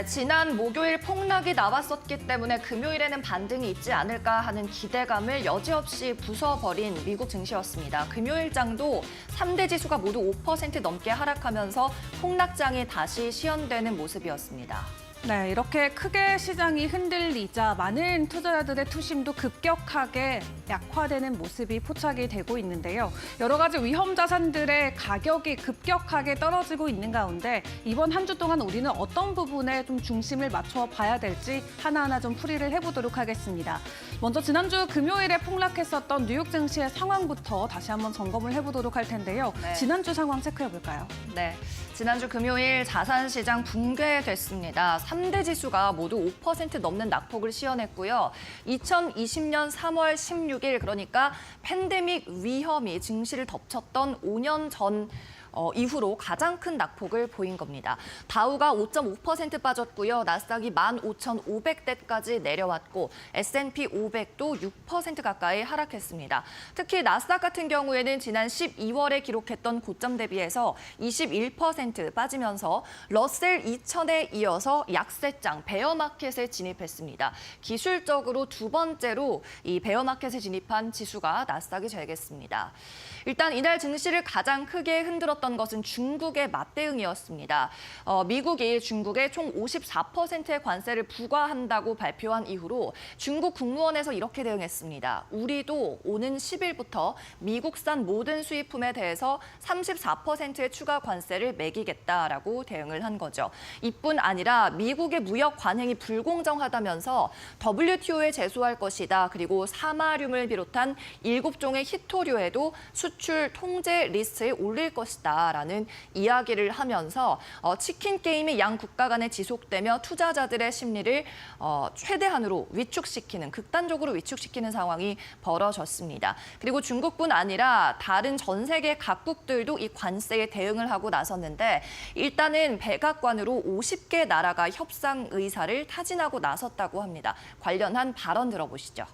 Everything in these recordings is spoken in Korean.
지난 목요일 폭락이 나왔었기 때문에 금요일에는 반등이 있지 않을까 하는 기대감을 여지없이 부숴버린 미국 증시였습니다. 금요일장도 3대 지수가 모두 5% 넘게 하락하면서 폭락장이 다시 시연되는 모습이었습니다. 네, 이렇게 크게 시장이 흔들리자 많은 투자자들의 투심도 급격하게 약화되는 모습이 포착이 되고 있는데요. 여러 가지 위험 자산들의 가격이 급격하게 떨어지고 있는 가운데 이번 한 주 동안 우리는 어떤 부분에 좀 중심을 맞춰 봐야 될지 하나하나 좀 풀이를 해보도록 하겠습니다. 먼저 지난주 금요일에 폭락했었던 뉴욕 증시의 상황부터 다시 한번 점검을 해보도록 할 텐데요. 네. 지난주 상황 체크해볼까요? 네, 지난주 금요일 자산시장 붕괴됐습니다. 3대 지수가 모두 5% 넘는 낙폭을 시현했고요. 2020년 3월 16일, 그러니까 팬데믹 위험이 증시를 덮쳤던 5년 전 이후로 가장 큰 낙폭을 보인 겁니다. 다우가 5.5% 빠졌고요. 나스닥이 15,500대까지 내려왔고 S&P 500도 6% 가까이 하락했습니다. 특히 나스닥 같은 경우에는 지난 12월에 기록했던 고점 대비해서 21% 빠지면서 러셀 2000에 이어서 약세장 베어마켓에 진입했습니다. 기술적으로 두 번째로 이 베어마켓에 진입한 지수가 나스닥이 되겠습니다. 일단 이날 증시를 가장 크게 흔들었던 것은 중국의 맞대응이었습니다. 미국이 중국에 총 54%의 관세를 부과한다고 발표한 이후로 중국 국무원에서 이렇게 대응했습니다. 우리도 오는 10일부터 미국산 모든 수입품에 대해서 34%의 추가 관세를 매기겠다라고 대응을 한 거죠. 이뿐 아니라 미국의 무역 관행이 불공정하다면서 WTO에 제소할 것이다. 그리고 사마륨을 비롯한 7종의 희토류에도 수출 통제 리스트에 올릴 것이다 라는 이야기를 하면서 치킨 게임이 양 국가 간에 지속되며 투자자들의 심리를 최대한으로 위축시키는, 극단적으로 위축시키는 상황이 벌어졌습니다. 그리고 중국뿐 아니라 다른 전 세계 각국들도 이 관세에 대응을 하고 나섰는데 일단은 백악관으로 50개 나라가 협상 의사를 타진하고 나섰다고 합니다. 관련한 발언 들어보시죠.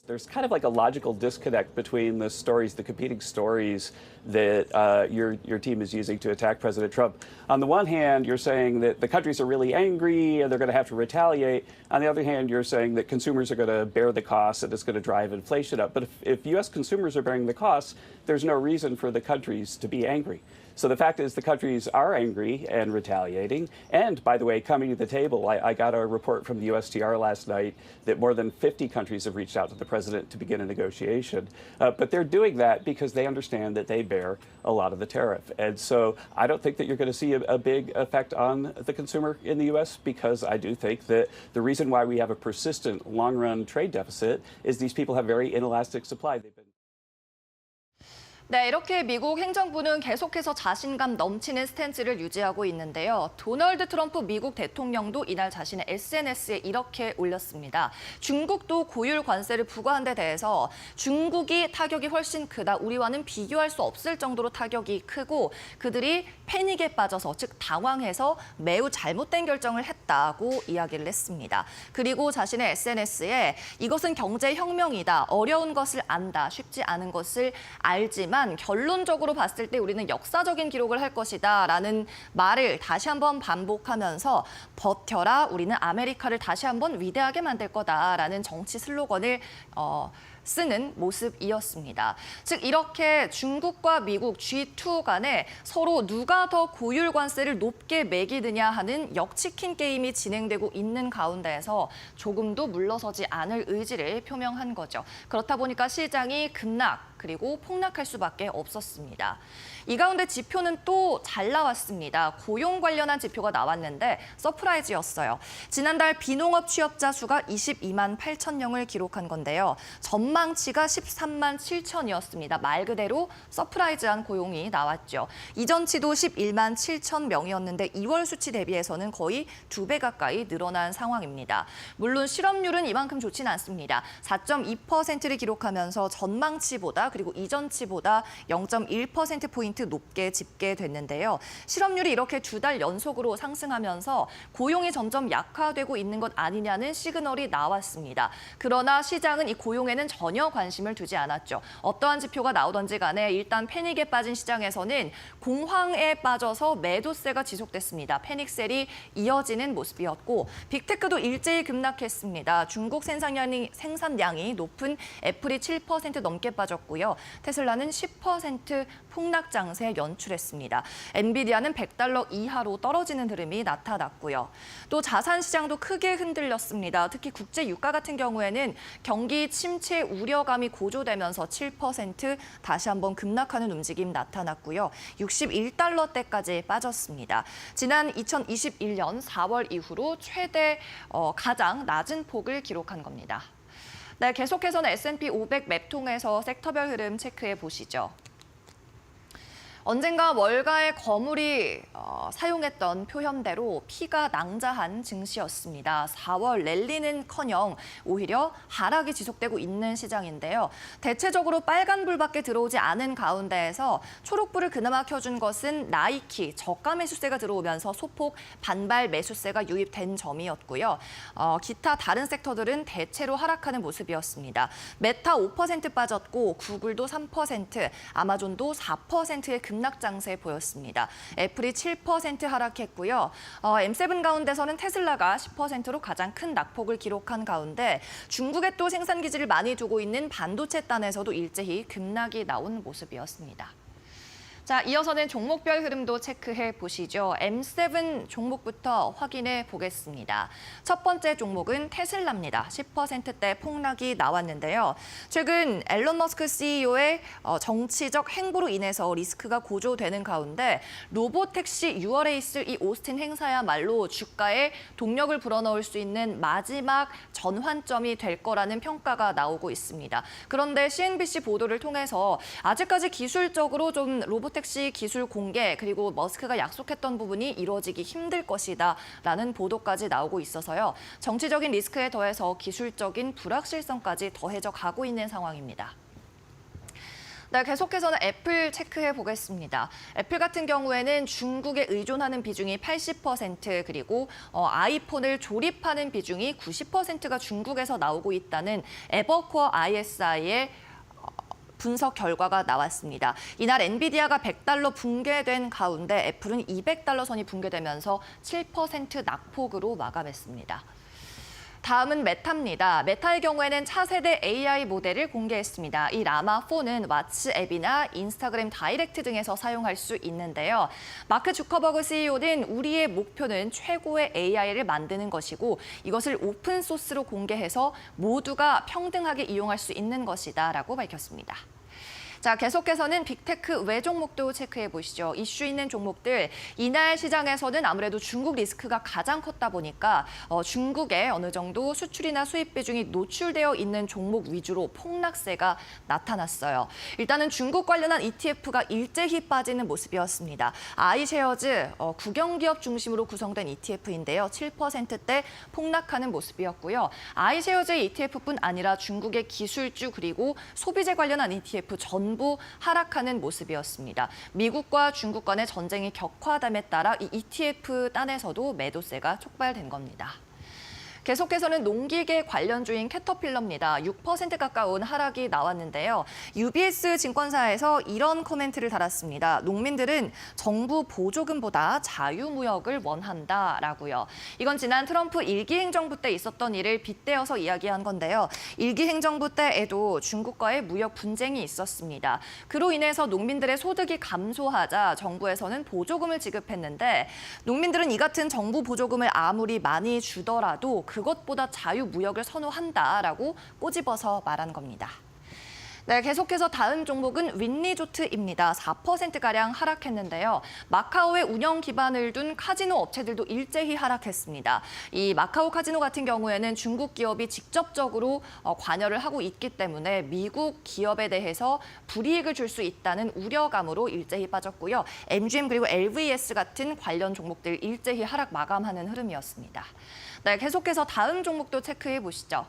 There's kind of like a logical disconnect between the stories, the competing stories that your team is using to attack President Trump. On the one hand, you're saying that the countries are really angry and they're going to have to retaliate. On the other hand, you're saying that consumers are going to bear the costs and it's going to drive inflation up. But if U.S. consumers are bearing the costs, there's no reason for the countries to be angry. So the fact is the countries are angry and retaliating. And by the way, coming to the table, I got a report from the USTR last night that more than 50 countries have reached out to the president to begin a negotiation. But they're doing that because they understand that they bear a lot of the tariff. And so I don't think that you're going to see a big effect on the consumer in the U.S. because I do think that the reason why we have a persistent long-run trade deficit is these people have very inelastic supply. They've been 네, 이렇게 미국 행정부는 계속해서 자신감 넘치는 스탠스를 유지하고 있는데요. 도널드 트럼프 미국 대통령도 이날 자신의 SNS에 이렇게 올렸습니다. 중국도 고율 관세를 부과한 데 대해서 중국이 타격이 훨씬 크다. 우리와는 비교할 수 없을 정도로 타격이 크고 그들이 패닉에 빠져서, 즉 당황해서 매우 잘못된 결정을 했다고 이야기를 했습니다. 그리고 자신의 SNS에 이것은 경제혁명이다. 어려운 것을 안다. 쉽지 않은 것을 알지만 결론적으로 봤을 때 우리는 역사적인 기록을 할 것이다 라는 말을 다시 한번 반복하면서 버텨라, 우리는 아메리카를 다시 한번 위대하게 만들 거다라는 정치 슬로건을 쓰는 모습이었습니다. 즉 이렇게 중국과 미국 G2 간에 서로 누가 더 고율 관세를 높게 매기느냐 하는 역치킨 게임이 진행되고 있는 가운데에서 조금도 물러서지 않을 의지를 표명한 거죠. 그렇다 보니까 시장이 급락 그리고 폭락할 수밖에 없었습니다. 이 가운데 지표는 또 잘 나왔습니다. 고용 관련한 지표가 나왔는데 서프라이즈였어요. 지난달 비농업 취업자 수가 22만 8천 명을 기록한 건데요. 전망치가 13만 7천이었습니다. 말 그대로 서프라이즈한 고용이 나왔죠. 이전치도 11만 7천 명이었는데 2월 수치 대비해서는 거의 2배 가까이 늘어난 상황입니다. 물론 실업률은 이만큼 좋지는 않습니다. 4.2%를 기록하면서 전망치보다 그리고 이전치보다 0.1%포인트 0.5% 높게 집계됐는데요. 실업률이 이렇게 두 달 연속으로 상승하면서 고용이 점점 약화되고 있는 것 아니냐는 시그널이 나왔습니다. 그러나 시장은 이 고용에는 전혀 관심을 두지 않았죠. 어떠한 지표가 나오던지 간에 일단 패닉에 빠진 시장에서는 공황에 빠져서 매도세가 지속됐습니다. 패닉셀이 이어지는 모습이었고 빅테크도 일제히 급락했습니다. 중국 생산량이 높은 애플이 7% 넘게 빠졌고요. 테슬라는 10% 폭락 장세 연출했습니다. 엔비디아는 $100 이하로 떨어지는 흐름이 나타났고요. 또 자산 시장도 크게 흔들렸습니다. 특히 국제 유가 같은 경우에는 경기 침체 우려감이 고조되면서 7% 다시 한번 급락하는 움직임 나타났고요. $61대까지 빠졌습니다. 지난 2021년 4월 이후로 가장 낮은 폭을 기록한 겁니다. 네, 계속해서는 S&P 500 맵 통해서 섹터별 흐름 체크해 보시죠. 언젠가 월가의 거물이 사용했던 표현대로 피가 낭자한 증시였습니다. 4월 랠리는커녕 오히려 하락이 지속되고 있는 시장인데요. 대체적으로 빨간불밖에 들어오지 않은 가운데에서 초록불을 그나마 켜준 것은 나이키 저가 매수세가 들어오면서 소폭 반발 매수세가 유입된 점이었고요. 기타 다른 섹터들은 대체로 하락하는 모습이었습니다. 메타 5% 빠졌고 구글도 3%, 아마존도 4%의 급락 장세 보였습니다. 애플이 7% 하락했고요. M7 가운데서는 테슬라가 10%로 가장 큰 낙폭을 기록한 가운데 중국에 또 생산 기지를 많이 두고 있는 반도체 단에서도 일제히 급락이 나온 모습이었습니다. 자, 이어서는 종목별 흐름도 체크해 보시죠. M7 종목부터 확인해 보겠습니다. 첫 번째 종목은 테슬라입니다. 10%대 폭락이 나왔는데요. 최근 앨런 머스크 CEO의 정치적 행보로 인해서 리스크가 고조되는 가운데 로보택시 6월에 있을 이 오스틴 행사야말로 주가에 동력을 불어넣을 수 있는 마지막 전환점이 될 거라는 평가가 나오고 있습니다. 그런데 CNBC 보도를 통해서 아직까지 기술적으로 좀 로보택시 기술 공개 그리고 머스크가 약속했던 부분이 이루어지기 힘들 것이다라는 보도까지 나오고 있어서요. 정치적인 리스크에 더해서 기술적인 불확실성까지 더해져 가고 있는 상황입니다. 네, 계속해서는 애플 체크해 보겠습니다. 애플 같은 경우에는 중국에 의존하는 비중이 80% 그리고 아이폰을 조립하는 비중이 90%가 중국에서 나오고 있다는 에버코어 ISI의 분석 결과가 나왔습니다. 이날 엔비디아가 $100 붕괴된 가운데 애플은 $200 선이 붕괴되면서 7% 낙폭으로 마감했습니다. 다음은 메타입니다. 메타의 경우에는 차세대 AI 모델을 공개했습니다. 이 라마4는 왓츠 앱이나 인스타그램 다이렉트 등에서 사용할 수 있는데요. 마크 주커버그 CEO는 우리의 목표는 최고의 AI를 만드는 것이고 이것을 오픈 소스로 공개해서 모두가 평등하게 이용할 수 있는 것이다라고 밝혔습니다. 자, 계속해서는 빅테크 외 종목도 체크해 보시죠. 이슈 있는 종목들, 이날 시장에서는 아무래도 중국 리스크가 가장 컸다 보니까 중국에 어느 정도 수출이나 수입 비중이 노출되어 있는 종목 위주로 폭락세가 나타났어요. 일단은 중국 관련한 ETF가 일제히 빠지는 모습이었습니다. 아이쉐어즈, 국영기업 중심으로 구성된 ETF인데요. 7%대 폭락하는 모습이었고요. 아이쉐어즈 ETF뿐 아니라 중국의 기술주 그리고 소비재 관련한 ETF 전부 하락하는 모습이었습니다. 미국과 중국 간의 전쟁이 격화됨에 따라 이 ETF 단에서도 매도세가 촉발된 겁니다. 계속해서는 농기계 관련주인 캐터필러입니다. 6% 가까운 하락이 나왔는데요. UBS 증권사에서 이런 코멘트를 달았습니다. 농민들은 정부 보조금보다 자유무역을 원한다라고요. 이건 지난 트럼프 1기 행정부 때 있었던 일을 빗대어서 이야기한 건데요. 1기 행정부 때에도 중국과의 무역 분쟁이 있었습니다. 그로 인해서 농민들의 소득이 감소하자 정부에서는 보조금을 지급했는데 농민들은 이 같은 정부 보조금을 아무리 많이 주더라도 그것보다 자유무역을 선호한다라고 꼬집어서 말한 겁니다. 네, 계속해서 다음 종목은 윈리조트입니다. 4%가량 하락했는데요. 마카오의 운영 기반을 둔 카지노 업체들도 일제히 하락했습니다. 이 마카오 카지노 같은 경우에는 중국 기업이 직접적으로 관여를 하고 있기 때문에 미국 기업에 대해서 불이익을 줄 수 있다는 우려감으로 일제히 빠졌고요. MGM 그리고 LVS 같은 관련 종목들 일제히 하락 마감하는 흐름이었습니다. 네, 계속해서 다음 종목도 체크해 보시죠.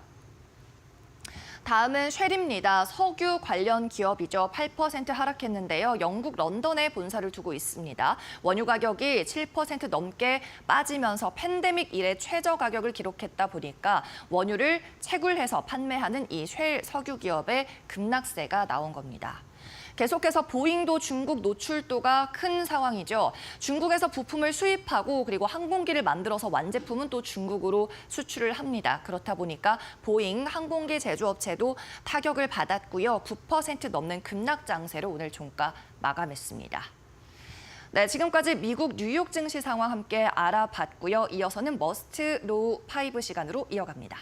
다음은 쉘입니다. 석유 관련 기업이죠. 8% 하락했는데요. 영국 런던에 본사를 두고 있습니다. 원유 가격이 7% 넘게 빠지면서 팬데믹 이래 최저 가격을 기록했다 보니까 원유를 채굴해서 판매하는 이 쉘 석유 기업의 급락세가 나온 겁니다. 계속해서 보잉도 중국 노출도가 큰 상황이죠. 중국에서 부품을 수입하고 그리고 항공기를 만들어서 완제품은 또 중국으로 수출을 합니다. 그렇다 보니까 보잉 항공기 제조업체도 타격을 받았고요. 9% 넘는 급락 장세로 오늘 종가 마감했습니다. 네, 지금까지 미국 뉴욕 증시 상황 함께 알아봤고요. 이어서는 머스트 로우 5 시간으로 이어갑니다.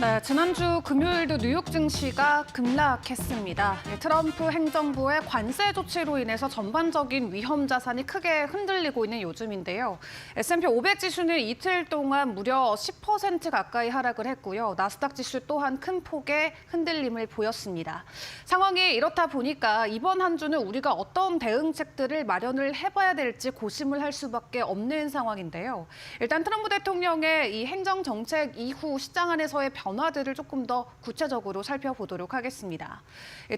네, 지난주 금요일도 뉴욕 증시가 급락했습니다. 트럼프 행정부의 관세 조치로 인해서 전반적인 위험 자산이 크게 흔들리고 있는 요즘인데요. S&P 500 지수는 이틀 동안 무려 10% 가까이 하락을 했고요. 나스닥 지수 또한 큰 폭의 흔들림을 보였습니다. 상황이 이렇다 보니까 이번 한 주는 우리가 어떤 대응책들을 마련을 해봐야 될지 고심을 할 수밖에 없는 상황인데요. 일단 트럼프 대통령의 이 행정 정책 이후 시장 안에서의 변화들을 조금 더 구체적으로 살펴보도록 하겠습니다.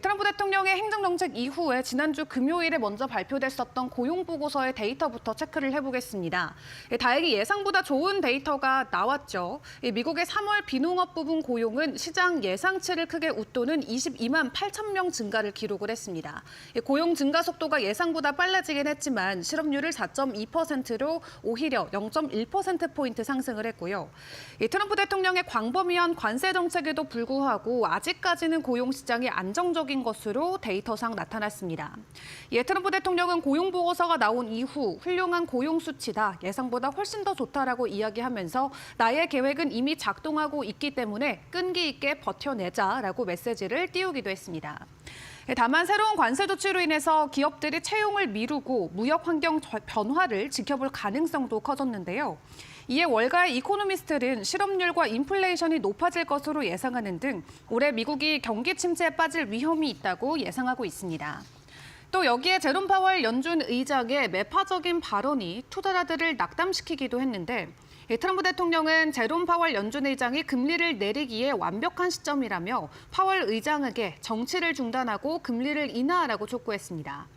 트럼프 대통령의 행정정책 이후에 지난주 금요일에 먼저 발표됐었던 고용보고서의 데이터부터 체크를 해보겠습니다. 다행히 예상보다 좋은 데이터가 나왔죠. 미국의 3월 비농업 부분 고용은 시장 예상치를 크게 웃도는 22만 8천 명 증가를 기록을 했습니다. 고용 증가 속도가 예상보다 빨라지긴 했지만 실업률을 4.2%로 오히려 0.1%포인트 상승을 했고요. 트럼프 대통령의 광범위한 관세 정책에도 불구하고 아직까지는 고용 시장이 안정적인 것으로 데이터상 나타났습니다. 이에 트럼프 대통령은 고용 보고서가 나온 이후 훌륭한 고용 수치다, 예상보다 훨씬 더 좋다라고 이야기하면서 나의 계획은 이미 작동하고 있기 때문에 끈기 있게 버텨내자라고 메시지를 띄우기도 했습니다. 다만 새로운 관세 조치로 인해서 기업들이 채용을 미루고 무역 환경 변화를 지켜볼 가능성도 커졌는데요. 이에 월가의 이코노미스트는 실업률과 인플레이션이 높아질 것으로 예상하는 등 올해 미국이 경기 침체에 빠질 위험이 있다고 예상하고 있습니다. 또 여기에 제롬 파월 연준 의장의 매파적인 발언이 투자자들을 낙담시키기도 했는데 트럼프 대통령은 제롬 파월 연준 의장이 금리를 내리기에 완벽한 시점이라며 파월 의장에게 정치를 중단하고 금리를 인하하라고 촉구했습니다.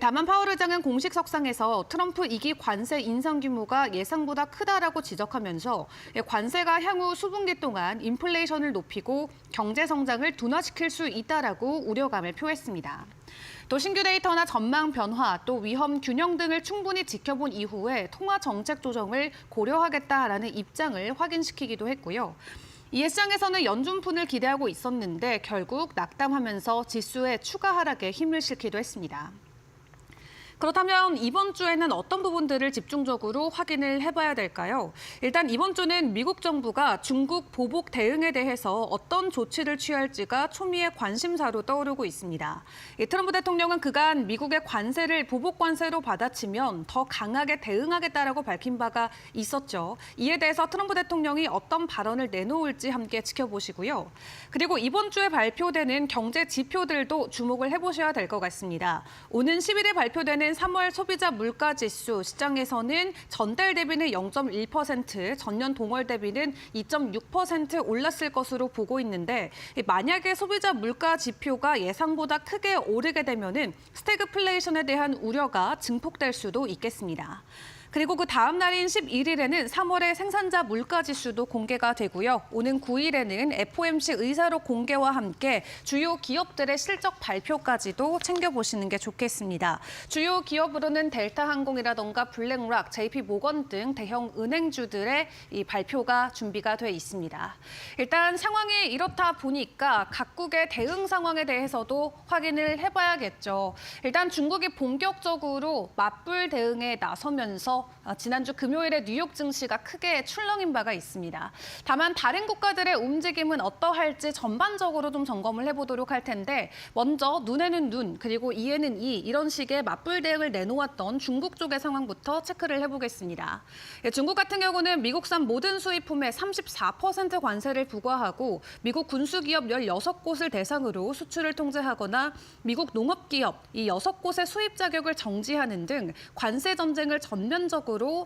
다만 파월 의장은 공식 석상에서 트럼프 2기 관세 인상 규모가 예상보다 크다라고 지적하면서 관세가 향후 수분기 동안 인플레이션을 높이고 경제 성장을 둔화시킬 수 있다라고 우려감을 표했습니다. 또 신규 데이터나 전망 변화, 또 위험 균형 등을 충분히 지켜본 이후에 통화 정책 조정을 고려하겠다라는 입장을 확인시키기도 했고요. 이에 시장에서는 연준푼을 기대하고 있었는데 결국 낙담하면서 지수의 추가 하락에 힘을 실기도 했습니다. 그렇다면 이번 주에는 어떤 부분들을 집중적으로 확인을 해봐야 될까요? 일단 이번 주는 미국 정부가 중국 보복 대응에 대해서 어떤 조치를 취할지가 초미의 관심사로 떠오르고 있습니다. 트럼프 대통령은 그간 미국의 관세를 보복 관세로 받아치면 더 강하게 대응하겠다라고 밝힌 바가 있었죠. 이에 대해서 트럼프 대통령이 어떤 발언을 내놓을지 함께 지켜보시고요. 그리고 이번 주에 발표되는 경제 지표들도 주목을 해보셔야 될 것 같습니다. 오는 10일에 발표되는 발표된 3월 소비자 물가지수 시장에서는 전달 대비는 0.1%, 전년 동월 대비는 2.6% 올랐을 것으로 보고 있는데 만약에 소비자 물가 지표가 예상보다 크게 오르게 되면은 스태그플레이션에 대한 우려가 증폭될 수도 있겠습니다. 그리고 그 다음 날인 11일에는 3월의 생산자 물가지수도 공개가 되고요. 오는 9일에는 FOMC 의사록 공개와 함께 주요 기업들의 실적 발표까지도 챙겨보시는 게 좋겠습니다. 주요 기업으로는 델타항공이라던가 블랙락, JP모건 등 대형 은행주들의 이 발표가 준비가 돼 있습니다. 일단 상황이 이렇다 보니까 각국의 대응 상황에 대해서도 확인을 해봐야겠죠. 일단 중국이 본격적으로 맞불 대응에 나서면서 지난주 금요일에 뉴욕 증시가 크게 출렁인 바가 있습니다. 다만 다른 국가들의 움직임은 어떠할지 전반적으로 좀 점검을 해보도록 할 텐데 먼저 눈에는 눈, 그리고 이에는 이 이런 식의 맞불 대응을 내놓았던 중국 쪽의 상황부터 체크를 해보겠습니다. 중국 같은 경우는 미국산 모든 수입품에 34% 관세를 부과하고 미국 군수기업 16곳을 대상으로 수출을 통제하거나 미국 농업기업 이 6곳의 수입 자격을 정지하는 등 관세 전쟁을 전면적으로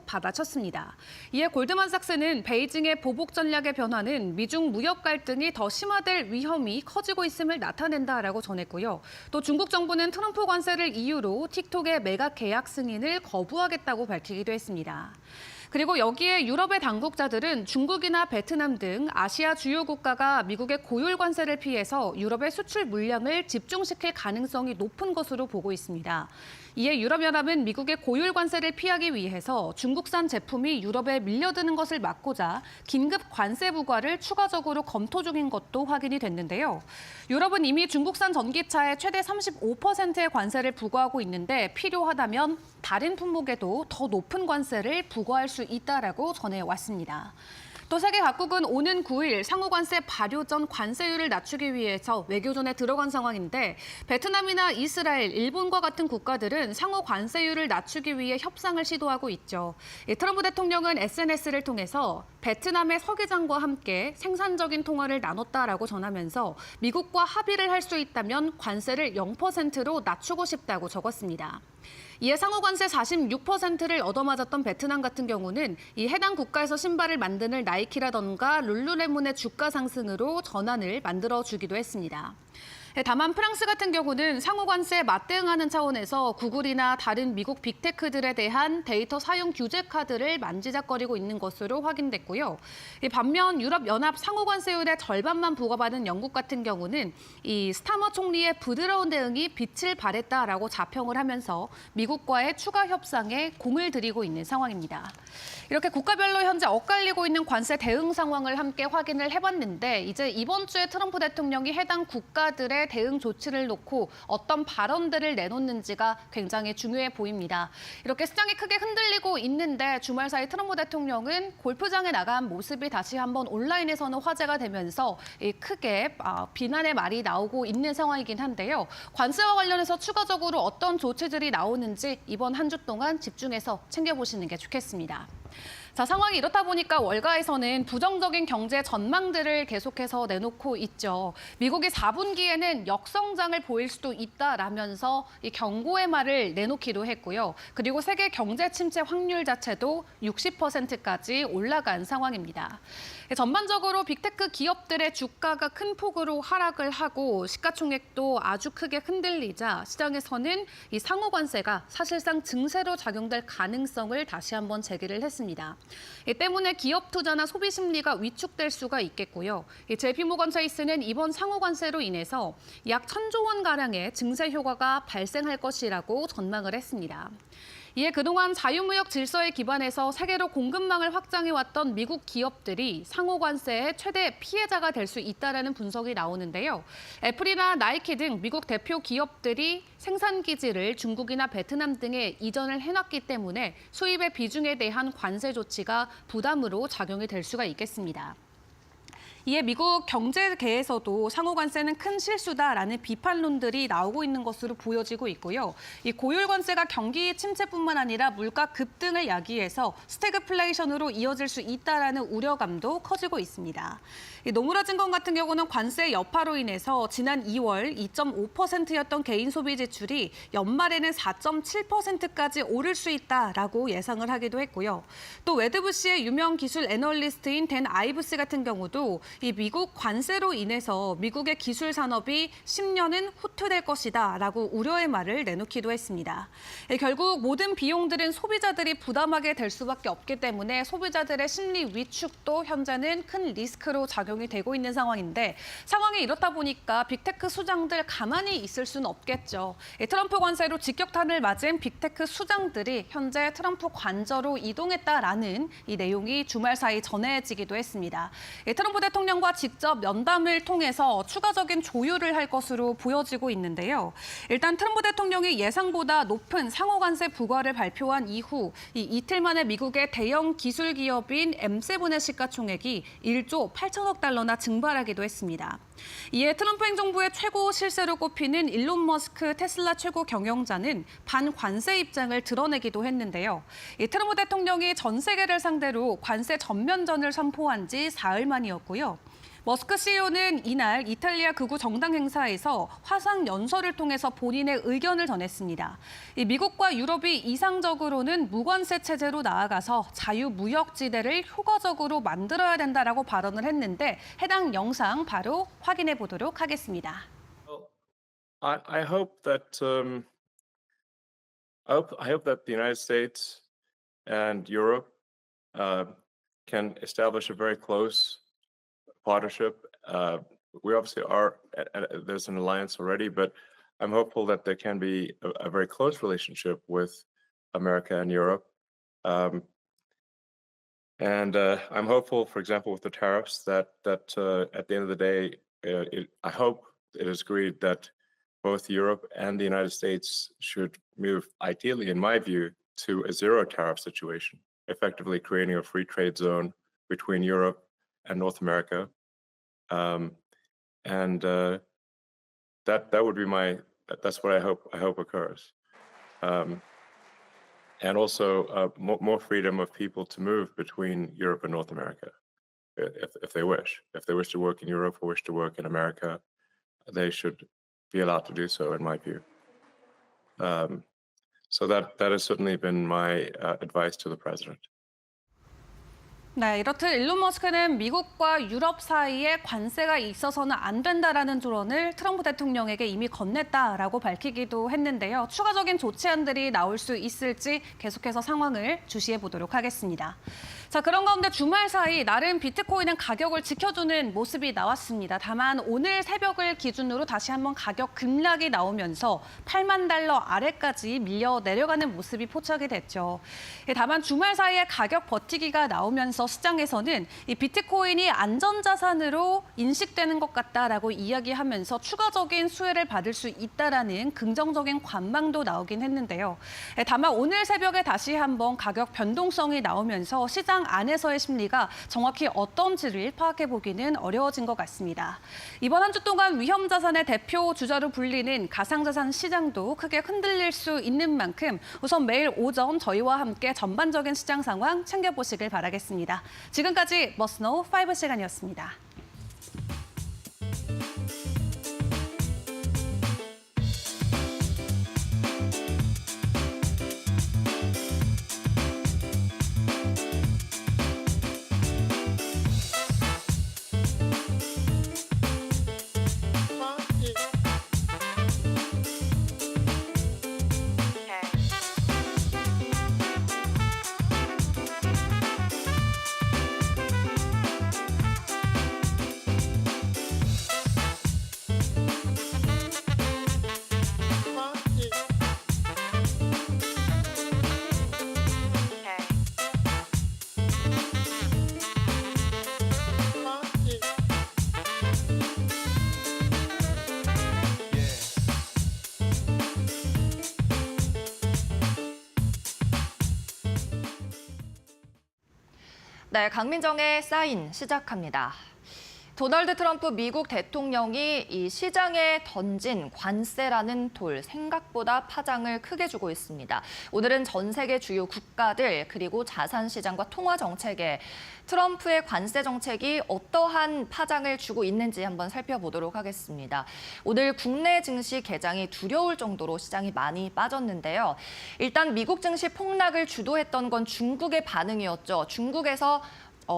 받아쳤습니다. 이에 골드만삭스는 베이징의 보복 전략의 변화는 미중 무역 갈등이 더 심화될 위험이 커지고 있음을 나타낸다라고 전했고요. 또 중국 정부는 트럼프 관세를 이유로 틱톡의 매각 계약 승인을 거부하겠다고 밝히기도 했습니다. 그리고 여기에 유럽의 당국자들은 중국이나 베트남 등 아시아 주요 국가가 미국의 고율 관세를 피해서 유럽의 수출 물량을 집중시킬 가능성이 높은 것으로 보고 있습니다. 이에 유럽연합은 미국의 고율 관세를 피하기 위해서 중국산 제품이 유럽에 밀려드는 것을 막고자 긴급 관세 부과를 추가적으로 검토 중인 것도 확인이 됐는데요. 유럽은 이미 중국산 전기차에 최대 35%의 관세를 부과하고 있는데 필요하다면 다른 품목에도 더 높은 관세를 부과할 수 있다라고 전해왔습니다. 또 세계 각국은 오는 9일 상호관세 발효 전 관세율을 낮추기 위해서 외교전에 들어간 상황인데 베트남이나 이스라엘, 일본과 같은 국가들은 상호관세율을 낮추기 위해 협상을 시도하고 있죠. 트럼프 대통령은 SNS를 통해서 베트남의 서기장과 함께 생산적인 통화를 나눴다라고 전하면서 미국과 합의를 할 수 있다면 관세를 0%로 낮추고 싶다고 적었습니다. 이에 상호관세 46%를 얻어맞았던 베트남 같은 경우는 이 해당 국가에서 신발을 만드는 나이키라던가 룰루레몬의 주가 상승으로 전환을 만들어주기도 했습니다. 다만 프랑스 같은 경우는 상호관세에 맞대응하는 차원에서 구글이나 다른 미국 빅테크들에 대한 데이터 사용 규제 카드를 만지작거리고 있는 것으로 확인됐고요. 반면 유럽연합 상호관세율의 절반만 부과받은 영국 같은 경우는 이 스타머 총리의 부드러운 대응이 빛을 발했다라고 자평을 하면서 미국과의 추가 협상에 공을 들이고 있는 상황입니다. 이렇게 국가별로 현재 엇갈리고 있는 관세 대응 상황을 함께 확인을 해봤는데 이제 이번 주에 트럼프 대통령이 해당 국가들의 대응 조치를 놓고 어떤 발언들을 내놓는지가 굉장히 중요해 보입니다. 이렇게 시장이 크게 흔들리고 있는데 주말 사이 트럼프 대통령은 골프장에 나간 모습이 다시 한번 온라인에서는 화제가 되면서 크게 비난의 말이 나오고 있는 상황이긴 한데요. 관세와 관련해서 추가적으로 어떤 조치들이 나오는지 이번 한 주 동안 집중해서 챙겨보시는 게 좋겠습니다. 자, 상황이 이렇다 보니까 월가에서는 부정적인 경제 전망들을 계속해서 내놓고 있죠. 미국이 4분기에는 역성장을 보일 수도 있다라면서 이 경고의 말을 내놓기도 했고요. 그리고 세계 경제 침체 확률 자체도 60%까지 올라간 상황입니다. 전반적으로 빅테크 기업들의 주가가 큰 폭으로 하락을 하고 시가총액도 아주 크게 흔들리자 시장에서는 이 상호관세가 사실상 증세로 작용될 가능성을 다시 한번 제기를 했습니다. 이 때문에 기업 투자나 소비 심리가 위축될 수가 있겠고요. JP모건 체이스는 이번 상호관세로 인해서 약 1,000조 원 가량의 증세 효과가 발생할 것이라고 전망을 했습니다. 이에 그동안 자유무역 질서에 기반해서 세계로 공급망을 확장해왔던 미국 기업들이 상호관세의 최대 피해자가 될 수 있다는 분석이 나오는데요. 애플이나 나이키 등 미국 대표 기업들이 생산 기지를 중국이나 베트남 등에 이전을 해놨기 때문에 수입의 비중에 대한 관세 조치가 부담으로 작용이 될 수가 있겠습니다. 이에 미국 경제계에서도 상호 관세는 큰 실수다라는 비판론들이 나오고 있는 것으로 보여지고 있고요. 이 고율 관세가 경기 침체뿐만 아니라 물가 급등을 야기해서 스태그플레이션으로 이어질 수 있다라는 우려감도 커지고 있습니다. 이 노무라 증권 같은 경우는 관세 여파로 인해서 지난 2월 2.5%였던 개인 소비 지출이 연말에는 4.7%까지 오를 수 있다라고 예상을 하기도 했고요. 또 웨드부시의 유명 기술 애널리스트인 댄 아이브스 같은 경우도 이 미국 관세로 인해서 미국의 기술 산업이 10년은 후퇴될 것이다라고 우려의 말을 내놓기도 했습니다. 결국 모든 비용들은 소비자들이 부담하게 될 수밖에 없기 때문에 소비자들의 심리 위축도 현재는 큰 리스크로 작용이 되고 있는 상황인데 상황이 이렇다 보니까 빅테크 수장들 가만히 있을 수는 없겠죠. 트럼프 관세로 직격탄을 맞은 빅테크 수장들이 현재 트럼프 관저로 이동했다라는 이 내용이 주말 사이 전해지기도 했습니다. 트럼프 대통령과 직접 면담을 통해서 추가적인 조율을 할 것으로 보여지고 있는데요. 일단 트럼프 대통령이 예상보다 높은 상호 관세 부과를 발표한 이후 이틀 만에 미국의 대형 기술 기업인 M7의 시가총액이 1조 8천억 달러나 증발하기도 했습니다. 이에 트럼프 행정부의 최고 실세로 꼽히는 일론 머스크 테슬라 최고 경영자는 반관세 입장을 드러내기도 했는데요. 트럼프 대통령이 전 세계를 상대로 관세 전면전을 선포한 지 사흘 만이었고요. 머스크 CEO는 이날 이탈리아 극우 정당 행사에서 화상 연설을 통해서 본인의 의견을 전했습니다. 미국과 유럽이 이상적으로는 무관세 체제로 나아가서 자유무역지대를 효과적으로 만들어야 된다라고 발언을 했는데 해당 영상 바로 확인해 보도록 하겠습니다. I hope that I hope that the United States and Europe can establish a very close partnership. We obviously are. There's an alliance already, but I'm hopeful that there can be a very close relationship with America and Europe. And I'm hopeful, for example, with the tariffs, that at the end of the day, I hope it is agreed that both Europe and the United States should move, ideally, in my view, to a zero tariff situation, effectively creating a free trade zone between Europe and North America. And that would be that's what I hope occurs. And also more freedom of people to move between Europe and North America, if they wish. If they wish to work in Europe or wish to work in America, they should be allowed to do so, in my view. So that has certainly been my advice to the president. 네, 이렇듯 일론 머스크는 미국과 유럽 사이에 관세가 있어서는 안 된다라는 조언을 트럼프 대통령에게 이미 건넸다라고 밝히기도 했는데요. 추가적인 조치안들이 나올 수 있을지 계속해서 상황을 주시해 보도록 하겠습니다. 자, 그런 가운데 주말 사이 나름 비트코인은 가격을 지켜주는 모습이 나왔습니다. 다만 오늘 새벽을 기준으로 다시 한번 가격 급락이 나오면서 8만 달러 아래까지 밀려 내려가는 모습이 포착이 됐죠. 다만 주말 사이에 가격 버티기가 나오면서 시장에서는 이 비트코인이 안전자산으로 인식되는 것 같다라고 이야기하면서 추가적인 수혜를 받을 수 있다라는 긍정적인 관망도 나오긴 했는데요. 다만 오늘 새벽에 다시 한번 가격 변동성이 나오면서 시장 안에서의 심리가 정확히 어떤지를 파악해 보기는 어려워진 것 같습니다. 이번 한 주 동안 위험자산의 대표 주자로 불리는 가상자산 시장도 크게 흔들릴 수 있는 만큼 우선 매일 오전 저희와 함께 전반적인 시장 상황 챙겨보시길 바라겠습니다. 지금까지 머스노우 5 시간이었습니다. 네, 강민정의 사인 시작합니다. 도널드 트럼프 미국 대통령이 이 시장에 던진 관세라는 돌 생각보다 파장을 크게 주고 있습니다. 오늘은 전 세계 주요 국가들 그리고 자산시장과 통화정책에 트럼프의 관세 정책이 어떠한 파장을 주고 있는지 한번 살펴보도록 하겠습니다. 오늘 국내 증시 개장이 두려울 정도로 시장이 많이 빠졌는데요. 일단 미국 증시 폭락을 주도했던 건 중국의 반응이었죠. 중국에서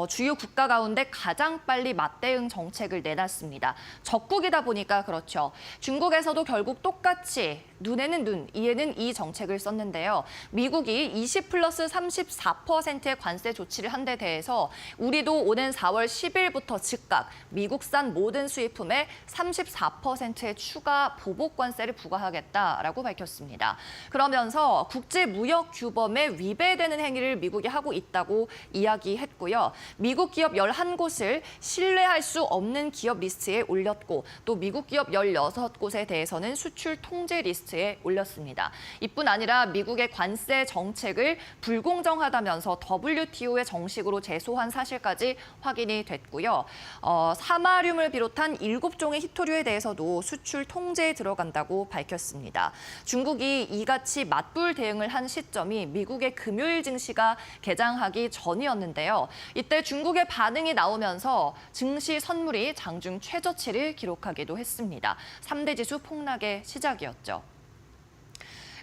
주요 국가 가운데 가장 빨리 맞대응 정책을 내놨습니다. 적국이다 보니까 그렇죠. 중국에서도 결국 똑같이 눈에는 눈, 이에는 이 정책을 썼는데요. 미국이 20+34%의 관세 조치를 한 데 대해서 우리도 오는 4월 10일부터 즉각 미국산 모든 수입품에 34%의 추가 보복 관세를 부과하겠다라고 밝혔습니다. 그러면서 국제무역규범에 위배되는 행위를 미국이 하고 있다고 이야기했고요. 미국 기업 11곳을 신뢰할 수 없는 기업 리스트에 올렸고 또 미국 기업 16곳에 대해서는 수출 통제 리스트에 올렸습니다. 이뿐 아니라 미국의 관세 정책을 불공정하다면서 WTO에 정식으로 제소한 사실까지 확인이 됐고요. 사마륨을 비롯한 7종의 희토류에 대해서도 수출 통제에 들어간다고 밝혔습니다. 중국이 이같이 맞불 대응을 한 시점이 미국의 금요일 증시가 개장하기 전이었는데요. 이때 중국의 반응이 나오면서 증시 선물이 장중 최저치를 기록하기도 했습니다. 3대 지수 폭락의 시작이었죠.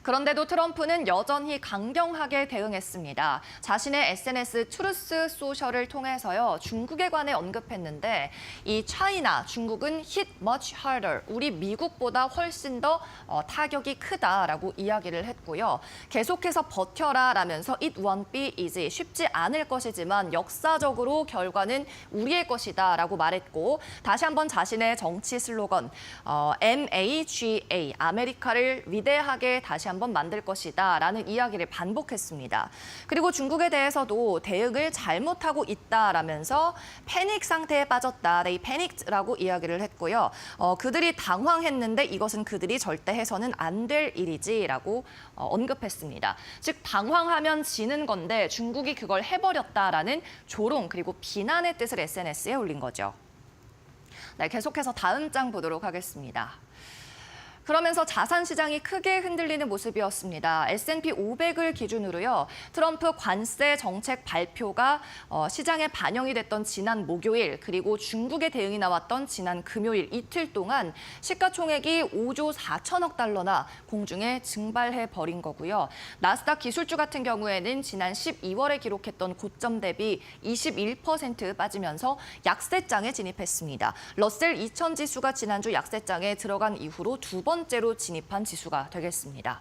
그런데도 트럼프는 여전히 강경하게 대응했습니다. 자신의 SNS 트루스 소셜을 통해서요, 중국에 관해 언급했는데 이 차이나 중국은 hit much harder, 우리 미국보다 훨씬 더 타격이 크다라고 이야기를 했고요. 계속해서 버텨라라면서 it won't be easy, 쉽지 않을 것이지만 역사적으로 결과는 우리의 것이다라고 말했고 다시 한번 자신의 정치 슬로건 MAGA, 아메리카를 위대하게 다시 한번 만들 것이다라는 이야기를 반복했습니다. 그리고 중국에 대해서도 대응을 잘못하고 있다라면서 패닉 상태에 빠졌다. They panicked라고 이야기를 했고요. 그들이 당황했는데 이것은 그들이 절대 해서는 안 될 일이지라고 언급했습니다. 즉 당황하면 지는 건데 중국이 그걸 해버렸다라는 조롱 그리고 비난의 뜻을 SNS에 올린 거죠. 네, 계속해서 다음 장 보도록 하겠습니다. 그러면서 자산 시장이 크게 흔들리는 모습이었습니다. S&P 500을 기준으로요. 트럼프 관세 정책 발표가 시장에 반영이 됐던 지난 목요일 그리고 중국의 대응이 나왔던 지난 금요일 이틀 동안 시가총액이 5조 4천억 달러나 공중에 증발해버린 거고요. 나스닥 기술주 같은 경우에는 지난 12월에 기록했던 고점 대비 21% 빠지면서 약세장에 진입했습니다. 러셀 2000 지수가 지난주 약세장에 들어간 이후로 두 번째로 진입한 지수가 되겠습니다.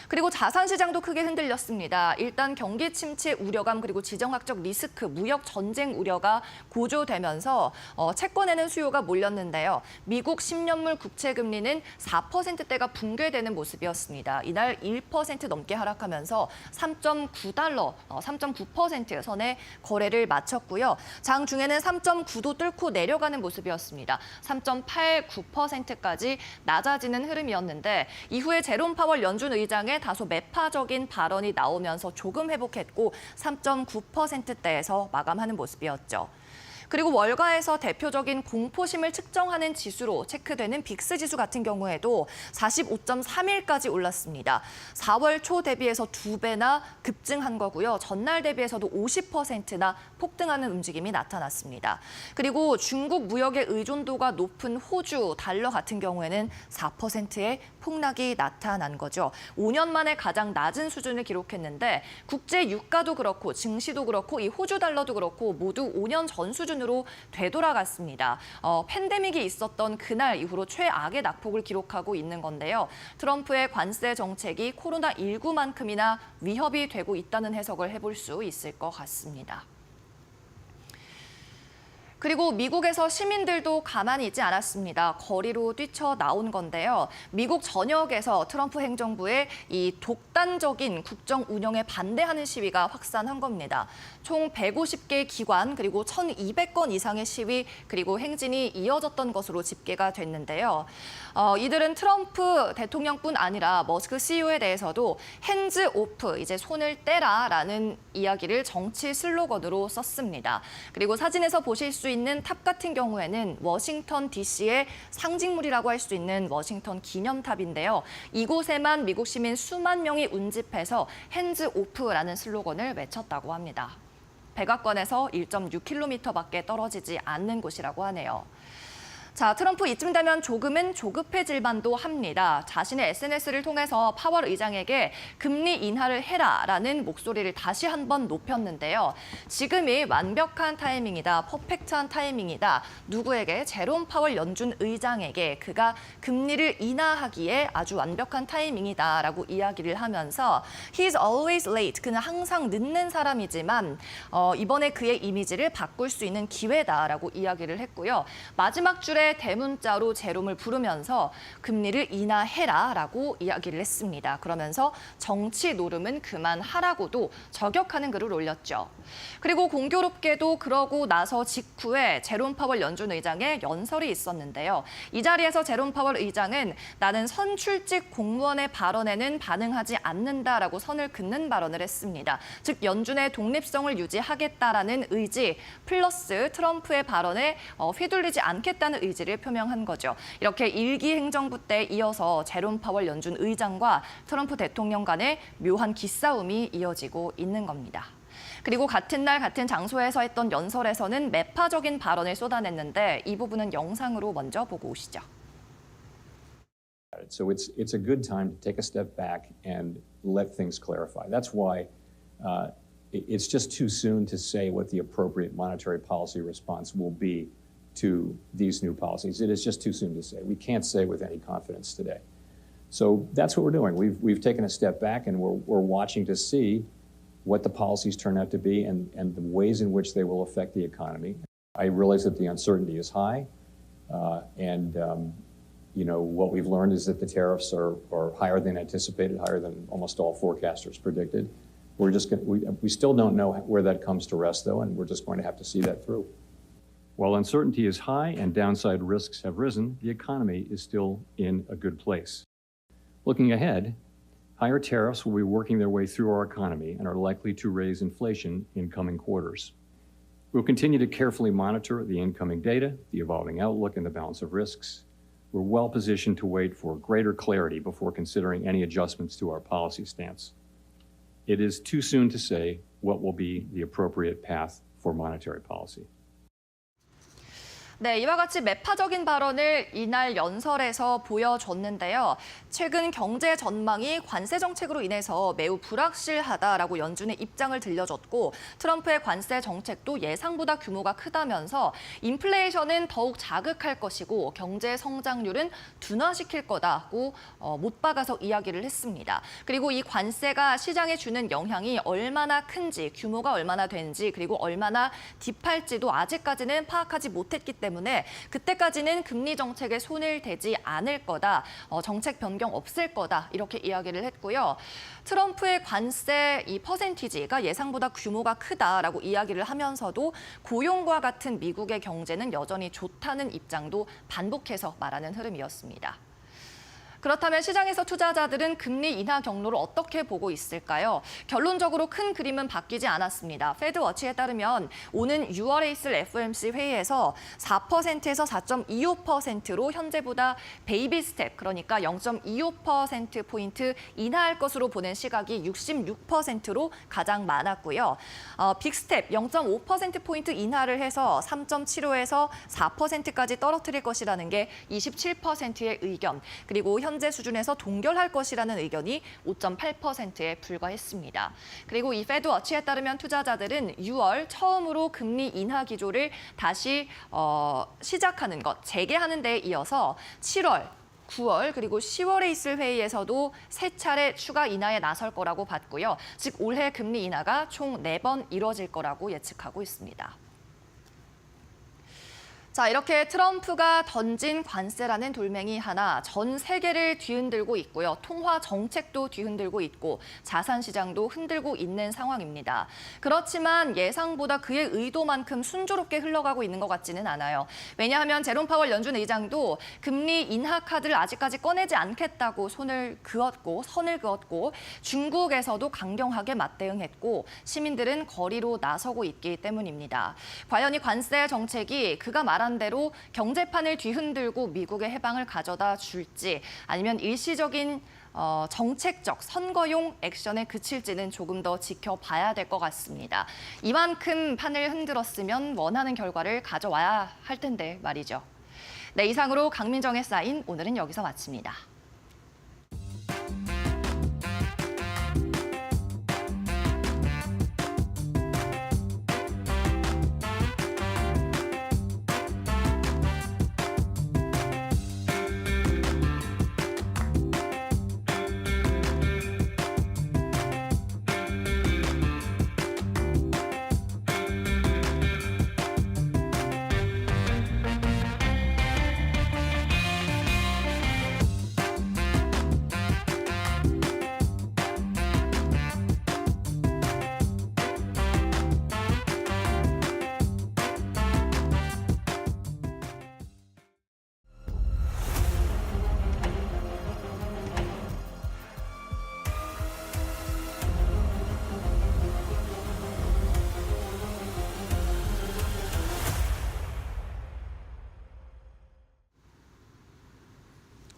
그리고 자산 시장도 크게 흔들렸습니다. 일단 경기 침체 우려감 그리고 지정학적 리스크, 무역 전쟁 우려가 고조되면서 채권에는 수요가 몰렸는데요. 미국 10년물 국채 금리는 4%대가 붕괴되는 모습이었습니다. 이날 1% 넘게 하락하면서 3.9달러, 3.9% 선에 거래를 마쳤고요. 장 중에는 3.9도 뚫고 내려가는 모습이었습니다. 3.89%까지 낮아지는 흐름이었는데 이후에 제롬 파월 연준 의장의 다소 매파적인 발언이 나오면서 조금 회복했고 3.9%대에서 마감하는 모습이었죠. 그리고 월가에서 대표적인 공포심을 측정하는 지수로 체크되는 빅스 지수 같은 경우에도 45.31까지 올랐습니다. 4월 초 대비해서 2배나 급증한 거고요. 전날 대비해서도 50%나 폭등하는 움직임이 나타났습니다. 그리고 중국 무역의 의존도가 높은 호주, 달러 같은 경우에는 4%의 폭락이 나타난 거죠. 5년 만에 가장 낮은 수준을 기록했는데 국제 유가도 그렇고 증시도 그렇고 이 호주 달러도 그렇고 모두 5년 전 수준으로 되돌아갔습니다. 팬데믹이 있었던 그날 이후로 최악의 낙폭을 기록하고 있는 건데요. 트럼프의 관세 정책이 코로나19만큼이나 위협이 되고 있다는 해석을 해볼 수 있을 것 같습니다. 그리고 미국에서 시민들도 가만히 있지 않았습니다. 거리로 뛰쳐나온 건데요. 미국 전역에서 트럼프 행정부의 이 독단적인 국정 운영에 반대하는 시위가 확산한 겁니다. 총 150개 기관 그리고 1,200건 이상의 시위 그리고 행진이 이어졌던 것으로 집계가 됐는데요. 이들은 트럼프 대통령뿐 아니라 머스크 CEO에 대해서도 핸즈 오프, 이제 손을 떼라라는 이야기를 정치 슬로건으로 썼습니다. 그리고 사진에서 보실 수 있는 탑 같은 경우에는 워싱턴 DC의 상징물이라고 할 수 있는 워싱턴 기념탑인데요. 이곳에만 미국 시민 수만 명이 운집해서 핸즈 오프라는 슬로건을 외쳤다고 합니다. 백악관에서 1.6km밖에 떨어지지 않는 곳이라고 하네요. 자, 트럼프 이쯤 되면 조금은 조급해질 만도 합니다. 자신의 SNS를 통해서 파월 의장에게 금리 인하를 해라라는 목소리를 다시 한번 높였는데요. 지금이 완벽한 타이밍이다, 퍼펙트한 타이밍이다. 누구에게? 제롬 파월 연준 의장에게 그가 금리를 인하하기에 아주 완벽한 타이밍이다라고 이야기를 하면서 He's always late. 그는 항상 늦는 사람이지만 이번에 그의 이미지를 바꿀 수 있는 기회다라고 이야기를 했고요. 마지막 줄에 대문자로 제롬을 부르면서 금리를 인하해라라고 이야기를 했습니다. 그러면서 정치 노름은 그만하라고도 저격하는 글을 올렸죠. 그리고 공교롭게도 그러고 나서 직후에 제롬 파월 연준 의장의 연설이 있었는데요. 이 자리에서 제롬 파월 의장은 나는 선출직 공무원의 발언에는 반응하지 않는다라고 선을 긋는 발언을 했습니다. 즉 연준의 독립성을 유지하겠다라는 의지 플러스 트럼프의 발언에 휘둘리지 않겠다는 의지를 표명한 거죠. 이렇게 일기 행정부 때 이어서 제롬 파월 연준 의장과 트럼프 대통령 간의 묘한 기싸움이 이어지고 있는 겁니다. 그리고 같은 날 같은 장소에서 했던 연설에서는 매파적인 발언을 쏟아냈는데 이 부분은 영상으로 먼저 보고 오시죠. So it's a good time to take a step back and let things clarify. That's why it's just too soon to say what the appropriate monetary policy response will be to these new policies. It is just too soon to say. We can't say with any confidence today. So that's what we're doing. We've taken a step back and we're watching to see what the policies turn out to be and the ways in which they will affect the economy. I realize that the uncertainty is high, what we've learned is that the tariffs are higher than anticipated, higher than almost all forecasters predicted. We still don't know where that comes to rest, though, and we're just going to have to see that through. While uncertainty is high and downside risks have risen, the economy is still in a good place. Looking ahead, higher tariffs will be working their way through our economy and are likely to raise inflation in coming quarters. We'll continue to carefully monitor the incoming data, the evolving outlook, and the balance of risks. We're well positioned to wait for greater clarity before considering any adjustments to our policy stance. It is too soon to say what will be the appropriate path for monetary policy. 네, 이와 같이 매파적인 발언을 이날 연설에서 보여줬는데요. 최근 경제 전망이 관세 정책으로 인해서 매우 불확실하다라고 연준의 입장을 들려줬고 트럼프의 관세 정책도 예상보다 규모가 크다면서 인플레이션은 더욱 자극할 것이고 경제 성장률은 둔화시킬 거다고 못 박아서 이야기를 했습니다. 그리고 이 관세가 시장에 주는 영향이 얼마나 큰지, 규모가 얼마나 되는지, 그리고 얼마나 딥할지도 아직까지는 파악하지 못했기 때문에 그때까지는 금리 정책에 손을 대지 않을 거다, 정책 변경 없을 거다 이렇게 이야기를 했고요. 트럼프의 관세 이 퍼센티지가 예상보다 규모가 크다라고 이야기를 하면서도 고용과 같은 미국의 경제는 여전히 좋다는 입장도 반복해서 말하는 흐름이었습니다. 그렇다면 시장에서 투자자들은 금리 인하 경로를 어떻게 보고 있을까요? 결론적으로 큰 그림은 바뀌지 않았습니다. 패드워치에 따르면 오는 6월에 있을 FOMC 회의에서 4%에서 4.25%로 현재보다 베이비 스텝, 그러니까 0.25%포인트 인하할 것으로 보는 시각이 66%로 가장 많았고요. 빅스텝 0.5%포인트 인하를 해서 3.75에서 4%까지 떨어뜨릴 것이라는 게 27%의 의견, 그리고 현재 수준에서 동결할 것이라는 의견이 5.8%에 불과했습니다. 그리고 이 패드워치에 따르면 투자자들은 6월 처음으로 금리 인하 기조를 다시 시작하는 것, 재개하는 데에 이어서 7월, 9월 그리고 10월에 있을 회의에서도 3차례 추가 인하에 나설 거라고 봤고요. 즉 올해 금리 인하가 총 4번 이뤄질 거라고 예측하고 있습니다. 자, 이렇게 트럼프가 던진 관세라는 돌멩이 하나 전 세계를 뒤흔들고 있고요. 통화 정책도 뒤흔들고 있고 자산 시장도 흔들고 있는 상황입니다. 그렇지만 예상보다 그의 의도만큼 순조롭게 흘러가고 있는 것 같지는 않아요. 왜냐하면 제롬 파월 연준 의장도 금리 인하 카드를 아직까지 꺼내지 않겠다고 선을 그었고 중국에서도 강경하게 맞대응했고 시민들은 거리로 나서고 있기 때문입니다. 과연 이 관세 정책이 그가 말한 대로 경제판을 뒤흔들고 미국의 해방을 가져다 줄지 아니면 일시적인 정책적 선거용 액션에 그칠지는 조금 더 지켜봐야 될 것 같습니다. 이만큼 판을 흔들었으면 원하는 결과를 가져와야 할 텐데 말이죠. 네, 이상으로 강민정의 사인 오늘은 여기서 마칩니다.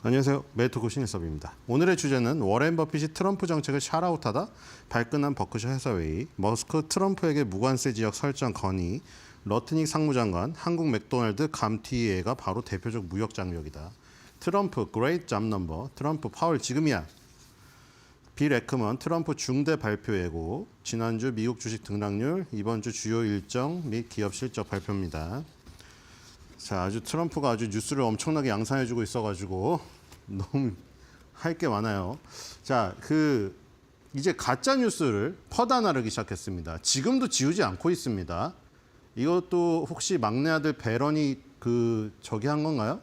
안녕하세요. 메이토크 신일섭입니다. 오늘의 주제는 워렌 버핏이 트럼프 정책을 샷아웃하다 발끈한 버크셔 회사회의, 머스크 트럼프에게 무관세 지역 설정 건의, 러트닉 상무장관, 한국 맥도날드 감튀회가 바로 대표적 무역 장벽이다. 트럼프 그레이트 잡 넘버, 트럼프 파월 지금이야. 빌 에크먼 트럼프 중대 발표 예고, 지난주 미국 주식 등락률, 이번 주 주요 일정 및 기업 실적 발표입니다. 자, 아주 트럼프가 아주 뉴스를 엄청나게 양산해주고 있어가지고 너무 할 게 많아요. 자, 이제 가짜 뉴스를 퍼다 나르기 시작했습니다. 지금도 지우지 않고 있습니다. 이것도 혹시 막내 아들 배런이 저기 한 건가요?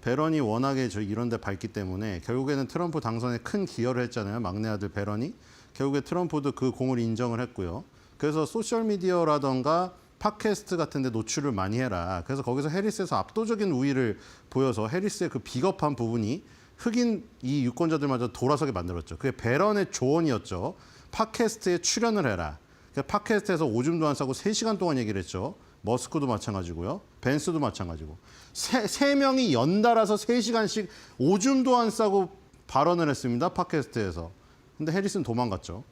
배런이 워낙에 이런 데 밝기 때문에 결국에는 트럼프 당선에 큰 기여를 했잖아요. 막내 아들 배런이. 결국에 트럼프도 그 공을 인정을 했고요. 그래서 소셜미디어라던가 팟캐스트 같은 데 노출을 많이 해라. 그래서 거기서 해리스에서 압도적인 우위를 보여서 해리스의 그 비겁한 부분이 흑인 이 유권자들마저 돌아서게 만들었죠. 그게 배런의 조언이었죠. 팟캐스트에 출연을 해라. 팟캐스트에서 오줌도 안 싸고 3시간 동안 얘기를 했죠. 머스크도 마찬가지고요. 벤스도 마찬가지고. 세 명이 연달아서 3시간씩 오줌도 안 싸고 발언을 했습니다. 팟캐스트에서. 근데 해리스는 도망갔죠.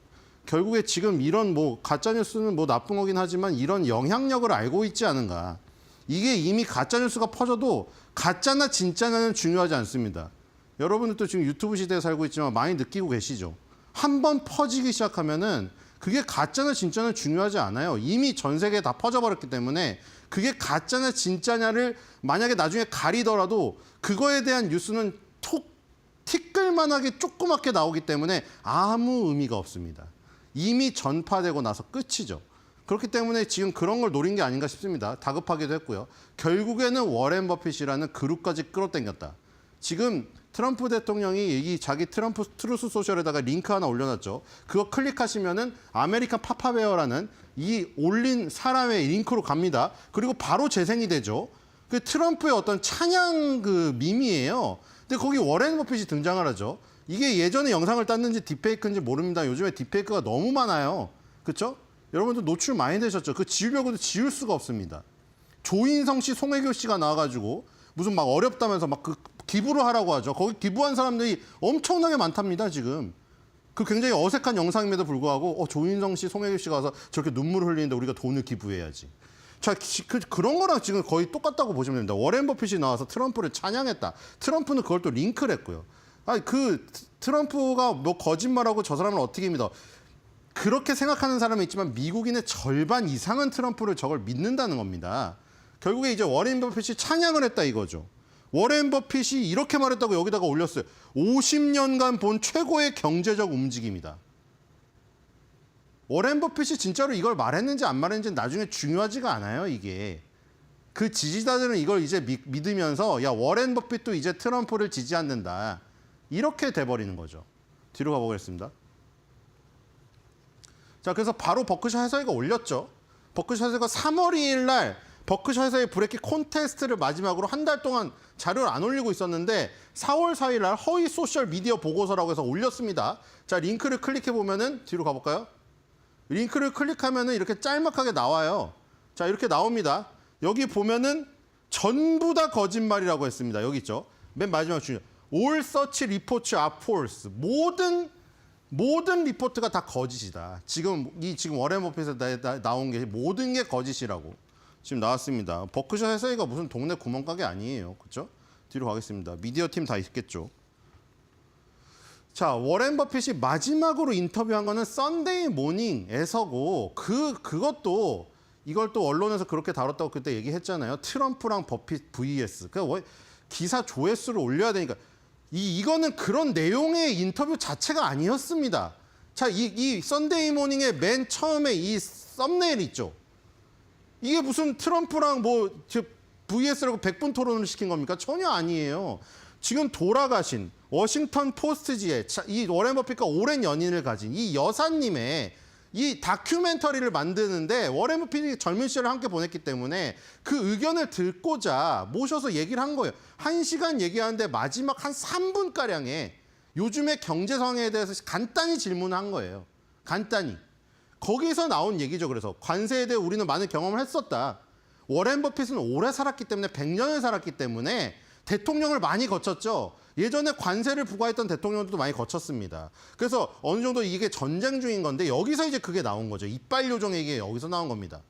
결국에 지금 이런 가짜뉴스는 나쁜 거긴 하지만 이런 영향력을 알고 있지 않은가. 이게 이미 가짜뉴스가 퍼져도 가짜나 진짜냐는 중요하지 않습니다. 여러분들도 지금 유튜브 시대에 살고 있지만 많이 느끼고 계시죠. 한번 퍼지기 시작하면은 그게 가짜나 진짜는 중요하지 않아요. 이미 전 세계에 다 퍼져버렸기 때문에 그게 가짜나 진짜냐를 만약에 나중에 가리더라도 그거에 대한 뉴스는 티끌만하게 조그맣게 나오기 때문에 아무 의미가 없습니다. 이미 전파되고 나서 끝이죠. 그렇기 때문에 지금 그런 걸 노린 게 아닌가 싶습니다. 다급하기도 했고요. 결국에는 워렌 버핏이라는 그룹까지 끌어당겼다. 지금 트럼프 대통령이 자기 트럼프 트루스 소셜에다가 링크 하나 올려놨죠. 그거 클릭하시면은 아메리칸 파파베어라는 이 올린 사람의 링크로 갑니다. 그리고 바로 재생이 되죠. 그 트럼프의 어떤 찬양 밈이에요. 근데 거기 워렌 버핏이 등장을 하죠. 이게 예전에 영상을 땄는지 딥페이크인지 모릅니다. 요즘에 딥페이크가 너무 많아요. 그렇죠? 여러분들 노출 많이 되셨죠? 지우려고도 지울 수가 없습니다. 조인성 씨, 송혜교 씨가 나와가지고 무슨 막 어렵다면서 기부를 하라고 하죠. 거기 기부한 사람들이 엄청나게 많답니다, 지금. 굉장히 어색한 영상임에도 불구하고 조인성 씨, 송혜교 씨가 와서 저렇게 눈물을 흘리는데 우리가 돈을 기부해야지. 자, 그런 거랑 지금 거의 똑같다고 보시면 됩니다. 워렌 버핏이 나와서 트럼프를 찬양했다. 트럼프는 그걸 또 링크를 했고요. 트럼프가 거짓말하고 저 사람을 어떻게 믿어. 그렇게 생각하는 사람이 있지만 미국인의 절반 이상은 트럼프를 저걸 믿는다는 겁니다. 결국에 이제 워렌 버핏이 찬양을 했다 이거죠. 워렌 버핏이 이렇게 말했다고 여기다가 올렸어요. 50년간 본 최고의 경제적 움직임이다. 워렌 버핏이 진짜로 이걸 말했는지 안 말했는지 나중에 중요하지가 않아요, 이게. 그 지지자들은 이걸 이제 믿으면서 야 워렌 버핏도 이제 트럼프를 지지 않는다. 이렇게 돼버리는 거죠. 뒤로 가보겠습니다. 자, 그래서 바로 버크셔 해서웨이가 올렸죠. 버크셔 해서웨이가 3월 2일 날 버크셔 해서웨이 브레킷 콘테스트를 마지막으로 한 달 동안 자료를 안 올리고 있었는데 4월 4일 날 허위 소셜 미디어 보고서라고 해서 올렸습니다. 자, 링크를 클릭해 보면은 뒤로 가볼까요? 링크를 클릭하면은 이렇게 짤막하게 나와요. 자, 이렇게 나옵니다. 여기 보면은 전부 다 거짓말이라고 했습니다. 여기 있죠. 맨 마지막 중요. All such reports are false. 모든 리포트가 다 거짓이다. 지금 워렌 버핏에서 나온 게 모든 게 거짓이라고 지금 나왔습니다. 버크셔 해서웨이가 무슨 동네 구멍가게 아니에요. 그렇죠? 뒤로 가겠습니다. 미디어 팀 다 있겠죠. 자, 워렌 버핏이 마지막으로 인터뷰한 거는 썬데이 모닝에서고 그것도 이걸 또 언론에서 그렇게 다뤘다고 그때 얘기했잖아요. 트럼프랑 버핏 vs. 그러니까 기사 조회수를 올려야 되니까 이거는 그런 내용의 인터뷰 자체가 아니었습니다. 자, 이 썬데이 모닝의 맨 처음에 이 썸네일 있죠. 이게 무슨 트럼프랑 vs라고 100분 토론을 시킨 겁니까? 전혀 아니에요. 지금 돌아가신 워싱턴 포스트지에 이 워렌 버핏과 오랜 연인을 가진 이 여사님의 이 다큐멘터리를 만드는데 워렌 버핏이 젊은 시절을 함께 보냈기 때문에 그 의견을 듣고자 모셔서 얘기를 한 거예요. 1시간 얘기하는데 마지막 한 3분가량에 요즘의 경제 상황에 대해서 간단히 질문을 한 거예요. 간단히. 거기서 나온 얘기죠. 그래서 관세에 대해 우리는 많은 경험을 했었다. 워렌 버핏은 오래 살았기 때문에 100년을 살았기 때문에 대통령을 많이 거쳤죠. 예전에 관세를 부과했던 대통령들도 많이 거쳤습니다. 그래서 어느 정도 이게 전쟁 중인 건데 여기서 이제 그게 나온 거죠. 이빨 요정 얘기가 여기서 나온 겁니다.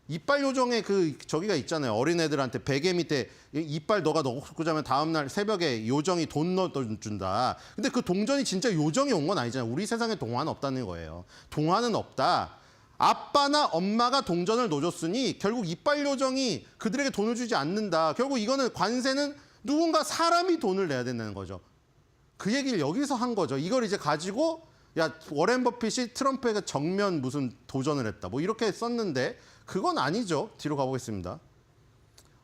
이빨 요정에 저기가 있잖아요. 어린애들한테 베개 밑에 이빨 너가 넣고 자면 다음날 새벽에 요정이 돈 넣어준다. 근데 그 동전이 진짜 요정이 온 건 아니잖아요. 우리 세상에 동화는 없다는 거예요. 동화는 없다. 아빠나 엄마가 동전을 넣어줬으니 결국 이빨 요정이 그들에게 돈을 주지 않는다. 결국 이거는 관세는 누군가 사람이 돈을 내야 된다는 거죠. 그 얘기를 여기서 한 거죠. 이걸 이제 가지고 야 워렌 버핏이 트럼프에게 정면 무슨 도전을 했다. 이렇게 썼는데 그건 아니죠. 뒤로 가보겠습니다.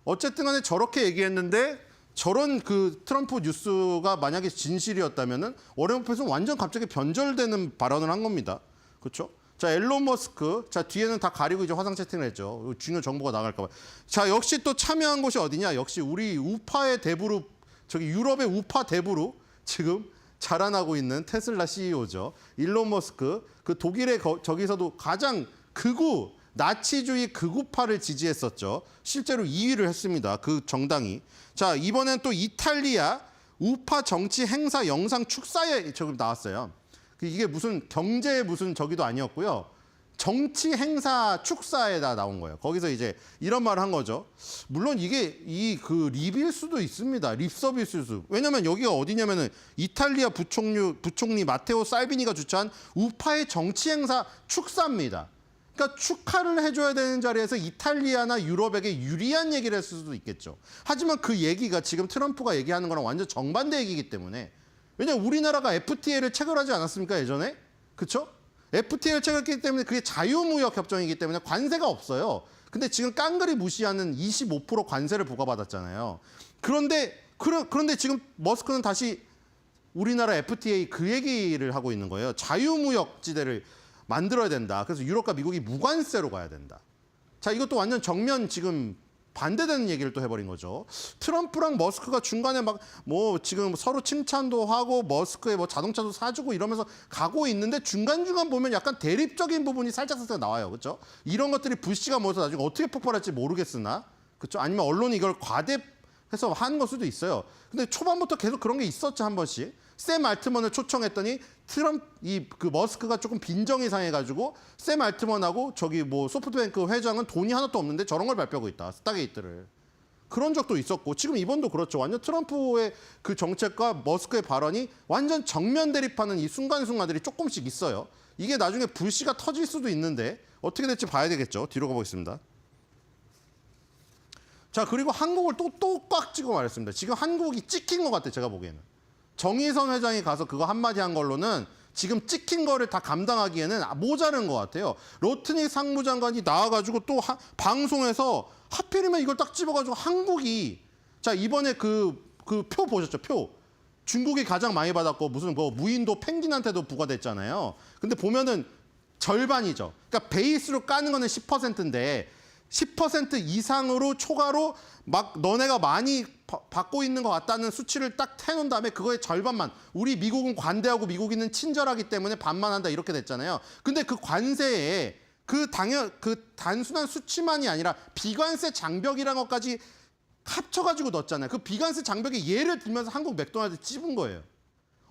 어쨌든 간에 저렇게 얘기했는데 저런 트럼프 뉴스가 만약에 진실이었다면은 워렌 버핏은 완전 갑자기 변절되는 발언을 한 겁니다. 그렇죠? 자, 엘론 머스크. 자, 뒤에는 다 가리고 이제 화상 채팅을 했죠. 중요한 정보가 나갈까 봐. 자, 역시 또 참여한 곳이 어디냐? 역시 우리 우파의 대부로 저기 유럽의 우파 대부로 지금 자라나고 있는 테슬라 CEO죠. 일론 머스크. 그 독일의 저기서도 가장 극우 나치주의 극우파를 지지했었죠. 실제로 2위를 했습니다. 그 정당이. 자, 이번엔 또 이탈리아 우파 정치 행사 영상 축사에 저기 나왔어요. 이게 무슨 경제 무슨 저기도 아니었고요. 정치 행사 축사에다 나온 거예요. 거기서 이제 이런 말을 한 거죠. 물론 이게 립일 수도 있습니다. 립 서비스일 수. 왜냐면 여기가 어디냐면은 이탈리아 부총리 마테오 살비니가 주최한 우파의 정치 행사 축사입니다. 그러니까 축하를 해줘야 되는 자리에서 이탈리아나 유럽에게 유리한 얘기를 했을 수도 있겠죠. 하지만 그 얘기가 지금 트럼프가 얘기하는 거랑 완전 정반대 얘기이기 때문에 왜냐면 우리나라가 FTA를 체결하지 않았습니까? 예전에? 그렇죠? FTA를 체결했기 때문에 그게 자유무역 협정이기 때문에 관세가 없어요. 근데 지금 깡그리 무시하는 25% 관세를 부과받았잖아요. 그런데 지금 머스크는 다시 우리나라 FTA 그 얘기를 하고 있는 거예요. 자유무역지대를 만들어야 된다. 그래서 유럽과 미국이 무관세로 가야 된다. 자, 이것도 완전 정면 지금 반대되는 얘기를 또 해버린 거죠. 트럼프랑 머스크가 중간에 지금 서로 칭찬도 하고 머스크에 자동차도 사주고 이러면서 가고 있는데 중간중간 보면 약간 대립적인 부분이 살짝 나와요. 그렇죠? 이런 것들이 불씨가 모여서 나중에 어떻게 폭발할지 모르겠으나 그렇죠? 아니면 언론이 이걸 과대해서 하는 걸 수도 있어요. 근데 초반부터 계속 그런 게 있었죠. 한 번씩. 샘 알트먼을 초청했더니 머스크가 조금 빈정이 상해가지고 샘 알트먼하고 소프트뱅크 회장은 돈이 하나도 없는데 저런 걸 발표하고 있다. 스타게이트를. 그런 적도 있었고 지금 이번도 그렇죠. 완전 트럼프의 그 정책과 머스크의 발언이 완전 정면 대립하는 이 순간순간들이 조금씩 있어요. 이게 나중에 불씨가 터질 수도 있는데 어떻게 될지 봐야 되겠죠. 뒤로 가보겠습니다. 자, 그리고 한국을 또 꽉 찍어 말했습니다. 지금 한국이 찍힌 것 같아요. 제가 보기에는. 정의선 회장이 가서 그거 한마디 한 걸로는 지금 찍힌 거를 다 감당하기에는 모자른 것 같아요. 로트니 상무장관이 나와가지고 또 방송에서 하필이면 이걸 딱 집어가지고 한국이 자 이번에 그 표 보셨죠? 표. 중국이 가장 많이 받았고 무슨 뭐 무인도 펭귄한테도 부과됐잖아요. 근데 보면은 절반이죠. 그러니까 베이스로 까는 거는 10%인데 10% 이상으로 초과로 막 너네가 많이 받고 있는 것 같다는 수치를 딱 해놓은 다음에 그거의 절반만 우리 미국은 관대하고 미국인은 친절하기 때문에 반만 한다 이렇게 됐잖아요. 근데 그 관세에 그 단순한 수치만이 아니라 비관세 장벽이라는 것까지 합쳐가지고 넣었잖아요. 그 비관세 장벽에 예를 들면서 한국 맥도날드 찝은 거예요.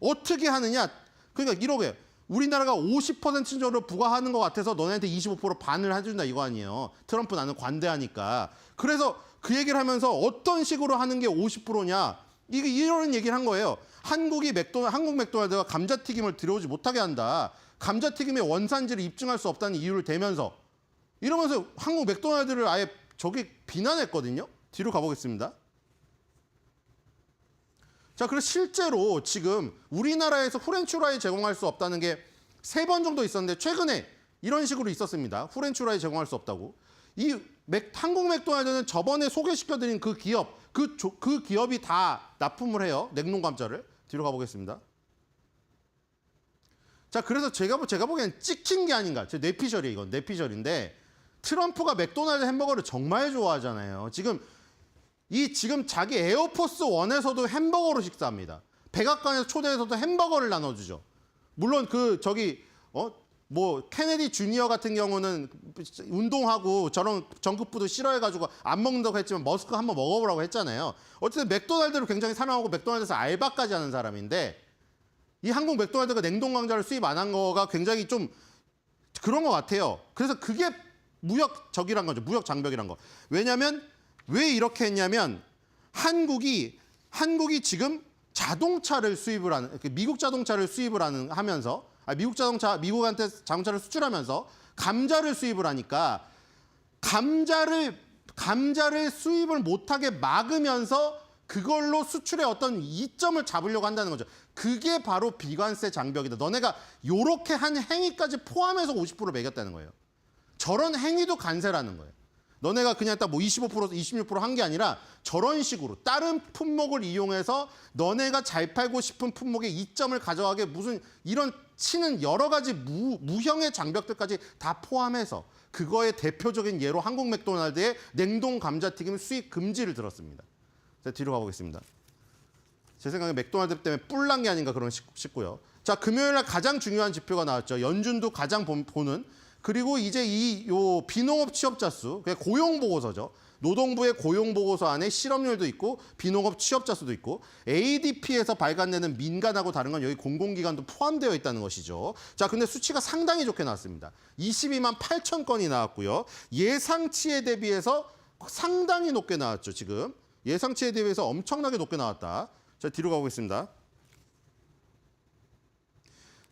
어떻게 하느냐? 그러니까 이러게 우리나라가 50% 정도로 부과하는 것 같아서 너네한테 25% 반을 해준다 이거 아니에요. 트럼프 나는 관대하니까. 그래서 그 얘기를 하면서 어떤 식으로 하는 게 50%냐? 이런 얘기를 한 거예요. 한국 맥도날드가 감자튀김을 들여오지 못하게 한다. 감자튀김의 원산지를 입증할 수 없다는 이유를 대면서 이러면서 한국 맥도날드를 아예 저기 비난했거든요. 뒤로 가보겠습니다. 자, 그래서 실제로 지금 우리나라에서 프렌치 후라이 제공할 수 없다는 게 3번 정도 있었는데 최근에 이런 식으로 있었습니다. 프렌치 후라이 제공할 수 없다고. 한국 맥도날드는 저번에 소개시켜드린 그 기업, 그 기업이 다 납품을 해요. 냉동 감자를. 뒤로 가보겠습니다. 자, 그래서 제가 보기엔 찍힌 게 아닌가. 제 뇌피셜이에요, 이건. 뇌피셜인데 트럼프가 맥도날드 햄버거를 정말 좋아하잖아요. 지금 자기 에어포스 1에서도 햄버거로 식사합니다. 백악관에서 초대해서도 햄버거를 나눠주죠. 물론 케네디 주니어 같은 경우는 운동하고 저런 정크푸드 싫어해가지고 안 먹는다고 했지만 머스크 한번 먹어보라고 했잖아요. 어쨌든 맥도날드를 굉장히 사랑하고 맥도날드에서 알바까지 하는 사람인데 이 한국 맥도날드가 냉동 감자를 수입 안 한 거가 굉장히 좀 그런 것 같아요. 그래서 그게 무역적이란 거죠. 무역 장벽이란 거. 왜냐하면 왜 이렇게 했냐면 한국이 지금 자동차를 수입을 하는 미국 자동차를 수입을 하면서 미국한테 자동차를 수출하면서 감자를 수입을 하니까 감자를 수입을 못하게 막으면서 그걸로 수출의 어떤 이점을 잡으려고 한다는 거죠. 그게 바로 비관세 장벽이다. 너네가 요렇게 한 행위까지 포함해서 50% 매겼다는 거예요. 저런 행위도 관세라는 거예요. 너네가 그냥 딱 뭐 25%, 26% 한 게 아니라 저런 식으로 다른 품목을 이용해서 너네가 잘 팔고 싶은 품목의 이점을 가져가게 무슨 이런 치는 여러 가지 무형의 장벽들까지 다 포함해서 그거의 대표적인 예로 한국 맥도날드의 냉동 감자튀김 수입 금지를 들었습니다. 자, 뒤로 가보겠습니다. 제 생각에 맥도날드 때문에 뿔난 게 아닌가 그런 싶고요. 자, 금요일 날 가장 중요한 지표가 나왔죠. 연준도 가장 보는 그리고 이제 요 비농업 취업자 수, 고용 보고서죠. 노동부의 고용 보고서 안에 실업률도 있고 비농업 취업자 수도 있고 ADP에서 발간되는 민간하고 다른 건 여기 공공기관도 포함되어 있다는 것이죠. 자, 근데 수치가 상당히 좋게 나왔습니다. 22만 8천 건이 나왔고요. 예상치에 대비해서 상당히 높게 나왔죠, 지금. 예상치에 대비해서 엄청나게 높게 나왔다. 자, 뒤로 가보겠습니다.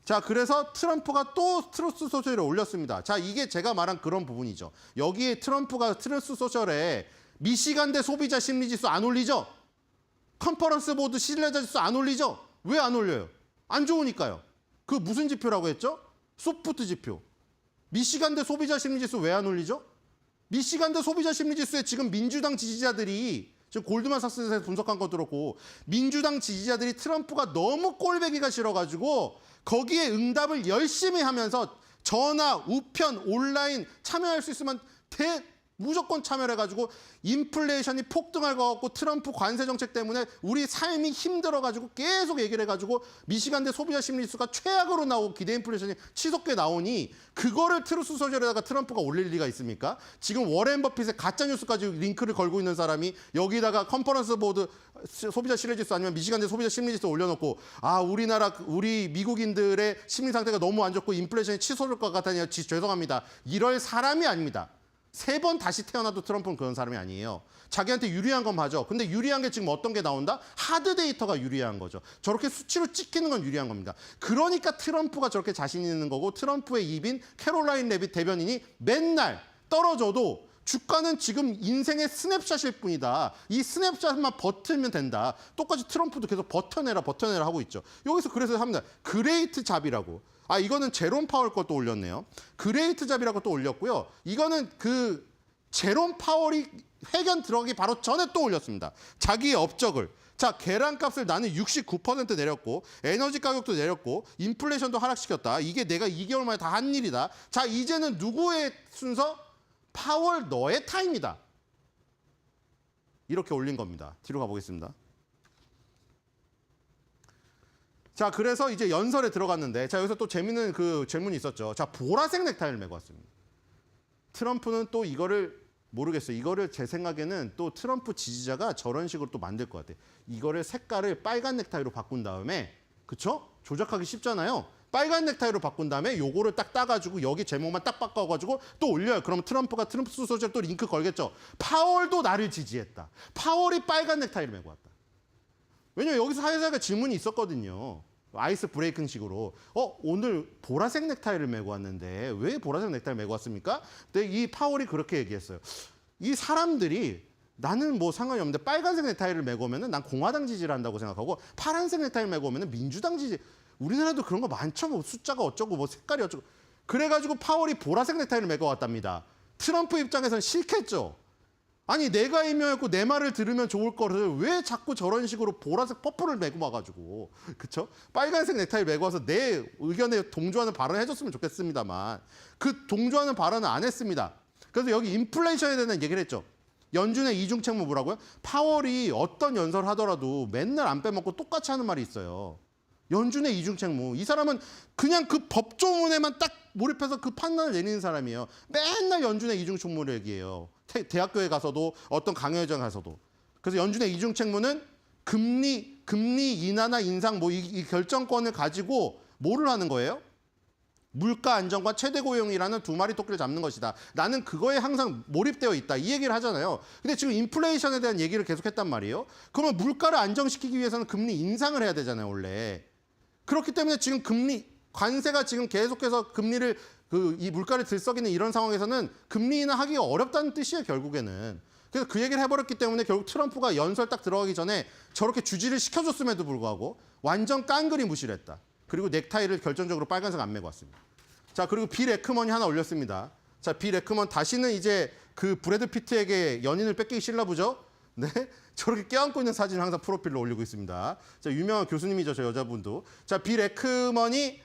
자, 그래서 트럼프가 또 트루스 소셜에 올렸습니다. 자, 이게 제가 말한 그런 부분이죠. 여기에 트럼프가 트루스 소셜에 미시간대 소비자 심리지수 안 올리죠? 컨퍼런스 보드 신뢰자 지수 안 올리죠? 왜 안 올려요? 안 좋으니까요. 그 무슨 지표라고 했죠? 소프트 지표. 미시간대 소비자 심리지수 왜 안 올리죠? 미시간대 소비자 심리지수에 지금 민주당 지지자들이 지금 골드만삭스에서 분석한 거 들었고 민주당 지지자들이 트럼프가 너무 꼴배기가 싫어가지고 거기에 응답을 열심히 하면서 전화, 우편, 온라인 참여할 수 있으면 무조건 참여를 해가지고 인플레이션이 폭등할 것 같고 트럼프 관세 정책 때문에 우리 삶이 힘들어가지고 계속 얘기를 해가지고 미시간대 소비자 심리지수가 최악으로 나오고 기대 인플레이션이 치솟게 나오니 그거를 트루스 소셜에다가 트럼프가 올릴 리가 있습니까? 지금 워렌 버핏의 가짜뉴스까지 링크를 걸고 있는 사람이 여기다가 컨퍼런스 보드 소비자 신뢰지수 아니면 미시간대 소비자 심리지수 올려놓고 우리 미국인들의 심리 상태가 너무 안 좋고 인플레이션이 치솟을 것 같다니 죄송합니다. 이럴 사람이 아닙니다. 3번 다시 태어나도 트럼프는 그런 사람이 아니에요. 자기한테 유리한 건 맞아. 근데 유리한 게 지금 어떤 게 나온다? 하드 데이터가 유리한 거죠. 저렇게 수치로 찍히는 건 유리한 겁니다. 그러니까 트럼프가 저렇게 자신 있는 거고 트럼프의 입인 캐롤라인 레빗 대변인이 맨날 떨어져도 주가는 지금 인생의 스냅샷일 뿐이다. 이 스냅샷만 버티면 된다. 똑같이 트럼프도 계속 버텨내라 하고 있죠. 여기서 그래서 합니다. 그레이트 잡이라고. 이거는 제롬 파월 것도 올렸네요. 그레이트 잡이라고 또 올렸고요. 이거는 그 제롬 파월이 회견 들어가기 바로 전에 또 올렸습니다. 자기의 업적을. 자, 계란값을 나는 69% 내렸고 에너지 가격도 내렸고 인플레이션도 하락시켰다. 이게 내가 2개월 만에 다 한 일이다. 자, 이제는 누구의 순서? 파월 너의 타임이다. 이렇게 올린 겁니다. 뒤로 가보겠습니다. 자, 그래서 이제 연설에 들어갔는데 자, 여기서 또 재밌는 그 질문이 있었죠. 자, 보라색 넥타이를 메고 왔습니다. 트럼프는 또 이거를 모르겠어요. 이거를 제 생각에는 또 트럼프 지지자가 저런 식으로 또 만들 것 같아요. 이거를 색깔을 빨간 넥타이로 바꾼 다음에, 그쵸? 조작하기 쉽잖아요. 빨간 넥타이로 바꾼 다음에 요거를 딱 따가지고 여기 제목만 딱 바꿔가지고 또 올려요. 그러면 트럼프가 트럼프 소셜 또 링크 걸겠죠. 파월도 나를 지지했다. 파월이 빨간 넥타이를 메고 왔다. 왜냐면 여기서 사회자가 질문이 있었거든요. 아이스 브레이킹 식으로 오늘 보라색 넥타이를 메고 왔는데 왜 보라색 넥타이를 메고 왔습니까? 근데 이 파월이 그렇게 얘기했어요. 이 사람들이 나는 뭐 상관이 없는데 빨간색 넥타이를 메고 오면은 난 공화당 지지를 한다고 생각하고 파란색 넥타이를 메고 오면은 민주당 지지. 우리나라도 그런 거 많죠. 뭐 숫자가 어쩌고 뭐 색깔이 어쩌고. 그래가지고 파월이 보라색 넥타이를 메고 왔답니다. 트럼프 입장에서는 싫겠죠. 아니 내가 임명했고 내 말을 들으면 좋을 거를 왜 자꾸 저런 식으로 보라색 퍼플을 메고 와가지고, 그쵸? 빨간색 넥타이를 메고 와서 내 의견에 동조하는 발언을 해줬으면 좋겠습니다만 그 동조하는 발언은 안 했습니다. 그래서 여기 인플레이션에 대한 얘기를 했죠. 연준의 이중책무 뭐라고요? 파월이 어떤 연설을 하더라도 맨날 안 빼먹고 똑같이 하는 말이 있어요. 연준의 이중책무. 이 사람은 그냥 그 법조문에만 딱 몰입해서 그 판단을 내리는 사람이에요. 맨날 연준의 이중책무를 얘기해요. 대학교에 가서도 어떤 강연회장 가서도. 그래서 연준의 이중책무는 금리 인하나 인상 뭐 이 결정권을 가지고 뭐를 하는 거예요? 물가 안정과 최대 고용이라는 두 마리 토끼를 잡는 것이다. 나는 그거에 항상 몰입되어 있다. 이 얘기를 하잖아요. 근데 지금 인플레이션에 대한 얘기를 계속했단 말이에요. 그러면 물가를 안정시키기 위해서는 금리 인상을 해야 되잖아요, 원래. 그렇기 때문에 지금 관세가 지금 계속해서 금리를 이 물가를 들썩이는 이런 상황에서는 금리 인하하기가 어렵다는 뜻이에요, 결국에는. 그래서 그 얘기를 해버렸기 때문에 결국 트럼프가 연설 딱 들어가기 전에 저렇게 주지를 시켜줬음에도 불구하고 완전 깡그리 무시를 했다. 그리고 넥타이를 결정적으로 빨간색 안 메고 왔습니다. 자, 그리고 빌 에크먼이 하나 올렸습니다. 자, 빌 에크먼 다시는 이제 그 브래드 피트에게 연인을 뺏기기 싫나 보죠? 네, 저렇게 껴안고 있는 사진을 항상 프로필로 올리고 있습니다. 자, 유명한 교수님이죠, 저 여자분도. 자, 빌 에크먼이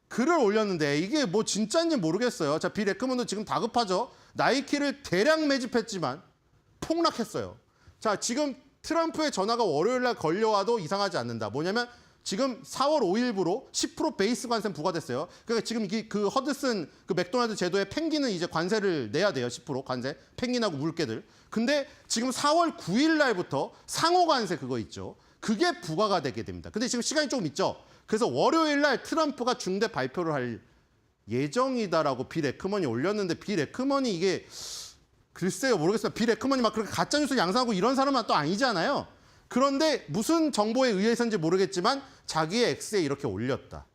글을 올렸는데 이게 뭐 진짜인지 모르겠어요. 자, 빌 에크먼도 지금 다급하죠. 나이키를 대량 매집했지만 폭락했어요. 자, 지금 트럼프의 전화가 월요일 날 걸려와도 이상하지 않는다. 뭐냐면 지금 4월 5일부로 10% 베이스 관세 부과됐어요. 그러니까 지금 이게 그 허드슨 그 맥도날드 제도의 펭귄은 이제 관세를 내야 돼요. 10% 관세. 펭귄하고 물개들. 근데 지금 4월 9일 날부터 상호 관세 그거 있죠. 그게 부과가 되게 됩니다. 근데 지금 시간이 조금 있죠. 그래서 월요일 날 트럼프가 중대 발표를 할 예정이다라고 빌 에크먼이 올렸는데 빌 에크먼이 이게 글쎄요, 모르겠어요. 빌 에크먼이 막 그렇게 가짜뉴스 양산하고 이런 사람은 또 아니잖아요. 그런데 무슨 정보에 의해서인지 모르겠지만 자기의 X에 이렇게 올렸다.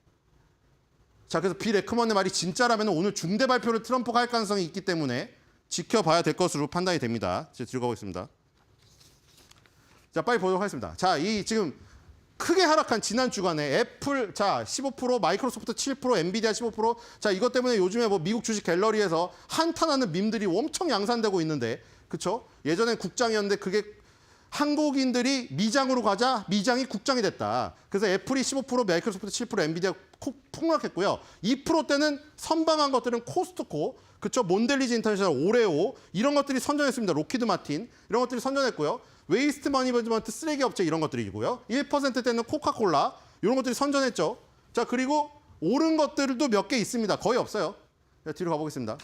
자, 그래서 빌 에크먼의 말이 진짜라면 오늘 중대 발표를 트럼프가 할 가능성이 있기 때문에 지켜봐야 될 것으로 판단이 됩니다. 이제 뒤로 가보겠습니다. 자, 빨리 보도록 하겠습니다. 자, 이 지금 크게 하락한 지난 주간에 애플 자 15%, 마이크로소프트 7%, 엔비디아 15%. 자, 이것 때문에 요즘에 뭐 미국 주식 갤러리에서 한탄하는 밈들이 엄청 양산되고 있는데, 그렇죠? 예전엔 국장이었는데 그게 한국인들이 미장으로 가자 미장이 국장이 됐다. 그래서 애플이 15%, 마이크로소프트 7%, 엔비디아 폭락했고요. 2%대는 선방한 것들은 코스트코, 그렇죠? 몬델리즈 인터내셔널, 오레오 이런 것들이 선전했습니다. 로키드 마틴 이런 것들이 선전했고요. 웨이스트 매니지먼트 쓰레기 업체 이런 것들이고요. 1%대는 코카콜라 이런 것들이 선전했죠. 자, 그리고 오른 것들도 몇 개 있습니다. 거의 없어요. 자, 뒤로 가보겠습니다.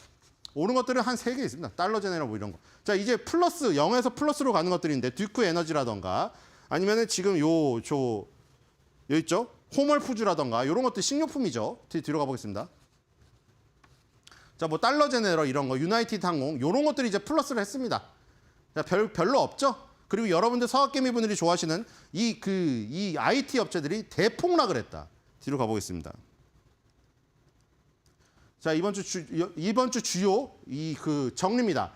오른 것들은 한 3개 있습니다. 달러 제네럴 뭐 이런 거. 자, 이제 플러스 0에서 플러스로 가는 것들인데 듀크 에너지라던가 아니면은 지금 여기 있죠? 호멀푸즈라던가 이런 것들 식료품이죠. 뒤로 가보겠습니다. 자, 뭐 달러 제네럴 이런 거, 유나이티드 항공 이런 것들이 이제 플러스를 했습니다. 자, 별로 없죠. 그리고 여러분들 서학개미 분들이 좋아하시는 이 IT 업체들이 대폭락을 했다. 뒤로 가보겠습니다. 자, 이번 주 주요 정리입니다.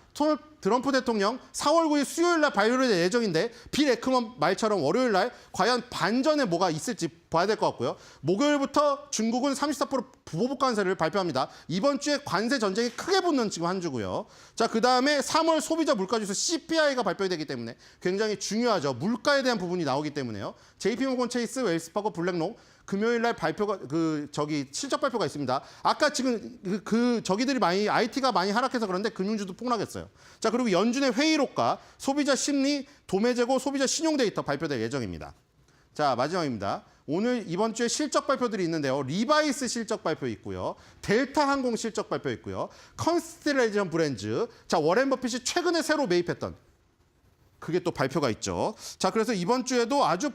트럼프 대통령 4월 9일 수요일 날 발표될 예정인데 빌 에크먼 말처럼 월요일 날 과연 반전에 뭐가 있을지 봐야 될 것 같고요. 목요일부터 중국은 34% 보복 관세를 발표합니다. 이번 주에 관세 전쟁이 크게 붙는 지금 한 주고요. 자, 그다음에 3월 소비자 물가지수 CPI가 발표되기 때문에 굉장히 중요하죠. 물가에 대한 부분이 나오기 때문에요. JP모건 체이스, 웰스파고, 블랙록 금요일 날 발표가 실적 발표가 있습니다. 아까 지금 저기들이 IT가 많이 하락해서 그런데 금융주도 폭락했어요. 자, 그리고 연준의 회의록과 소비자 심리, 도매 재고, 소비자 신용 데이터 발표될 예정입니다. 자, 마지막입니다. 오늘 이번 주에 실적 발표들이 있는데요. 리바이스 실적 발표 있고요. 델타 항공 실적 발표 있고요. 컨스텔레이션 브랜즈. 자, 워렌 버핏이 최근에 새로 매입했던 그게 또 발표가 있죠. 자, 그래서 이번 주에도 아주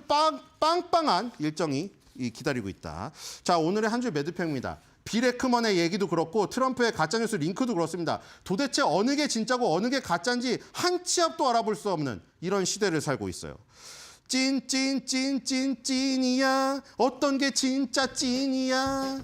빵빵한 일정이 기다리고 있다. 자, 오늘의 한 줄 매드평입니다. 빌 에크먼의 얘기도 그렇고 트럼프의 가짜뉴스 링크도 그렇습니다. 도대체 어느 게 진짜고 어느 게 가짜인지 한 치 앞도 알아볼 수 없는 이런 시대를 살고 있어요. 찐이야. 어떤 게 진짜 찐이야.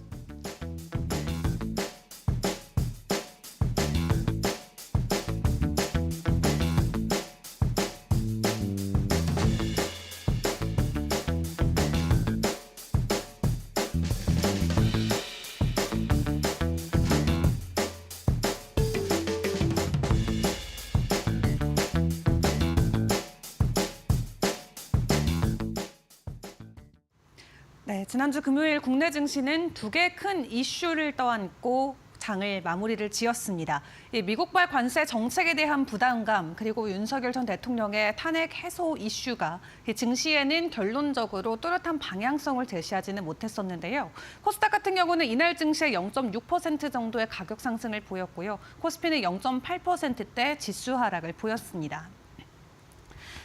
네, 지난주 금요일 국내 증시는 두 개 큰 이슈를 떠안고 장을 마무리를 지었습니다. 미국발 관세 정책에 대한 부담감 그리고 윤석열 전 대통령의 탄핵 해소 이슈가 증시에는 결론적으로 뚜렷한 방향성을 제시하지는 못했었는데요. 코스닥 같은 경우는 이날 증시에 0.6% 정도의 가격 상승을 보였고요. 코스피는 0.8%대 지수 하락을 보였습니다.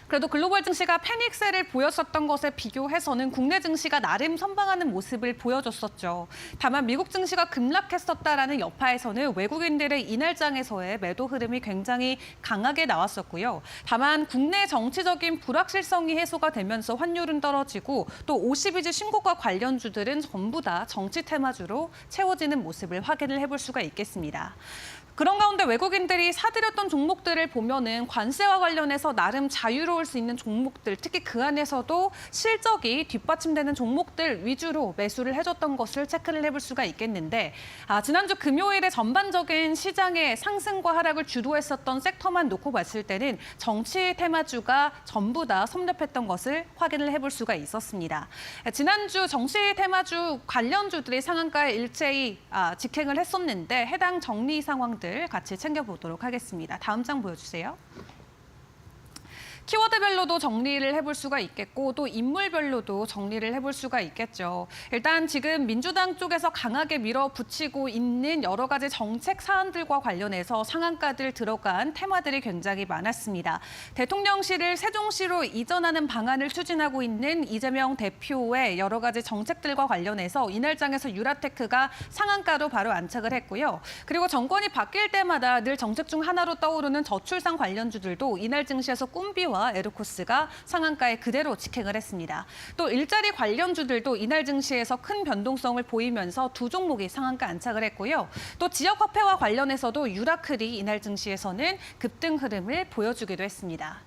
그래도 글로벌 증시가 패닉세를 보였었던 것에 비교해서는 국내 증시가 나름 선방하는 모습을 보여줬었죠. 다만 미국 증시가 급락했었다라는 여파에서는 외국인들의 이날장에서의 매도 흐름이 굉장히 강하게 나왔었고요. 다만 국내 정치적인 불확실성이 해소가 되면서 환율은 떨어지고 또 52주 신고가 관련주들은 전부 다 정치 테마주로 채워지는 모습을 확인을 해볼 수가 있겠습니다. 그런 가운데 외국인들이 사들였던 종목들을 보면은 관세와 관련해서 나름 자유로울 수 있는 종목들, 특히 그 안에서도 실적이 뒷받침되는 종목들 위주로 매수를 해줬던 것을 체크를 해볼 수가 있겠는데, 지난주 금요일에 전반적인 시장의 상승과 하락을 주도했었던 섹터만 놓고 봤을 때는 정치 테마주가 전부 다 섭렵했던 것을 확인을 해볼 수가 있었습니다. 지난주 정치 테마주 관련주들이 상한가에 일제히 직행을 했었는데 해당 정리 상황들 같이 챙겨보도록 하겠습니다. 다음 장 보여주세요. 키워드별로도 정리를 해볼 수가 있겠고 또 인물별로도 정리를 해볼 수가 있겠죠. 일단 지금 민주당 쪽에서 강하게 밀어붙이고 있는 여러 가지 정책 사안들과 관련해서 상한가들 들어간 테마들이 굉장히 많았습니다. 대통령실을 세종시로 이전하는 방안을 추진하고 있는 이재명 대표의 여러 가지 정책들과 관련해서 이날장에서 유라테크가 상한가로 바로 안착을 했고요. 그리고 정권이 바뀔 때마다 늘 정책 중 하나로 떠오르는 저출산 관련주들도 이날 증시에서 꿈비와 에르코스가 상한가에 그대로 직행을 했습니다. 또 일자리 관련주들도 이날 증시에서 큰 변동성을 보이면서 두 종목이 상한가 안착을 했고요. 또 지역 화폐와 관련해서도 유라클이 이날 증시에서는 급등 흐름을 보여주기도 했습니다.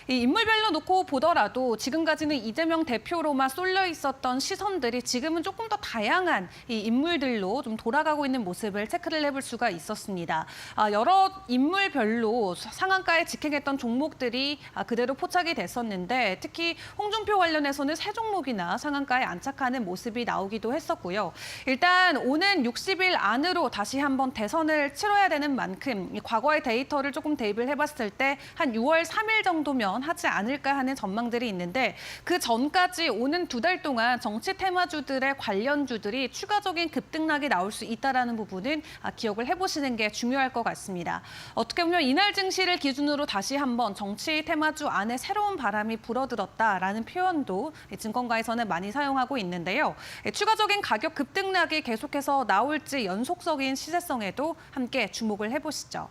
이 인물별로 놓고 보더라도 지금까지는 이재명 대표로만 쏠려 있었던 시선들이 지금은 조금 더 다양한 이 인물들로 좀 돌아가고 있는 모습을 체크를 해볼 수가 있었습니다. 여러 인물별로 상한가에 직행했던 종목들이 그대로 포착이 됐었는데 특히 홍준표 관련해서는 세 종목이나 상한가에 안착하는 모습이 나오기도 했었고요. 일단 오는 60일 안으로 다시 한번 대선을 치러야 되는 만큼 과거의 데이터를 조금 대입을 해봤을 때 한 6월 3일 정도면 하지 않을까 하는 전망들이 있는데 그 전까지 오는 두 달 동안 정치 테마주들의 관련주들이 추가적인 급등락이 나올 수 있다는 부분은 기억을 해보시는 게 중요할 것 같습니다. 어떻게 보면 이날 증시를 기준으로 다시 한번 정치 테마주 안에 새로운 바람이 불어들었다라는 표현도 증권가에서는 많이 사용하고 있는데요. 추가적인 가격 급등락이 계속해서 나올지 연속적인 시세성에도 함께 주목을 해보시죠.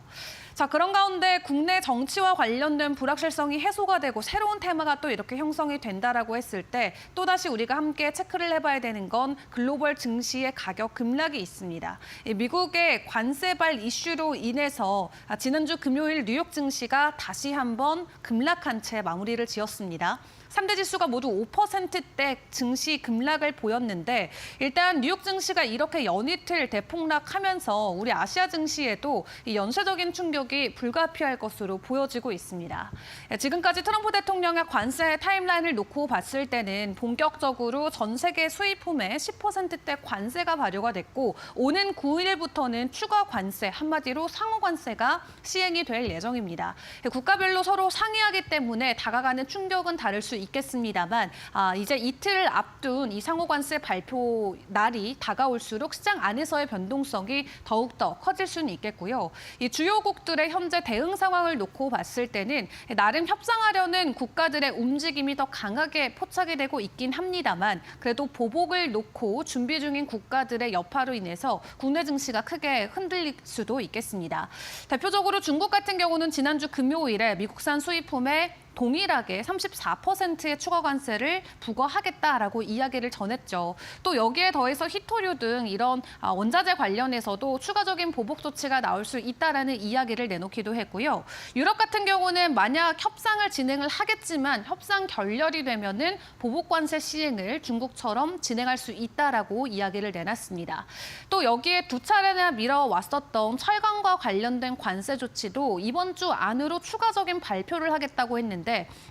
자, 그런 가운데 국내 정치와 관련된 불확실성이 해소가 되고 새로운 테마가 또 이렇게 형성이 된다라고 했을 때 또다시 우리가 함께 체크를 해봐야 되는 건 글로벌 증시의 가격 급락이 있습니다. 미국의 관세발 이슈로 인해서 지난주 금요일 뉴욕 증시가 다시 한번 급락한 채 마무리를 지었습니다. 3대 지수가 모두 5%대 증시 급락을 보였는데 일단 뉴욕 증시가 이렇게 연이틀 대폭락하면서 우리 아시아 증시에도 이 연쇄적인 충격이 불가피할 것으로 보여지고 있습니다. 지금까지 트럼프 대통령의 관세 타임라인을 놓고 봤을 때는 본격적으로 전 세계 수입품에 10%대 관세가 발효가 됐고 오는 9일부터는 추가 관세, 한마디로 상호 관세가 시행이 될 예정입니다. 국가별로 서로 상이하기 때문에 다가가는 충격은 다를 수 있겠습니다만 이제 이틀 앞둔 이 상호관세 발표 날이 다가올수록 시장 안에서의 변동성이 더욱더 커질 수는 있겠고요. 이 주요국들의 현재 대응 상황을 놓고 봤을 때는 나름 협상하려는 국가들의 움직임이 더 강하게 포착이 되고 있긴 합니다만 그래도 보복을 놓고 준비 중인 국가들의 여파로 인해서 국내 증시가 크게 흔들릴 수도 있겠습니다. 대표적으로 중국 같은 경우는 지난주 금요일에 미국산 수입품에 동일하게 34%의 추가 관세를 부과하겠다라고 이야기를 전했죠. 또 여기에 더해서 히토류 등 이런 원자재 관련해서도 추가적인 보복 조치가 나올 수 있다라는 이야기를 내놓기도 했고요. 유럽 같은 경우는 만약 협상을 진행을 하겠지만 협상 결렬이 되면은 보복 관세 시행을 중국처럼 진행할 수 있다라고 이야기를 내놨습니다. 또 여기에 두 차례나 미뤄왔었던 철강과 관련된 관세 조치도 이번 주 안으로 추가적인 발표를 하겠다고 했는데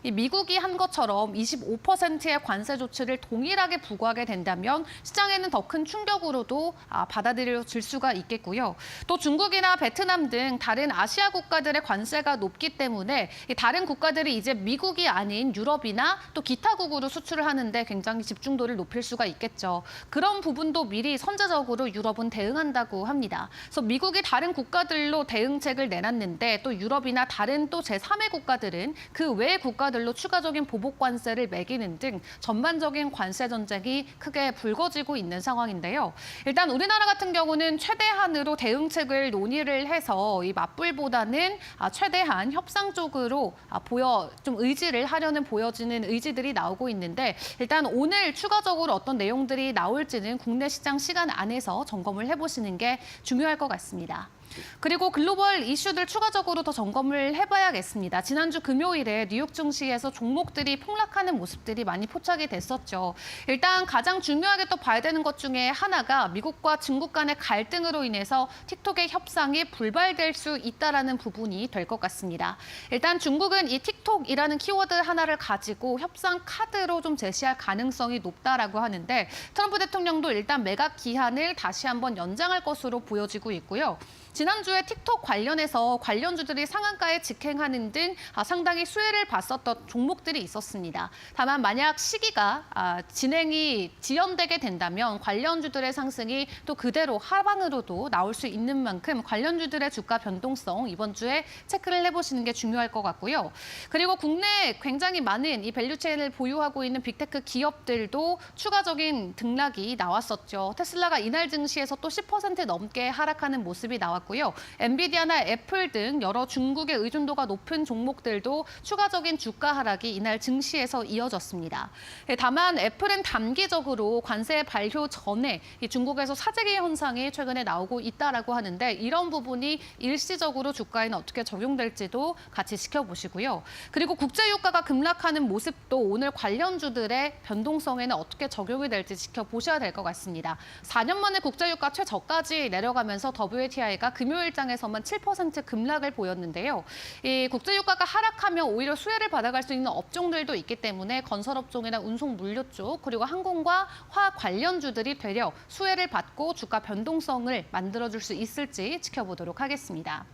이 미국이 한 것처럼 25%의 관세 조치를 동일하게 부과하게 된다면 시장에는 더 큰 충격으로도 받아들여질 수가 있겠고요. 또 중국이나 베트남 등 다른 아시아 국가들의 관세가 높기 때문에 다른 국가들이 이제 미국이 아닌 유럽이나 또 기타국으로 수출을 하는데 굉장히 집중도를 높일 수가 있겠죠. 그런 부분도 미리 선제적으로 유럽은 대응한다고 합니다. 그래서 미국이 다른 국가들로 대응책을 내놨는데 또 유럽이나 다른 또 제3의 국가들은 그 외 국가들로 추가적인 보복 관세를 매기는 등 전반적인 관세 전쟁이 크게 불거지고 있는 상황인데요. 일단 우리나라 같은 경우는 최대한으로 대응책을 논의를 해서 이 맞불보다는 최대한 협상 쪽으로 좀 의지를 하려는 보여지는 의지들이 나오고 있는데 일단 오늘 추가적으로 어떤 내용들이 나올지는 국내 시장 시간 안에서 점검을 해보시는 게 중요할 것 같습니다. 그리고 글로벌 이슈들 추가적으로 더 점검을 해봐야겠습니다. 지난주 금요일에 뉴욕 증시에서 종목들이 폭락하는 모습들이 많이 포착이 됐었죠. 일단 가장 중요하게 또 봐야 되는 것 중에 하나가 미국과 중국 간의 갈등으로 인해서 틱톡의 협상이 불발될 수 있다라는 부분이 될 것 같습니다. 일단 중국은 이 틱톡이라는 키워드 하나를 가지고 협상 카드로 좀 제시할 가능성이 높다라고 하는데 트럼프 대통령도 일단 매각 기한을 다시 한번 연장할 것으로 보여지고 있고요. 지난주에 틱톡 관련해서 관련주들이 상한가에 직행하는 등 상당히 수혜를 봤었던 종목들이 있었습니다. 다만 만약 시기가 진행이 지연되게 된다면 관련주들의 상승이 또 그대로 하방으로도 나올 수 있는 만큼 관련주들의 주가 변동성 이번 주에 체크를 해보시는 게 중요할 것 같고요. 그리고 국내에 굉장히 많은 이 밸류체인을 보유하고 있는 빅테크 기업들도 추가적인 등락이 나왔었죠. 테슬라가 이날 증시에서 또 10% 넘게 하락하는 모습이 나왔고요. 엔비디아나 애플 등 여러 중국의 의존도가 높은 종목들도 추가적인 주가 하락이 이날 증시에서 이어졌습니다. 다만 애플은 단기적으로 관세 발효 전에 이 중국에서 사재기 현상이 최근에 나오고 있다라고 하는데 이런 부분이 일시적으로 주가에는 어떻게 적용될지도 같이 지켜보시고요. 그리고 국제유가가 급락하는 모습도 오늘 관련주들의 변동성에는 어떻게 적용이 될지 지켜보셔야 될 것 같습니다. 4년 만에 국제유가 최저까지 내려가면서 WTI가 금요일장에서만 7% 급락을 보였는데요. 이 국제유가가 하락하면 오히려 수혜를 받아갈 수 있는 업종들도 있기 때문에 건설업종이나 운송 물류 쪽 그리고 항공과 화학 관련주들이 되려 수혜를 받고 주가 변동성을 만들어줄 수 있을지 지켜보도록 하겠습니다.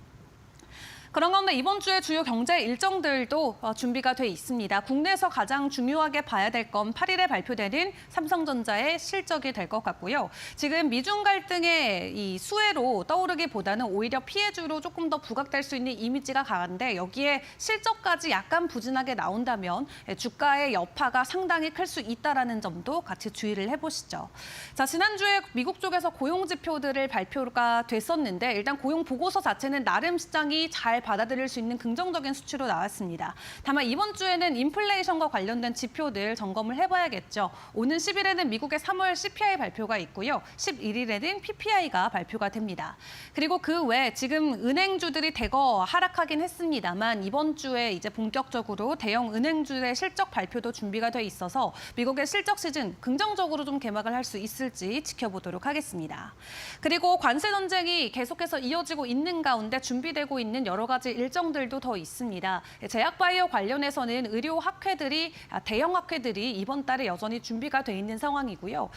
그런 가운데 이번 주에 주요 경제 일정들도 준비가 돼 있습니다. 국내에서 가장 중요하게 봐야 될 건 8일에 발표되는 삼성전자의 실적이 될 것 같고요. 지금 미중 갈등의 이 수혜로 떠오르기보다는 오히려 피해주로 조금 더 부각될 수 있는 이미지가 강한데 여기에 실적까지 약간 부진하게 나온다면 주가의 여파가 상당히 클 수 있다라는 점도 같이 주의를 해보시죠. 자, 지난주에 미국 쪽에서 고용 지표들을 발표가 됐었는데 일단 고용 보고서 자체는 나름 시장이 잘 받아들일 수 있는 긍정적인 수치로 나왔습니다. 다만 이번 주에는 인플레이션과 관련된 지표들 점검을 해봐야겠죠. 오는 10일에는 미국의 3월 CPI 발표가 있고요. 11일에는 PPI가 발표가 됩니다. 그리고 그 외에 지금 은행주들이 대거 하락하긴 했습니다만 이번 주에 이제 본격적으로 대형 은행주의 실적 발표도 준비가 돼 있어서 미국의 실적 시즌 긍정적으로 좀 개막을 할 수 있을지 지켜보도록 하겠습니다. 그리고 관세 전쟁이 계속해서 이어지고 있는 가운데 준비되고 있는 여러 가지 일정들도 더 있습니다. 제약바이오 관련해서는 의료 학회들이 대형 학회들이 이번 달에 여전히 준비가 돼 있는 상황이고요.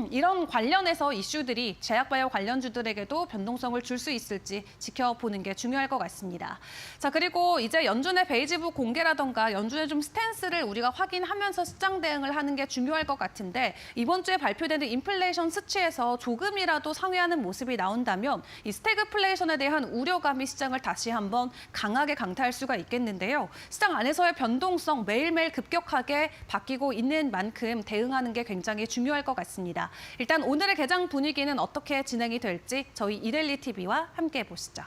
이런 관련해서 이슈들이 제약바이오 관련주들에게도 변동성을 줄 수 있을지 지켜보는 게 중요할 것 같습니다. 자, 그리고 이제 연준의 베이지북 공개라던가 연준의 좀 스탠스를 우리가 확인하면서 시장 대응을 하는 게 중요할 것 같은데 이번 주에 발표되는 인플레이션 수치에서 조금이라도 상회하는 모습이 나온다면 이 스태그플레이션에 대한 우려감이 시장을 다시 한번 강하게 강타할 수가 있겠는데요. 시장 안에서의 변동성 매일매일 급격하게 바뀌고 있는 만큼 대응하는 게 굉장히 중요할 것 같습니다. 일단 오늘의 개장 분위기는 어떻게 진행이 될지 저희 이데일리 TV와 함께 보시죠.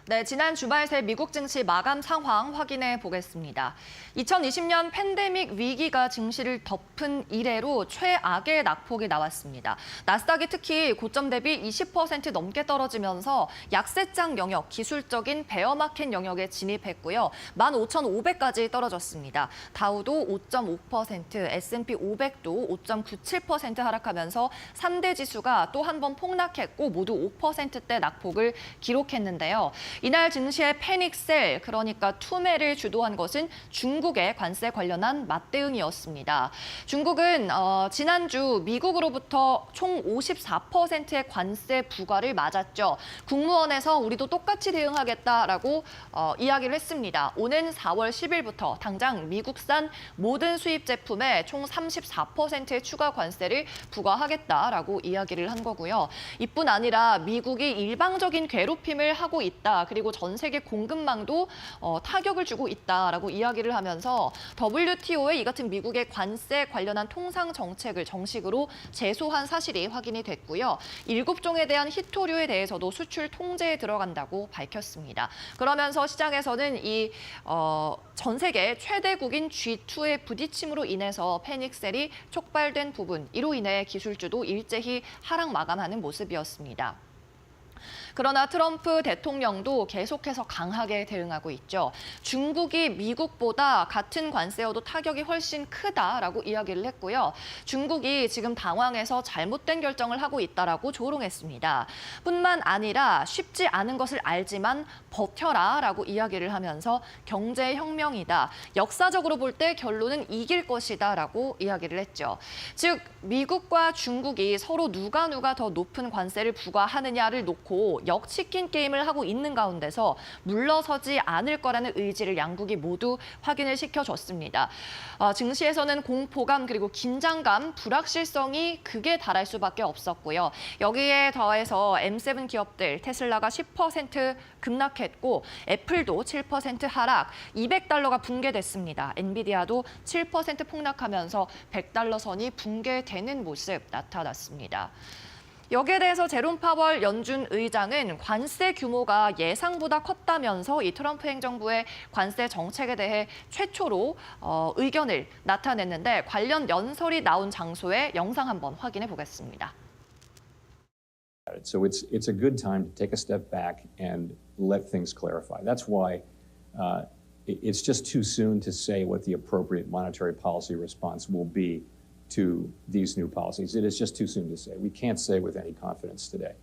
네, 지난 주말 새 미국 증시 마감 상황 확인해 보겠습니다. 2020년 팬데믹 위기가 증시를 덮은 이래로 최악의 낙폭이 나왔습니다. 나스닥이 특히 고점 대비 20% 넘게 떨어지면서 약세장 영역, 기술적인 베어마켓 영역에 진입했고요. 15,500까지 떨어졌습니다. 다우도 5.5%, S&P 500도 5.97% 하락하면서 3대 지수가 또 한 번 폭락했고 모두 5%대 낙폭을 기록했는데요. 이날 증시의 패닉셀, 그러니까 투매를 주도한 것은 중국의 관세 관련한 맞대응이었습니다. 중국은 지난주 미국으로부터 총 54%의 관세 부과를 맞았죠. 국무원에서 우리도 똑같이 대응하겠다라고 이야기를 했습니다. 오는 4월 10일부터 당장 미국산 모든 수입 제품에 총 34%의 추가 관세를 부과하겠다라고 이야기를 한 거고요. 이뿐 아니라 미국이 일방적인 괴롭힘을 하고 있다. 그리고 전 세계 공급망도 타격을 주고 있다라고 이야기를 하면서 WTO에 이 같은 미국의 관세 관련한 통상 정책을 정식으로 제소한 사실이 확인이 됐고요. 7종에 대한 희토류에 대해서도 수출 통제에 들어간다고 밝혔습니다. 그러면서 시장에서는 이 전 세계 최대국인 G2의 부딪힘으로 인해서 패닉셀이 촉발된 부분, 이로 인해 기술주도 일제히 하락 마감하는 모습이었습니다. 그러나 트럼프 대통령도 계속해서 강하게 대응하고 있죠. 중국이 미국보다 같은 관세여도 타격이 훨씬 크다라고 이야기를 했고요. 중국이 지금 당황해서 잘못된 결정을 하고 있다라고 조롱했습니다. 뿐만 아니라 쉽지 않은 것을 알지만 버텨라라고 이야기를 하면서 경제혁명이다. 역사적으로 볼 때 결론은 이길 것이다라고 이야기를 했죠. 즉 미국과 중국이 서로 누가 더 높은 관세를 부과하느냐를 놓고 역치킨 게임을 하고 있는 가운데서 물러서지 않을 거라는 의지를 양국이 모두 확인을 시켜줬습니다. 증시에서는 공포감 그리고 긴장감, 불확실성이 극에 달할 수밖에 없었고요. 여기에 더해서 M7 기업들 테슬라가 10% 급락했고 애플도 7% 하락, $200가 붕괴됐습니다. 엔비디아도 7% 폭락하면서 $100 선이 붕괴되는 모습 나타났습니다. 여기에 대해서 제롬 파월 연준 의장은 관세 규모가 예상보다 컸다면서 이 트럼프 행정부의 관세 정책에 대해 최초로 의견을 나타냈는데 관련 연설이 나온 장소의 영상 한번 확인해 보겠습니다. So it's a good time to take a step back and let things clarify. That's why it's just too soon to say what the appropriate monetary policy response will be to these new policies. It is just too soon to say. We can't say with any confidence today.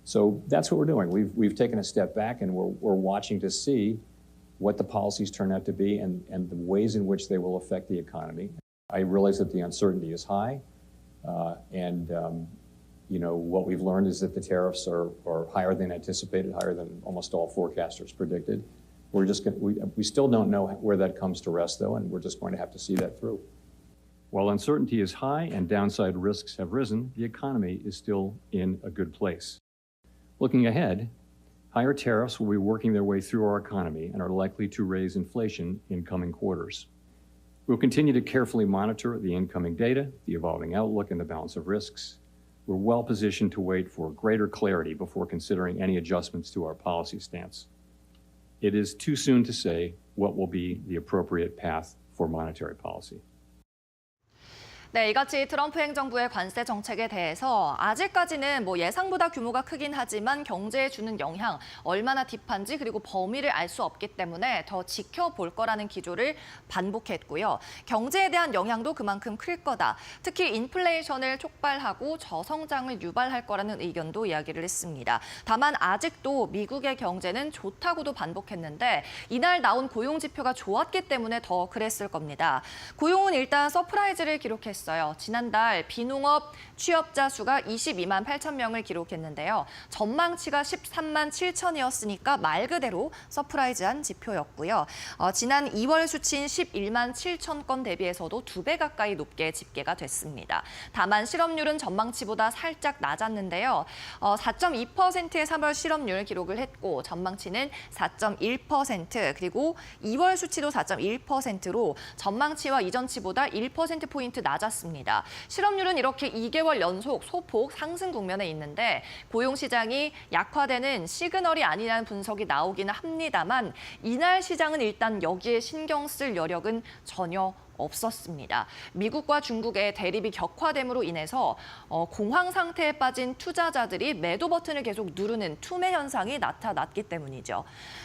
So that's what we're doing. We've taken a step back and we're watching to see what the policies turn out to be and the ways in which they will affect the economy. I realize that the uncertainty is high, what we've learned is that the tariffs are higher than anticipated, higher than almost all forecasters predicted. We still don't know where that comes to rest, though, and we're just going to have to see that through. While uncertainty is high and downside risks have risen, the economy is still in a good place. Looking ahead, higher tariffs will be working their way through our economy and are likely to raise inflation in coming quarters. We'll continue to carefully monitor the incoming data, the evolving outlook, and the balance of risks. We're well positioned to wait for greater clarity before considering any adjustments to our policy stance. It is too soon to say what will be the appropriate path for monetary policy. 네, 이같이 트럼프 행정부의 관세 정책에 대해서 아직까지는 예상보다 규모가 크긴 하지만 경제에 주는 영향 얼마나 딥한지 그리고 범위를 알 수 없기 때문에 더 지켜볼 거라는 기조를 반복했고요. 경제에 대한 영향도 그만큼 클 거다. 특히 인플레이션을 촉발하고 저성장을 유발할 거라는 의견도 이야기를 했습니다. 다만 아직도 미국의 경제는 좋다고도 반복했는데 이날 나온 고용 지표가 좋았기 때문에 더 그랬을 겁니다. 고용은 일단 서프라이즈를 기록했습니다. 지난달 비농업 취업자 수가 22만 8천 명을 기록했는데요. 전망치가 13만 7천이었으니까 말 그대로 서프라이즈한 지표였고요. 지난 2월 수치인 11만 7천 건 대비해서도 2배 가까이 높게 집계가 됐습니다. 다만 실업률은 전망치보다 살짝 낮았는데요. 4.2%의 3월 실업률 기록을 했고 전망치는 4.1% 그리고 2월 수치도 4.1%로 전망치와 이전치보다 1%포인트 낮았습니다. 실업률은 이렇게 2개월 연속 소폭 상승 국면에 있는데 고용시장이 약화되는 시그널이 아니라는 분석이 나오기는 합니다만 이날 시장은 일단 여기에 신경 쓸 여력은 전혀 없었습니다. 미국과 중국의 대립이 격화됨으로 인해서 공황 상태에 빠진 투자자들이 매도 버튼을 계속 누르는 투매 현상이 나타났기 때문이죠.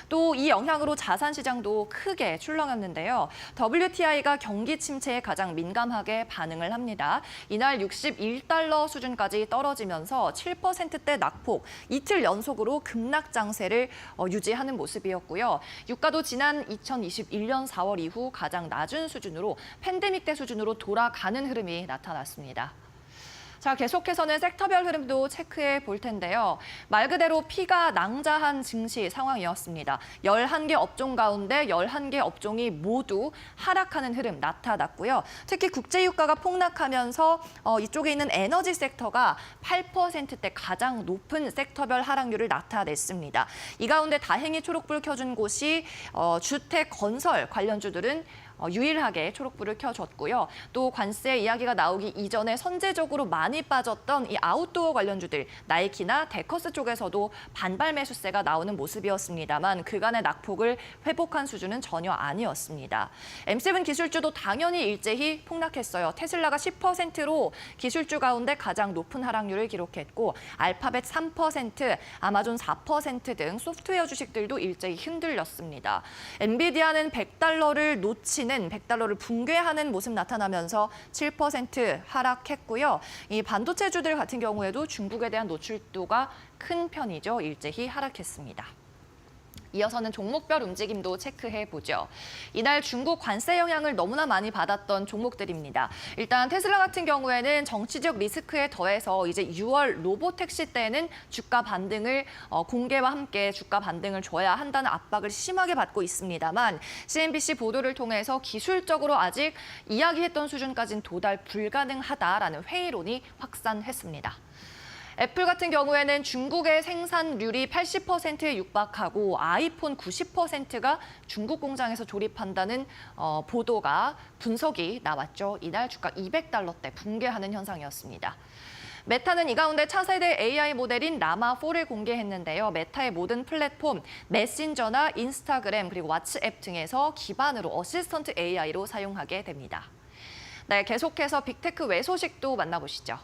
또 이 영향으로 자산 시장도 크게 출렁였는데요. WTI가 경기 침체에 가장 민감하게 반응을 합니다. 이날 61달러 수준까지 떨어지면서 7%대 낙폭, 이틀 연속으로 급락 장세를 유지하는 모습이었고요. 유가도 지난 2021년 4월 이후 가장 낮은 수준으로 팬데믹 때 수준으로 돌아가는 흐름이 나타났습니다. 자, 계속해서는 섹터별 흐름도 체크해 볼 텐데요. 말 그대로 피가 낭자한 증시 상황이었습니다. 11개 업종 가운데 11개 업종이 모두 하락하는 흐름 나타났고요. 특히 국제유가가 폭락하면서 이쪽에 있는 에너지 섹터가 8%대 가장 높은 섹터별 하락률을 나타냈습니다. 이 가운데 다행히 초록불 켜준 곳이 주택, 건설 관련주들은 유일하게 초록불을 켜줬고요. 또 관세 이야기가 나오기 이전에 선제적으로 많이 빠졌던 이 아웃도어 관련주들, 나이키나 데커스 쪽에서도 반발 매수세가 나오는 모습이었습니다만 그간의 낙폭을 회복한 수준은 전혀 아니었습니다. M7 기술주도 당연히 일제히 폭락했어요. 테슬라가 10%로 기술주 가운데 가장 높은 하락률을 기록했고 알파벳 3%, 아마존 4% 등 소프트웨어 주식들도 일제히 흔들렸습니다. 엔비디아는 100달러를 놓친 100달러를 붕괴하는 모습 나타나면서 7% 하락했고요. 이 반도체주들 같은 경우에도 중국에 대한 노출도가 큰 편이죠. 일제히 하락했습니다. 이어서는 종목별 움직임도 체크해보죠. 이날 중국 관세 영향을 너무나 많이 받았던 종목들입니다. 일단 테슬라 같은 경우에는 정치적 리스크에 더해서 이제 6월 로보택시 때는 주가 반등을 공개와 함께 주가 반등을 줘야 한다는 압박을 심하게 받고 있습니다만 CNBC 보도를 통해서 기술적으로 아직 이야기했던 수준까지는 도달 불가능하다라는 회의론이 확산했습니다. 애플 같은 경우에는 중국의 생산률이 80%에 육박하고 아이폰 90%가 중국 공장에서 조립한다는 분석이 나왔죠. 이날 주가 200달러대 붕괴하는 현상이었습니다. 메타는 이 가운데 차세대 AI 모델인 라마4를 공개했는데요. 메타의 모든 플랫폼, 메신저나 인스타그램 그리고 왓츠앱 등에서 기반으로 어시스턴트 AI로 사용하게 됩니다. 네, 계속해서 빅테크 외 소식도 만나보시죠.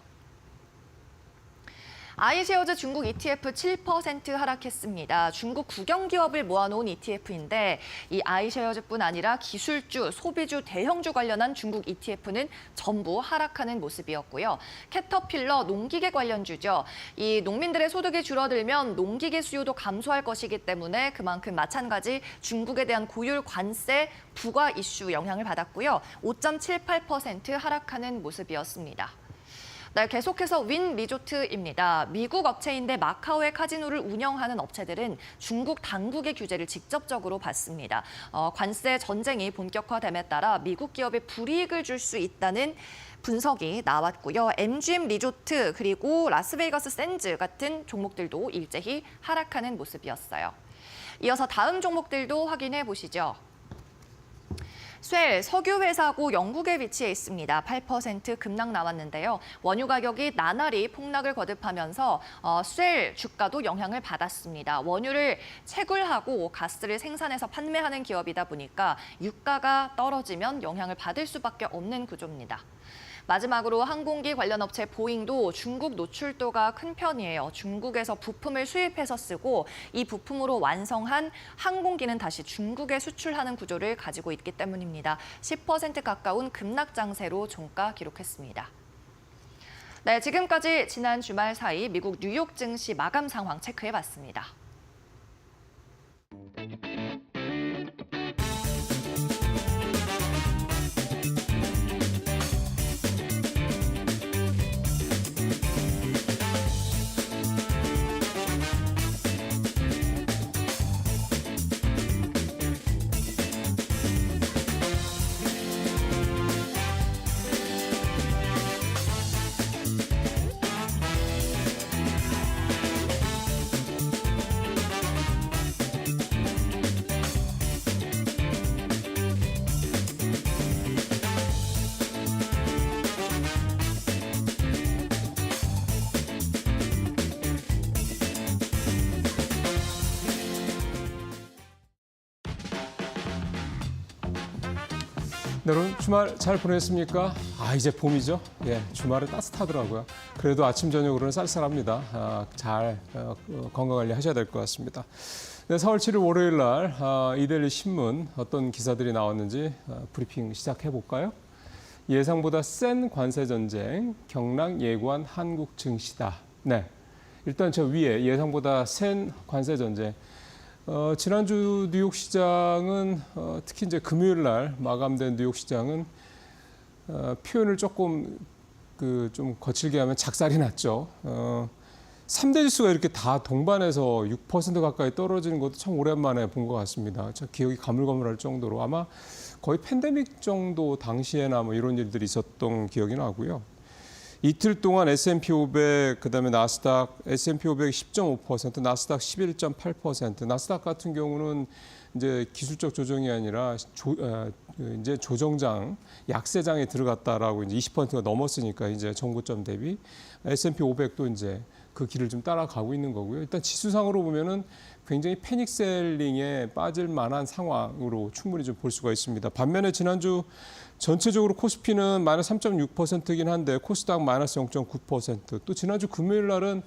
아이쉐어즈 중국 ETF 7% 하락했습니다. 중국 국영 기업을 모아놓은 ETF인데 이 아이쉐어즈뿐 아니라 기술주, 소비주, 대형주 관련한 중국 ETF는 전부 하락하는 모습이었고요. 캐터필러, 농기계 관련주죠. 이 농민들의 소득이 줄어들면 농기계 수요도 감소할 것이기 때문에 그만큼 마찬가지 중국에 대한 고율 관세 부과 이슈 영향을 받았고요. 5.78% 하락하는 모습이었습니다. 네, 계속해서 윈 리조트입니다. 미국 업체인데 마카오의 카지노를 운영하는 업체들은 중국 당국의 규제를 직접적으로 받습니다. 관세 전쟁이 본격화됨에 따라 미국 기업에 불이익을 줄 수 있다는 분석이 나왔고요. MGM 리조트 그리고 라스베이거스 샌즈 같은 종목들도 일제히 하락하는 모습이었어요. 이어서 다음 종목들도 확인해 보시죠. 쉘, 석유회사고 영국에 위치해 있습니다. 8% 급락 나왔는데요. 원유 가격이 나날이 폭락을 거듭하면서 쉘 주가도 영향을 받았습니다. 원유를 채굴하고 가스를 생산해서 판매하는 기업이다 보니까 유가가 떨어지면 영향을 받을 수밖에 없는 구조입니다. 마지막으로 항공기 관련 업체 보잉도 중국 노출도가 큰 편이에요. 중국에서 부품을 수입해서 쓰고 이 부품으로 완성한 항공기는 다시 중국에 수출하는 구조를 가지고 있기 때문입니다. 10% 가까운 급락 장세로 종가 기록했습니다. 네, 지금까지 지난 주말 사이 미국 뉴욕 증시 마감 상황 체크해봤습니다. 네, 여러분 주말 잘 보냈습니까? 이제 봄이죠. 예, 주말은 따뜻하더라고요. 그래도 아침 저녁으로는 쌀쌀합니다. 잘 건강 관리 하셔야 될 것 같습니다. 네, 4월 7일 월요일 날 이데일리 신문 어떤 기사들이 나왔는지 브리핑 시작해 볼까요? 예상보다 센 관세 전쟁, 경락 예고한 한국 증시다. 네, 일단 저 위에 예상보다 센 관세 전쟁. 지난주 뉴욕 시장은 특히 이제 금요일 날 마감된 뉴욕 시장은 표현을 조금 좀 거칠게 하면 작살이 났죠. 3대 지수가 이렇게 다 동반해서 6% 가까이 떨어지는 것도 참 오랜만에 본 것 같습니다. 저 기억이 가물가물할 정도로 아마 거의 팬데믹 정도 당시에나 뭐 이런 일들이 있었던 기억이 나고요. 이틀 동안 S&P 500, 그다음에 나스닥, S&P 500 10.5%, 나스닥 11.8%. 나스닥 같은 경우는 이제 기술적 조정이 아니라 이제 조정장, 약세장에 들어갔다라고 이제 20%가 넘었으니까 이제 전고점 대비 S&P 500도 이제 그 길을 좀 따라가고 있는 거고요. 일단 지수상으로 보면은 굉장히 패닉셀링에 빠질 만한 상황으로 충분히 좀 볼 수가 있습니다. 반면에 지난주 전체적으로 코스피는 마이너스 3.6%이긴 한데 코스닥 마이너스 0.9%. 또 지난주 금요일 날은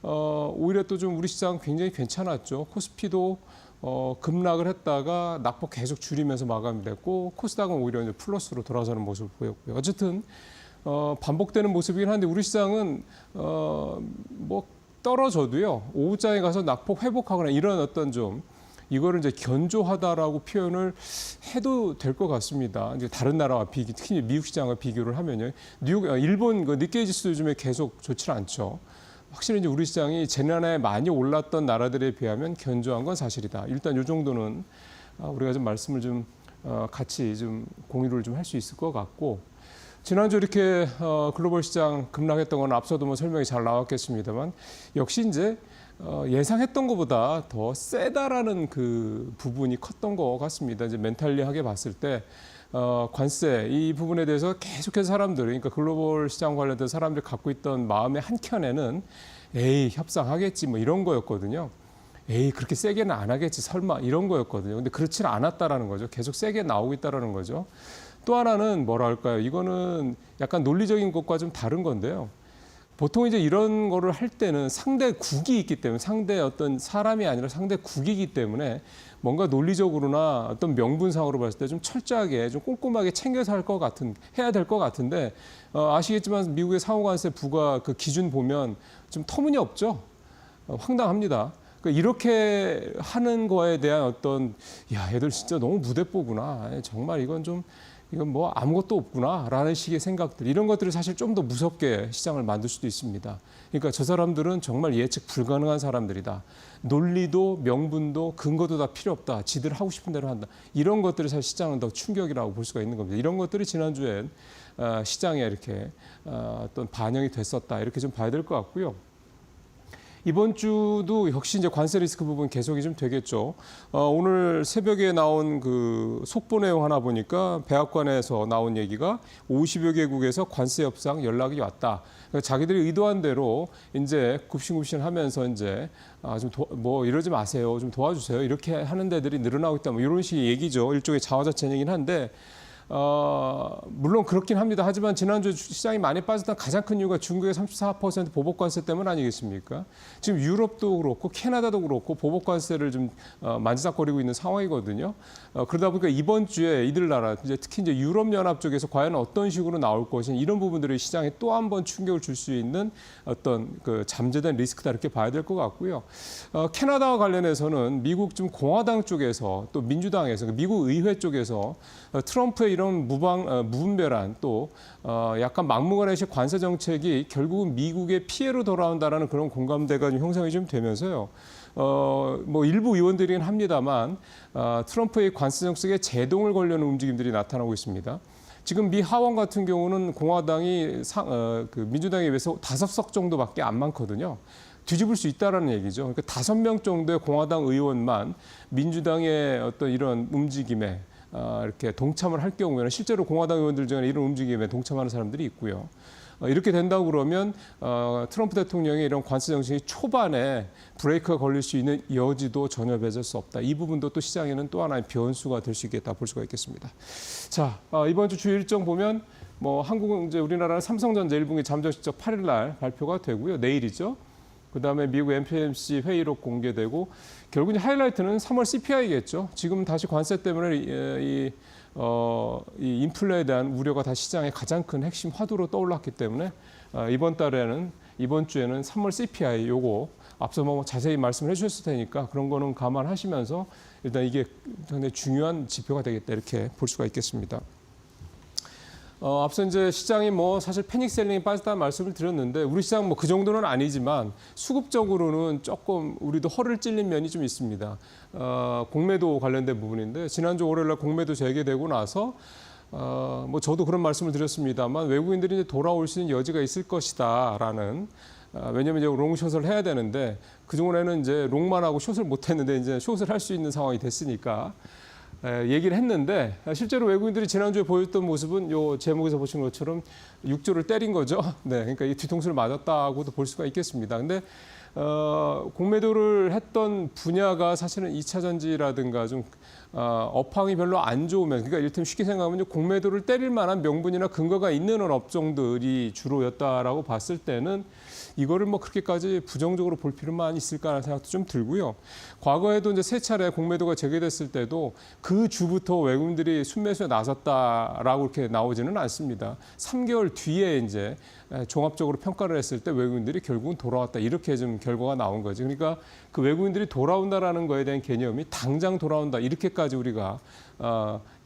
오히려 또 좀 우리 시장 굉장히 괜찮았죠. 코스피도 급락을 했다가 낙폭 계속 줄이면서 마감이 됐고 코스닥은 오히려 이제 플러스로 돌아서는 모습을 보였고요. 어쨌든 반복되는 모습이긴 한데 우리 시장은 뭐 떨어져도요 오후장에 가서 낙폭 회복하거나 이런 어떤 좀 이거를 이제 견조하다라고 표현을 해도 될 것 같습니다. 이제 다른 나라와 특히 미국 시장과 비교를 하면요, 일본 그 니케이 지수 요즘에 계속 좋지 않죠. 확실히 이제 우리 시장이 지난해 많이 올랐던 나라들에 비하면 견조한 건 사실이다. 일단 이 정도는 우리가 좀 말씀을 좀 같이 좀 공유를 좀 할 수 있을 것 같고. 지난주 이렇게 글로벌 시장 급락했던 건 앞서도 뭐 설명이 잘 나왔겠습니다만 역시 이제 예상했던 것보다 더 세다라는 그 부분이 컸던 것 같습니다. 이제 멘탈리하게 봤을 때 관세 이 부분에 대해서 계속해서 사람들, 그러니까 글로벌 시장 관련된 사람들이 갖고 있던 마음의 한켠에는 에이 협상하겠지 뭐 이런 거였거든요. 에이 그렇게 세게는 안 하겠지 설마 이런 거였거든요. 근데 그렇지는 않았다라는 거죠. 계속 세게 나오고 있다라는 거죠. 또 하나는 뭐랄까요? 이거는 약간 논리적인 것과 좀 다른 건데요. 보통 이제 이런 거를 할 때는 상대 국이 있기 때문에 상대 어떤 사람이 아니라 상대 국이기 때문에 뭔가 논리적으로나 어떤 명분상으로 봤을 때 좀 철저하게 좀 꼼꼼하게 챙겨서 해야 될 것 같은데 아시겠지만 미국의 상호관세 부과 그 기준 보면 좀 터무니없죠. 황당합니다. 그러니까 이렇게 하는 거에 대한 어떤 야 얘들 진짜 너무 무대뽀구나. 정말 이건 뭐 아무것도 없구나라는 식의 생각들 이런 것들이 사실 좀 더 무섭게 시장을 만들 수도 있습니다. 그러니까 저 사람들은 정말 예측 불가능한 사람들이다. 논리도 명분도 근거도 다 필요 없다. 지들 하고 싶은 대로 한다. 이런 것들이 사실 시장은 더 충격이라고 볼 수가 있는 겁니다. 이런 것들이 지난주엔 시장에 이렇게 어떤 반영이 됐었다. 이렇게 좀 봐야 될 것 같고요. 이번 주도 역시 이제 관세 리스크 부분 계속이 좀 되겠죠. 오늘 새벽에 나온 그 속보 내용 하나 보니까 백악관에서 나온 얘기가 50여 개국에서 관세 협상 연락이 왔다. 그러니까 자기들이 의도한 대로 이제 굽신굽신하면서 이제 뭐 이러지 마세요, 좀 도와주세요 이렇게 하는 데들이 늘어나고 있다. 뭐 이런 식의 얘기죠. 일종의 자화자찬이긴 한데. 물론 그렇긴 합니다. 하지만 지난주 시장이 많이 빠졌던 가장 큰 이유가 중국의 34% 보복관세 때문 아니겠습니까? 지금 유럽도 그렇고 캐나다도 그렇고 보복관세를 좀 만지작거리고 있는 상황이거든요. 그러다 보니까 이번 주에 이들 나라, 특히 이제 유럽연합 쪽에서 과연 어떤 식으로 나올 것인지 이런 부분들이 시장에 또 한 번 충격을 줄 수 있는 어떤 그 잠재된 리스크다 이렇게 봐야 될 것 같고요. 캐나다와 관련해서는 미국 좀 공화당 쪽에서 또 민주당에서 미국 의회 쪽에서 트럼프의 이런 무분별한 또 약간 막무가내식 관세 정책이 결국은 미국의 피해로 돌아온다라는 그런 공감대가 좀 형성이 좀 되면서요. 뭐 일부 의원들이긴 합니다만 트럼프의 관세 정책에 제동을 걸려는 움직임들이 나타나고 있습니다. 지금 미 하원 같은 경우는 공화당이 그 민주당에 비해서 5석 정도밖에 안 많거든요. 뒤집을 수 있다라는 얘기죠. 그러니까 5명 정도의 공화당 의원만 민주당의 어떤 이런 움직임에 이렇게 동참을 할 경우에는 실제로 공화당 의원들 중에 이런 움직임에 동참하는 사람들이 있고요. 이렇게 된다고 그러면 트럼프 대통령의 이런 관세 정책이 초반에 브레이크가 걸릴 수 있는 여지도 전혀 배제할 수 없다. 이 부분도 또 시장에는 또 하나의 변수가 될 수 있겠다 볼 수가 있겠습니다. 자, 이번 주 일정 보면 뭐 한국은 이제 우리나라는 삼성전자 1분기 잠정 실적 8일 날 발표가 되고요. 내일이죠. 그다음에 미국 FOMC 회의록 공개되고 결국 이제 하이라이트는 3월 CPI겠죠. 지금 다시 관세 때문에 이 인플레에 대한 우려가 다시 시장의 가장 큰 핵심 화두로 떠올랐기 때문에 이번 주에는 3월 CPI 요거 앞서 뭐 자세히 말씀을 해주셨을 테니까 그런 거는 감안하시면서 일단 이게 상당히 중요한 지표가 되겠다 이렇게 볼 수가 있겠습니다. 앞서 이제 시장이 뭐 사실 패닉 셀링이 빠졌다는 말씀을 드렸는데 우리 시장 뭐 그 정도는 아니지만 수급적으로는 조금 우리도 허를 찔린 면이 좀 있습니다. 공매도 관련된 부분인데 지난주 월요일날 공매도 재개되고 나서 뭐 저도 그런 말씀을 드렸습니다만 외국인들이 이제 돌아올 수 있는 여지가 있을 것이다라는 왜냐하면 이제 롱숏을 해야 되는데 그동안에는 이제 롱만 하고 숏을 못 했는데 이제 숏을 할 수 있는 상황이 됐으니까. 얘기를 했는데 실제로 외국인들이 지난주에 보였던 모습은 요 제목에서 보신 것처럼 6조를 때린 거죠. 네, 그러니까 이 뒤통수를 맞았다고도 볼 수가 있겠습니다. 근데 공매도를 했던 분야가 사실은 2차 전지라든가 좀 업황이 별로 안 좋으면 그러니까 이를테면 쉽게 생각하면 공매도를 때릴 만한 명분이나 근거가 있는 업종들이 주로였다라고 봤을 때는 이거를 뭐 그렇게까지 부정적으로 볼 필요만 있을까라는 생각도 좀 들고요. 과거에도 이제 3차례 공매도가 재개됐을 때도 그 주부터 외국인들이 순매수에 나섰다라고 이렇게 나오지는 않습니다. 3개월 뒤에 이제 종합적으로 평가를 했을 때 외국인들이 결국은 돌아왔다 이렇게 좀 결과가 나온 거죠. 그러니까 그 외국인들이 돌아온다라는 거에 대한 개념이 당장 돌아온다 이렇게까지 우리가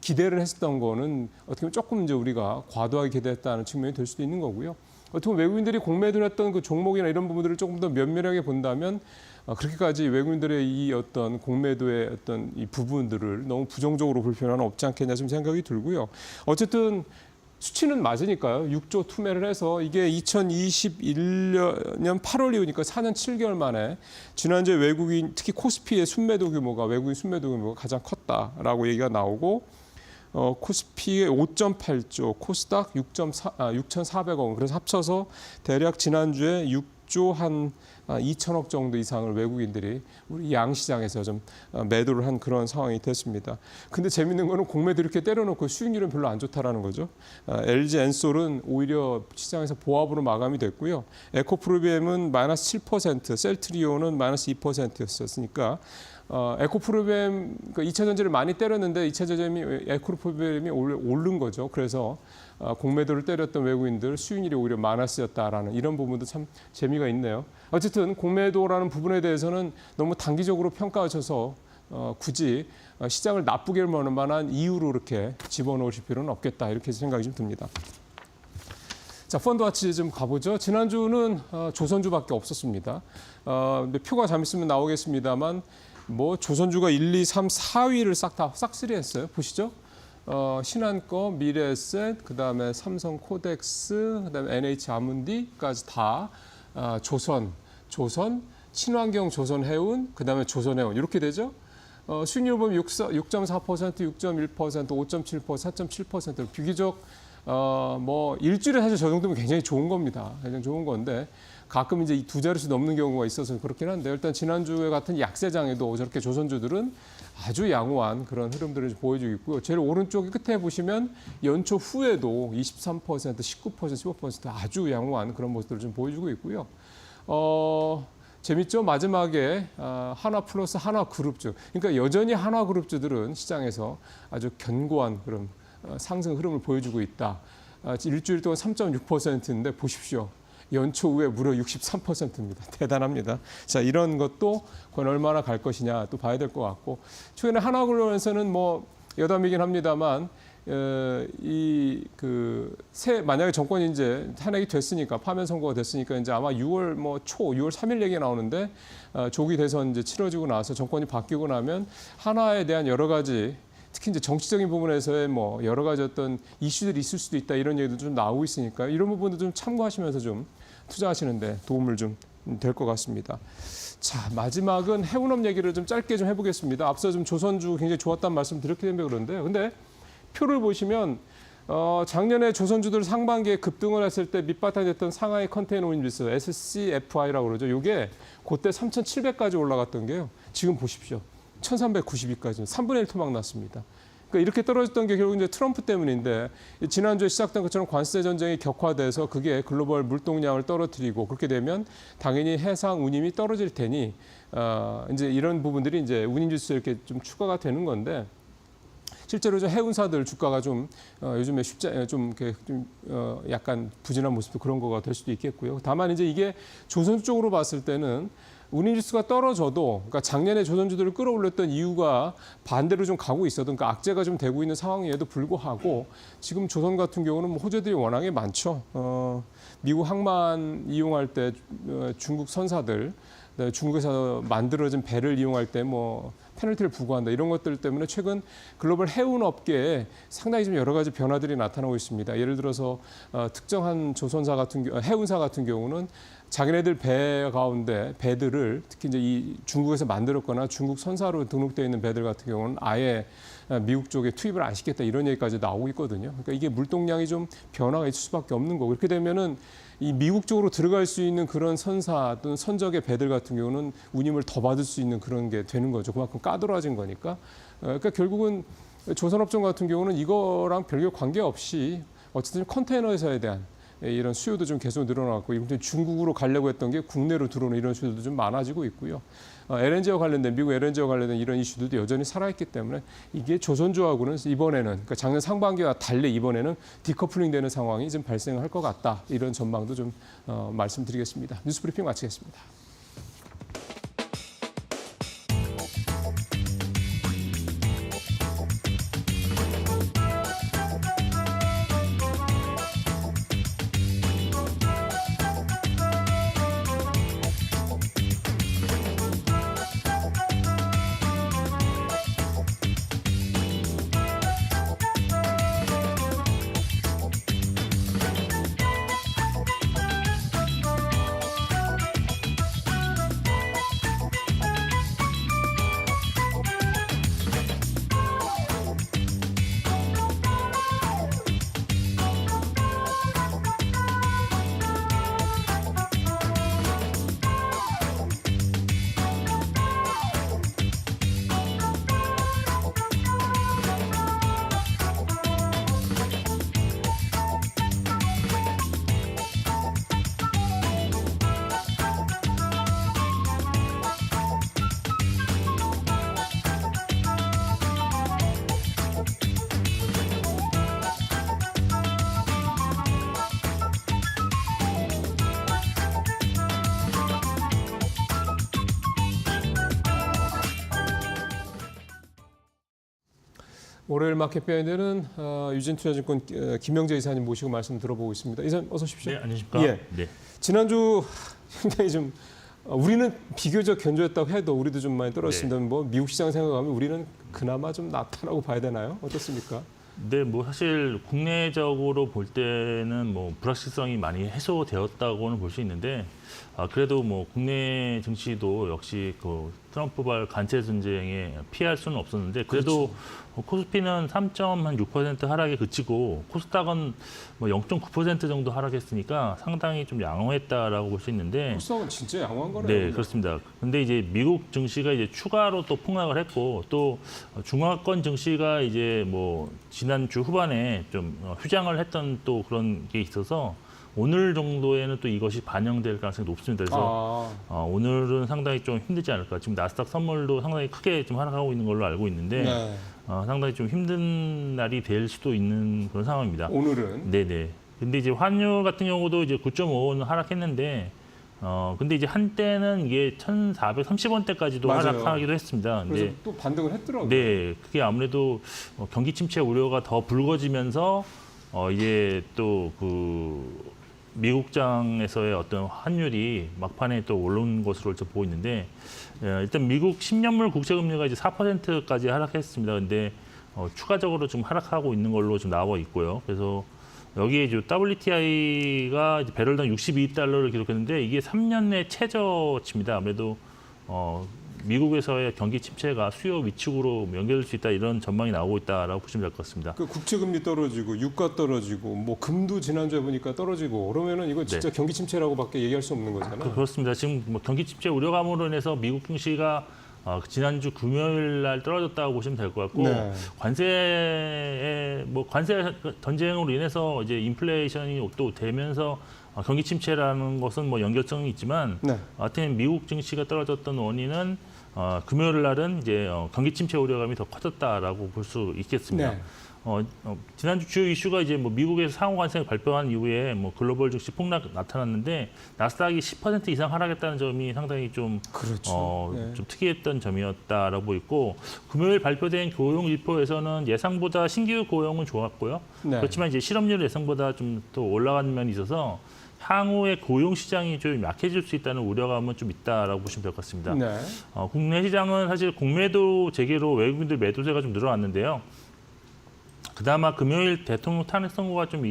기대를 했었던 거는 어떻게 보면 조금 이제 우리가 과도하게 기대했다는 측면이 될 수도 있는 거고요. 어떻게 보면 외국인들이 공매도를 했던 그 종목이나 이런 부분들을 조금 더 면밀하게 본다면 그렇게까지 외국인들의 이 어떤 공매도의 어떤 이 부분들을 너무 부정적으로 볼 필요는 없지 않겠냐 좀 생각이 들고요. 어쨌든 수치는 맞으니까요. 6조 투매를 해서 이게 2021년 8월 이후니까 4년 7개월 만에 지난주에 외국인 특히 코스피의 순매도 규모가 외국인 순매도 규모가 가장 컸다라고 얘기가 나오고 코스피의 5.8조, 코스닥 6,400억 원. 그래서 합쳐서 대략 지난주에 6조 한 2천억 정도 이상을 외국인들이 우리 양시장에서 좀 매도를 한 그런 상황이 됐습니다. 근데 재밌는 거는 공매도 이렇게 때려놓고 수익률은 별로 안 좋다라는 거죠. LG 엔솔은 오히려 시장에서 보합으로 마감이 됐고요. 에코프로비엠은 마이너스 7%, 셀트리온은 마이너스 2%였으니까 에코프로비엠, 그러니까 2차 전지를 많이 때렸는데 2차 전지 에코프로비엠이 오른 거죠. 그래서 공매도를 때렸던 외국인들 수익률이 오히려 마이너스였다라는 이런 부분도 참 재미가 있네요. 어쨌든 공매도라는 부분에 대해서는 너무 단기적으로 평가하셔서 굳이 시장을 나쁘게 만한 이유로 이렇게 집어넣으실 필요는 없겠다 이렇게 생각이 좀 듭니다. 자, 펀드와치 좀 가보죠. 지난주는 조선주밖에 없었습니다. 근데 표가 잠 있으면 나오겠습니다만 뭐 조선주가 1, 2, 3, 4위를 싹 싹쓸이했어요. 보시죠. 신한꺼, 미래에셋, 그다음에 삼성 코덱스, 그다음에 NH 아문디까지 다 조선, 친환경 조선해운, 그다음에 조선해운 이렇게 되죠. 수익률 보면 6.4%, 6.1%, 5.7%, 4.7% 비교적 뭐 일주일에 사실 저 정도면 굉장히 좋은 겁니다. 굉장히 좋은 건데 가끔 이제 이 두 자릿수 넘는 경우가 있어서 그렇긴 한데 일단 지난주에 같은 약세장에도 저렇게 조선주들은 아주 양호한 그런 흐름들을 보여주고 있고요. 제일 오른쪽 끝에 보시면 연초 후에도 23%, 19%, 15% 아주 양호한 그런 모습들을 좀 보여주고 있고요. 재밌죠? 마지막에 하나 플러스 하나 그룹주. 그러니까 여전히 하나 그룹주들은 시장에서 아주 견고한 그런 상승 흐름을 보여주고 있다. 일주일 동안 3.6%인데 보십시오. 연초 후에 무려 63%입니다. 대단합니다. 자, 이런 것도 과연 얼마나 갈 것이냐 또 봐야 될 것 같고 최근에 하나그룹에서는 뭐 여담이긴 합니다만 만약에 정권이 이제 탄핵이 됐으니까 파면 선고가 됐으니까 이제 아마 6월 3일 얘기 나오는데 조기 대선 이제 치러지고 나서 정권이 바뀌고 나면 하나에 대한 여러 가지 특히 이제 정치적인 부분에서의 뭐 여러 가지 어떤 이슈들이 있을 수도 있다 이런 얘기도 좀 나오고 있으니까 이런 부분도 좀 참고하시면서 좀 투자하시는데 도움을 좀 될 것 같습니다. 자, 마지막은 해운업 얘기를 좀 짧게 좀 해보겠습니다. 앞서 좀 조선주 굉장히 좋았다는 말씀 드렸기 때문에 그런데요. 근데 표를 보시면 작년에 조선주들 상반기에 급등을 했을 때 밑바탕이 됐던 상하이 컨테이너 운임지수 SCFI라고 그러죠. 이게 그때 3,700까지 올라갔던 게요. 지금 보십시오. 1,392까지 3분의 1 토막 났습니다. 그러니까 이렇게 떨어졌던 게 결국 이제 트럼프 때문인데 지난주에 시작된 것처럼 관세 전쟁이 격화돼서 그게 글로벌 물동량을 떨어뜨리고 그렇게 되면 당연히 해상 운임이 떨어질 테니 이제 이런 부분들이 이제 운임지수에 이렇게 좀 추가가 되는 건데 실제로 저 해운사들 주가가 좀 요즘에 약간 부진한 모습도 그런 거가 될 수도 있겠고요. 다만 이제 이게 조선주 쪽으로 봤을 때는 운임지수가 떨어져도 그러니까 작년에 조선주들을 끌어올렸던 이유가 반대로 좀 가고 있어도 그러니까 악재가 좀 되고 있는 상황에도 불구하고 지금 조선 같은 경우는 뭐 호재들이 워낙에 많죠. 미국 항만 이용할 때 중국 선사들 중국에서 만들어진 배를 이용할 때 뭐 페널티를 부과한다 이런 것들 때문에 최근 글로벌 해운 업계에 상당히 좀 여러 가지 변화들이 나타나고 있습니다. 예를 들어서 특정한 조선사 같은 해운사 같은 경우는 자기네들 배 가운데 배들을 특히 이제 이 중국에서 만들었거나 중국 선사로 등록되어 있는 배들 같은 경우는 아예 미국 쪽에 투입을 안 시켰다 이런 얘기까지 나오고 있거든요. 그러니까 이게 물동량이 좀 변화가 있을 수밖에 없는 거고 이렇게 되면은 이 미국 쪽으로 들어갈 수 있는 그런 선사 또는 선적의 배들 같은 경우는 운임을 더 받을 수 있는 그런 게 되는 거죠. 그만큼 까다로워진 거니까. 그러니까 결국은 조선업종 같은 경우는 이거랑 별개 관계없이 어쨌든 컨테이너에서에 대한 이런 수요도 좀 계속 늘어나고 중국으로 가려고 했던 게 국내로 들어오는 이런 수요도 좀 많아지고 있고요. LNG와 관련된 미국 LNG와 관련된 이런 이슈들도 여전히 살아있기 때문에 이게 조선주하고는 이번에는 그러니까 작년 상반기와 달리 이번에는 디커플링 되는 상황이 좀 발생할 것 같다. 이런 전망도 좀 말씀드리겠습니다. 뉴스브리핑 마치겠습니다. 월요일 마켓 베인드는 유진투자증권 김영재 이사님 모시고 말씀 들어보고 있습니다. 이사님 어서 오십시오. 네, 안녕하십니까? 예. 네. 지난주 굉장히 좀 우리는 비교적 견조했다고 해도 우리도 좀 많이 떨어졌습니다. 네. 뭐 미국 시장 생각하면 우리는 그나마 좀 낫다라고 봐야 되나요? 어떻습니까? 네, 뭐 사실 국내적으로 볼 때는 뭐 불확실성이 많이 해소되었다고는 볼 수 있는데 그래도 뭐 국내 증시도 역시 그 트럼프발 관세 전쟁에 피할 수는 없었는데 그래도 코스피는 3.6% 하락에 그치고 코스닥은 뭐 0.9% 정도 하락했으니까 상당히 좀 양호했다라고 볼 수 있는데 코스닥은 진짜 양호한 거네요. 네, 그렇습니다. 근데 이제 미국 증시가 이제 추가로 또 폭락을 했고 또 중화권 증시가 이제 뭐 지난주 후반에 좀 휴장을 했던 또 그런 게 있어서 오늘 정도에는 또 이것이 반영될 가능성이 높습니다. 그래서 오늘은 상당히 좀 힘들지 않을까. 지금 나스닥 선물도 상당히 크게 좀 하락하고 있는 걸로 알고 있는데 네. 상당히 좀 힘든 날이 될 수도 있는 그런 상황입니다. 오늘은 네네. 근데 이제 환율 같은 경우도 이제 9.5원 하락했는데 근데 이제 한때는 이게 1,430원대까지도 맞아요. 하락하기도 했습니다. 그래서 근데 또 반등을 했더라고요. 네, 그게 아무래도 경기 침체 우려가 더 불거지면서 이제 또 그 미국장에서의 어떤 환율이 막판에 또 올라온 것으로 좀 보고 있는데 일단 미국 10년물 국채 금리가 이제 4%까지 하락했습니다. 근데 추가적으로 좀 하락하고 있는 걸로 좀 나와 있고요. 그래서 여기에 이제 WTI가 이제 배럴당 62달러를 기록했는데 이게 3년 내 최저치입니다. 아무래도 미국에서의 경기 침체가 수요 위축으로 연결될 수 있다 이런 전망이 나오고 있다라고 보시면 될 것 같습니다. 그 국채 금리 떨어지고 유가 떨어지고 뭐 금도 지난주에 보니까 떨어지고 그러면은 이거 진짜 네. 경기 침체라고밖에 얘기할 수 없는 거잖아요. 그렇습니다. 지금 뭐 경기 침체 우려감으로 인해서 미국 증시가 지난주 금요일 날 떨어졌다고 보시면 될 것 같고 네. 관세 전쟁으로 인해서 이제 인플레이션이 또 되면서 경기 침체라는 것은 뭐 연결성이 있지만 네. 하여튼 미국 증시가 떨어졌던 원인은 금요일 날은 이제 경기 침체 우려감이 더 커졌다라고 볼 수 있겠습니다. 네. 지난주 주요 이슈가 이제 뭐 미국에서 상호 관세를 발표한 이후에 뭐 글로벌 증시 폭락 나타났는데 나스닥이 10% 이상 하락했다는 점이 상당히 좀 그렇죠. 네. 좀 특이했던 점이었다라고 있고 금요일 발표된 고용 일포에서는 예상보다 신규 고용은 좋았고요. 네. 그렇지만 이제 실업률 예상보다 좀 더 올라간 면이 있어서 향후에 고용 시장이 좀 약해질 수 있다는 우려감은 좀 있다라고 보시면 될 것 같습니다. 네. 국내 시장은 사실 공매도 재개로 외국인들 매도세가 좀 늘어났는데요. 그나마 금요일 대통령 탄핵 선고가 좀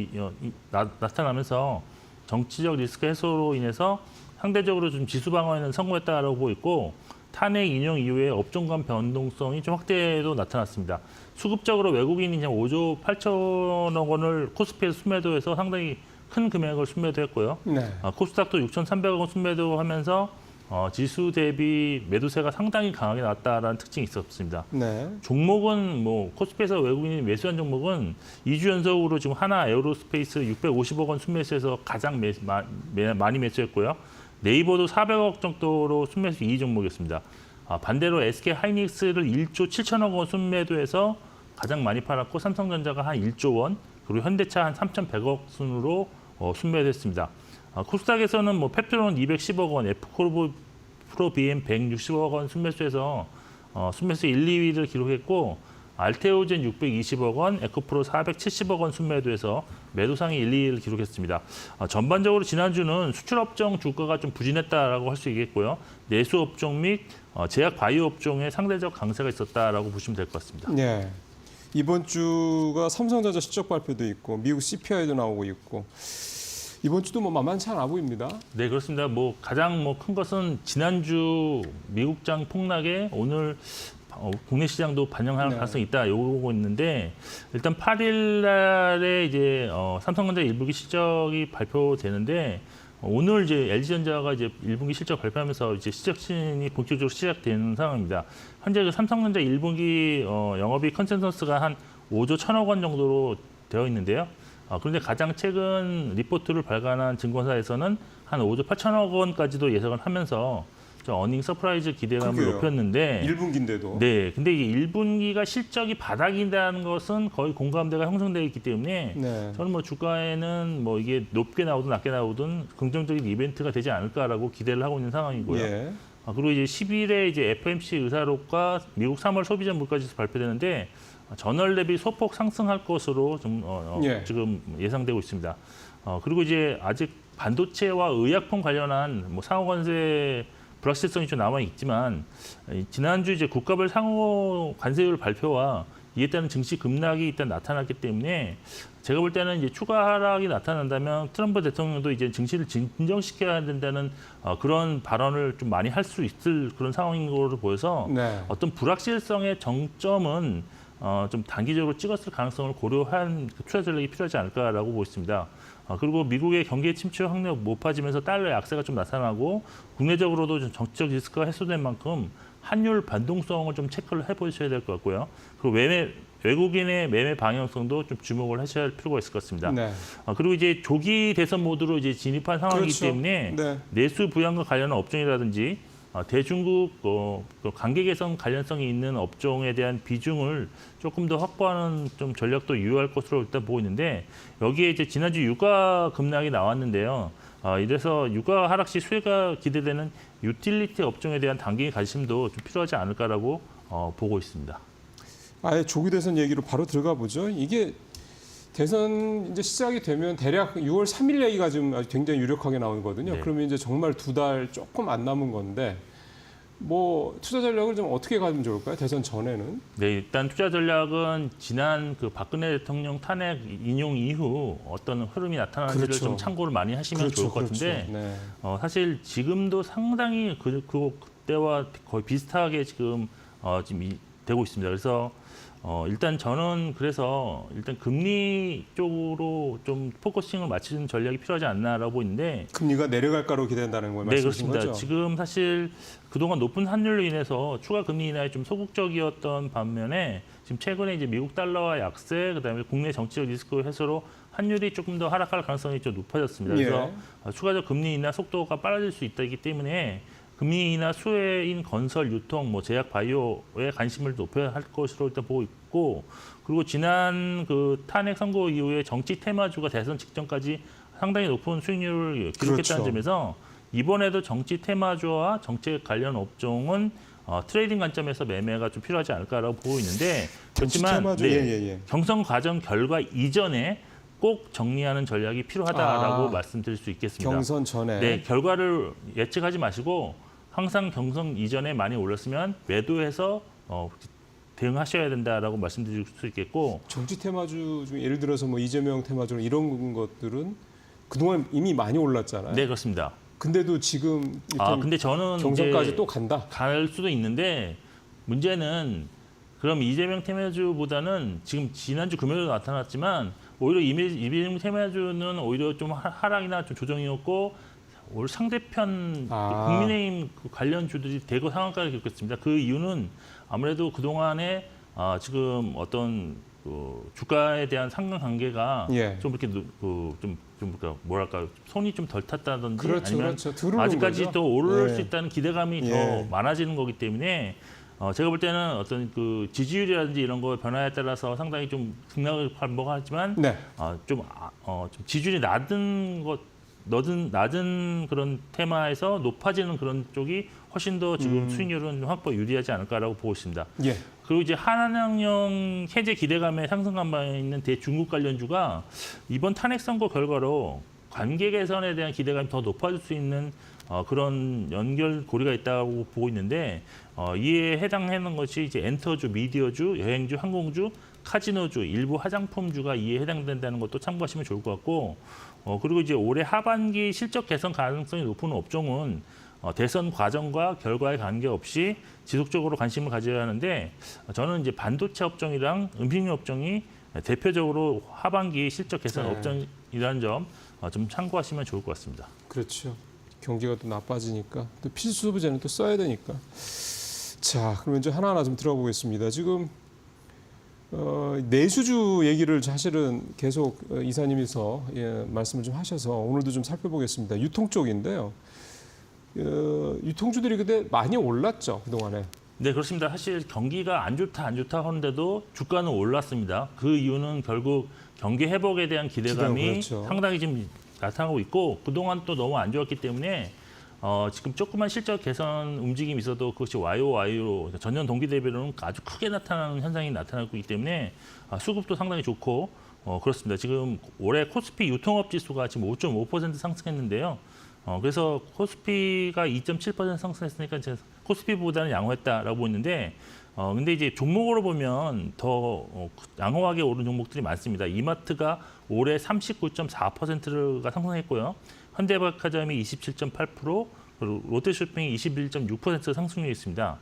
나타나면서 정치적 리스크 해소로 인해서 상대적으로 좀 지수 방어에는 성공했다라고 보고 있고 탄핵 인용 이후에 업종 간 변동성이 좀 확대도 나타났습니다. 수급적으로 외국인이 그냥 5조 8천억 원을 코스피에서 순매도해서 상당히 큰 금액을 순매도했고요. 네. 코스닥도 6,300억 원 순매도하면서 지수 대비 매도세가 상당히 강하게 나왔다라는 특징이 있었습니다. 네. 종목은 뭐 코스피에서 외국인이 매수한 종목은 2주 연속으로 지금 하나 에어로스페이스 650억 원 순매수해서 가장 많이 매수했고요. 네이버도 400억 정도로 순매수 2위 종목이었습니다. 반대로 SK 하이닉스를 1조 7천억 원 순매도해서 가장 많이 팔았고 삼성전자가 한 1조 원, 그리고 현대차 한 3,100억 순으로 순매도했습니다. 코스닥에서는 뭐 페트론 210억 원, 프로비엠 160억 원 순매수해서 순매수 1, 2위를 기록했고 알테오젠 620억 원, 에코프로 470억 원 순매도해서 매도상이 1, 2위를 기록했습니다. 전반적으로 지난주는 수출업종 주가가 좀 부진했다라고 할 수 있겠고요. 내수업종 및 제약 바이오 업종에 상대적 강세가 있었다라고 보시면 될 것 같습니다. 네. 이번 주가 삼성전자 실적 발표도 있고 미국 CPI도 나오고 있고 이번 주도 뭐 만만치 않아 보입니다. 네, 그렇습니다. 뭐 가장 뭐 큰 것은 지난주 미국장 폭락에 오늘 국내 시장도 반영할 네. 가능성이 있다 요거 있는데 일단 8일 날에 이제 삼성전자 1분기 실적이 발표되는데 오늘 이제 LG전자가 이제 1분기 실적 발표하면서 이제 시작신이 본격적으로 시작되는 상황입니다. 현재 그 삼성전자 1분기 영업이익 컨센서스가 한 5조 1천억 원 정도로 되어 있는데요. 그런데 가장 최근 리포트를 발간한 증권사에서는 한 5조 8천억 원까지도 예상을 하면서 어닝 서프라이즈 기대감을 그게요. 높였는데 1분기인데도. 네, 근데 이게 1분기가 실적이 바닥이라는 것은 거의 공감대가 형성되어 있기 때문에 네. 저는 뭐 주가에는 뭐 이게 높게 나오든 낮게 나오든 긍정적인 이벤트가 되지 않을까라고 기대를 하고 있는 상황이고요. 예. 그리고 이제 10일에 이제 FOMC 의사록과 미국 3월 소비자 물가지수 발표되는데 전월 대비 소폭 상승할 것으로 좀 예. 지금 예상되고 있습니다. 그리고 이제 아직 반도체와 의약품 관련한 뭐 상호 관세 불확실성이 좀 남아 있지만 지난주 이제 국가별 상호 관세율 발표와 이에 따른 증시 급락이 일단 나타났기 때문에 제가 볼 때는 이제 추가 하락이 나타난다면 트럼프 대통령도 이제 증시를 진정시켜야 된다는 그런 발언을 좀 많이 할 수 있을 그런 상황인 것으로 보여서 네. 어떤 불확실성의 정점은 좀 단기적으로 찍었을 가능성을 고려한 투자 전략이 필요하지 않을까라고 보고 있습니다. 그리고 미국의 경기 침체 확률 높아지면서 달러 약세가 좀 나타나고 국내적으로도 좀 정치적 리스크가 해소된 만큼 환율 변동성을 좀 체크를 해보셔야 될 것 같고요. 그리고 외국인의 매매 방향성도 좀 주목을 하셔야 할 필요가 있을 것 같습니다. 네. 그리고 이제 조기 대선 모드로 이제 진입한 상황이기 그렇죠. 때문에 네. 내수 부양과 관련한 업종이라든지 대중국 관계 개선 관련성이 있는 업종에 대한 비중을 조금 더 확보하는 좀 전략도 유효할 것으로 일단 보고 있는데 여기에 이제 지난주 유가 급락이 나왔는데요. 이래서 유가 하락 시 수혜가 기대되는 유틸리티 업종에 대한 단기 관심도 좀 필요하지 않을까라고 보고 있습니다. 아예 조기 대선 얘기로 바로 들어가 보죠. 이게 대선 이제 시작이 되면 대략 6월 3일 얘기가 지금 아주 굉장히 유력하게 나오거든요. 네. 그러면 이제 정말 2달 조금 안 남은 건데 뭐 투자 전략을 좀 어떻게 가면 좋을까요? 대선 전에는? 네, 일단 투자 전략은 지난 그 박근혜 대통령 탄핵 인용 이후 어떤 흐름이 나타나는지를 그렇죠. 좀 참고를 많이 하시면 좋을 것 같은데 네. 사실 지금도 상당히 그때와 거의 비슷하게 지금 되고 있습니다. 그래서 일단 저는 그래서 일단 금리 쪽으로 좀 포커싱을 맞추는 전략이 필요하지 않나라고 보이는데 금리가 내려갈까로 기대한다는 걸 네, 말씀하신 그렇습니다. 거죠? 지금 사실 그동안 높은 환율로 인해서 추가 금리 인하에 좀 소극적이었던 반면에 지금 최근에 이제 미국 달러와 약세, 그다음에 국내 정치적 리스크 해소로 환율이 조금 더 하락할 가능성이 좀 높아졌습니다. 그래서 추가적 금리 인하 속도가 빨라질 수 있다기 때문에 금리 인하 수혜인 건설, 유통, 뭐 제약, 바이오에 관심을 높여야 할 것으로 일단 보고 있고, 그리고 지난 그 탄핵 선고 이후에 정치 테마주가 대선 직전까지 상당히 높은 수익률을 기록했다는 그렇죠. 점에서 이번에도 정치 테마주와 정책 관련 업종은 트레이딩 관점에서 매매가 좀 필요하지 않을까라고 보고 있는데 그렇지만 테마주, 예. 경선 과정 결과 이전에 꼭 정리하는 전략이 필요하다라고 말씀드릴 수 있겠습니다. 경선 전에. 네, 결과를 예측하지 마시고 항상 경선 이전에 많이 올랐으면 매도해서 대응하셔야 된다라고 말씀드릴 수 있겠고 정치 테마주 중에 예를 들어서 뭐 이재명 테마주 이런 것들은 그동안 이미 많이 올랐잖아요. 네, 그렇습니다. 근데도 지금 근데 저는 경선까지 이제 또 간다. 갈 수도 있는데 문제는 그럼 이재명 테마주보다는 지금 지난주 금요일에 나타났지만 오히려 이재명 테마주는 오히려 좀 하락이나 좀 조정이었고 올 상대편 국민의힘 관련 주들이 대거 상한가를 겪었습니다. 그 이유는 아무래도 그동안에 지금 어떤 주가에 대한 상관관계가 좀 이렇게 좀 뭐랄까 손이 좀 덜 탔다든지 아니면 아직까지 더 오를 수 있다는 기대감이 더 많아지는 거기 때문에 제가 볼 때는 어떤 그 지지율이라든지 이런 거 변화에 따라서 상당히 좀 등락을 반복하지만 좀 지지율이 낮은 그런 테마에서 높아지는 그런 쪽이 훨씬 더 지금 수익률은 확보 유리하지 않을까라고 보고 있습니다. 그리고 이제 한한령 해제 기대감에 상승감에 있는 대중국 관련주가 이번 탄핵 선고 결과로 관계 개선에 대한 기대감이 더 높아질 수 있는 그런 연결고리가 있다고 보고 있는데 이에 해당하는 것이 이제 엔터주, 미디어주, 여행주, 항공주, 카지노주, 일부 화장품주가 이에 해당된다는 것도 참고하시면 좋을 것 같고 그리고 이제 올해 하반기 실적 개선 가능성이 높은 업종은 대선 과정과 결과에 관계없이 지속적으로 관심을 가져야 하는데 저는 이제 반도체 업종이랑 음식료 업종이 대표적으로 하반기 실적 개선 업종이라는 점 좀 참고하시면 좋을 것 같습니다. 그렇죠. 경기가 또 나빠지니까 또 필수 소비재는 또 써야 되니까. 자, 그러면 이제 하나하나 좀 들어보겠습니다. 지금 내수주 얘기를 사실은 계속 이사님께서 말씀을 좀 하셔서 오늘도 좀 살펴보겠습니다. 유통 쪽인데요. 유통주들이 근데 많이 올랐죠, 그동안에. 네, 그렇습니다. 사실 경기가 안 좋다 하는데도 주가는 올랐습니다. 그 이유는 결국 경기 회복에 대한 기대감이 그렇죠. 상당히 지금 나타나고 있고 그동안 또 너무 안 좋았기 때문에 지금 조그만 실적 개선 움직임이 있어도 그것이 YOY로 전년 동기 대비로는 아주 크게 나타나는 현상이 나타나고 있기 때문에 수급도 상당히 좋고 그렇습니다. 지금 올해 코스피 유통업 지수가 지금 5.5% 상승했는데요. 그래서 코스피가 2.7% 상승했으니까 이제 코스피보다는 양호했다라고 보는데 근데 이제 종목으로 보면 더 양호하게 오른 종목들이 많습니다. 이마트가 올해 39.4%가 상승했고요. 현대백화점이 27.8%, 그리고 롯데쇼핑이 21.6% 상승률이 있습니다.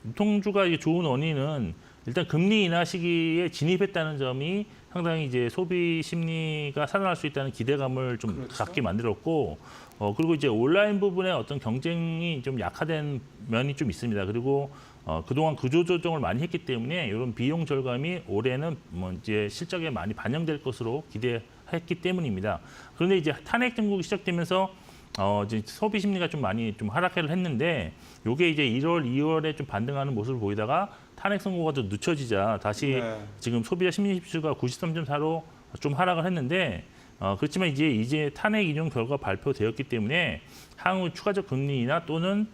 유통주가 좋은 원인은 일단 금리 인하 시기에 진입했다는 점이 상당히 이제 소비 심리가 살아날 수 있다는 기대감을 좀 갖게 만들었고, 그리고 이제 온라인 부분에 어떤 경쟁이 좀 약화된 면이 좀 있습니다. 그리고 그동안 구조조정을 많이 했기 때문에 이런 비용 절감이 올해는 뭐 이제 실적에 많이 반영될 것으로 기대했기 때문입니다. 그런데 이제 탄핵 정국이 시작되면서 이제 소비 심리가 좀 많이 좀 하락을 했는데, 요게 이제 1월, 2월에 좀 반등하는 모습을 보이다가 탄핵 선고가 좀 늦춰지자 다시 지금 소비자 심리 지수가 93.4로 좀 하락을 했는데, 그렇지만 이제 탄핵 인용 결과 발표되었기 때문에 향후 추가적 금리 인하 또는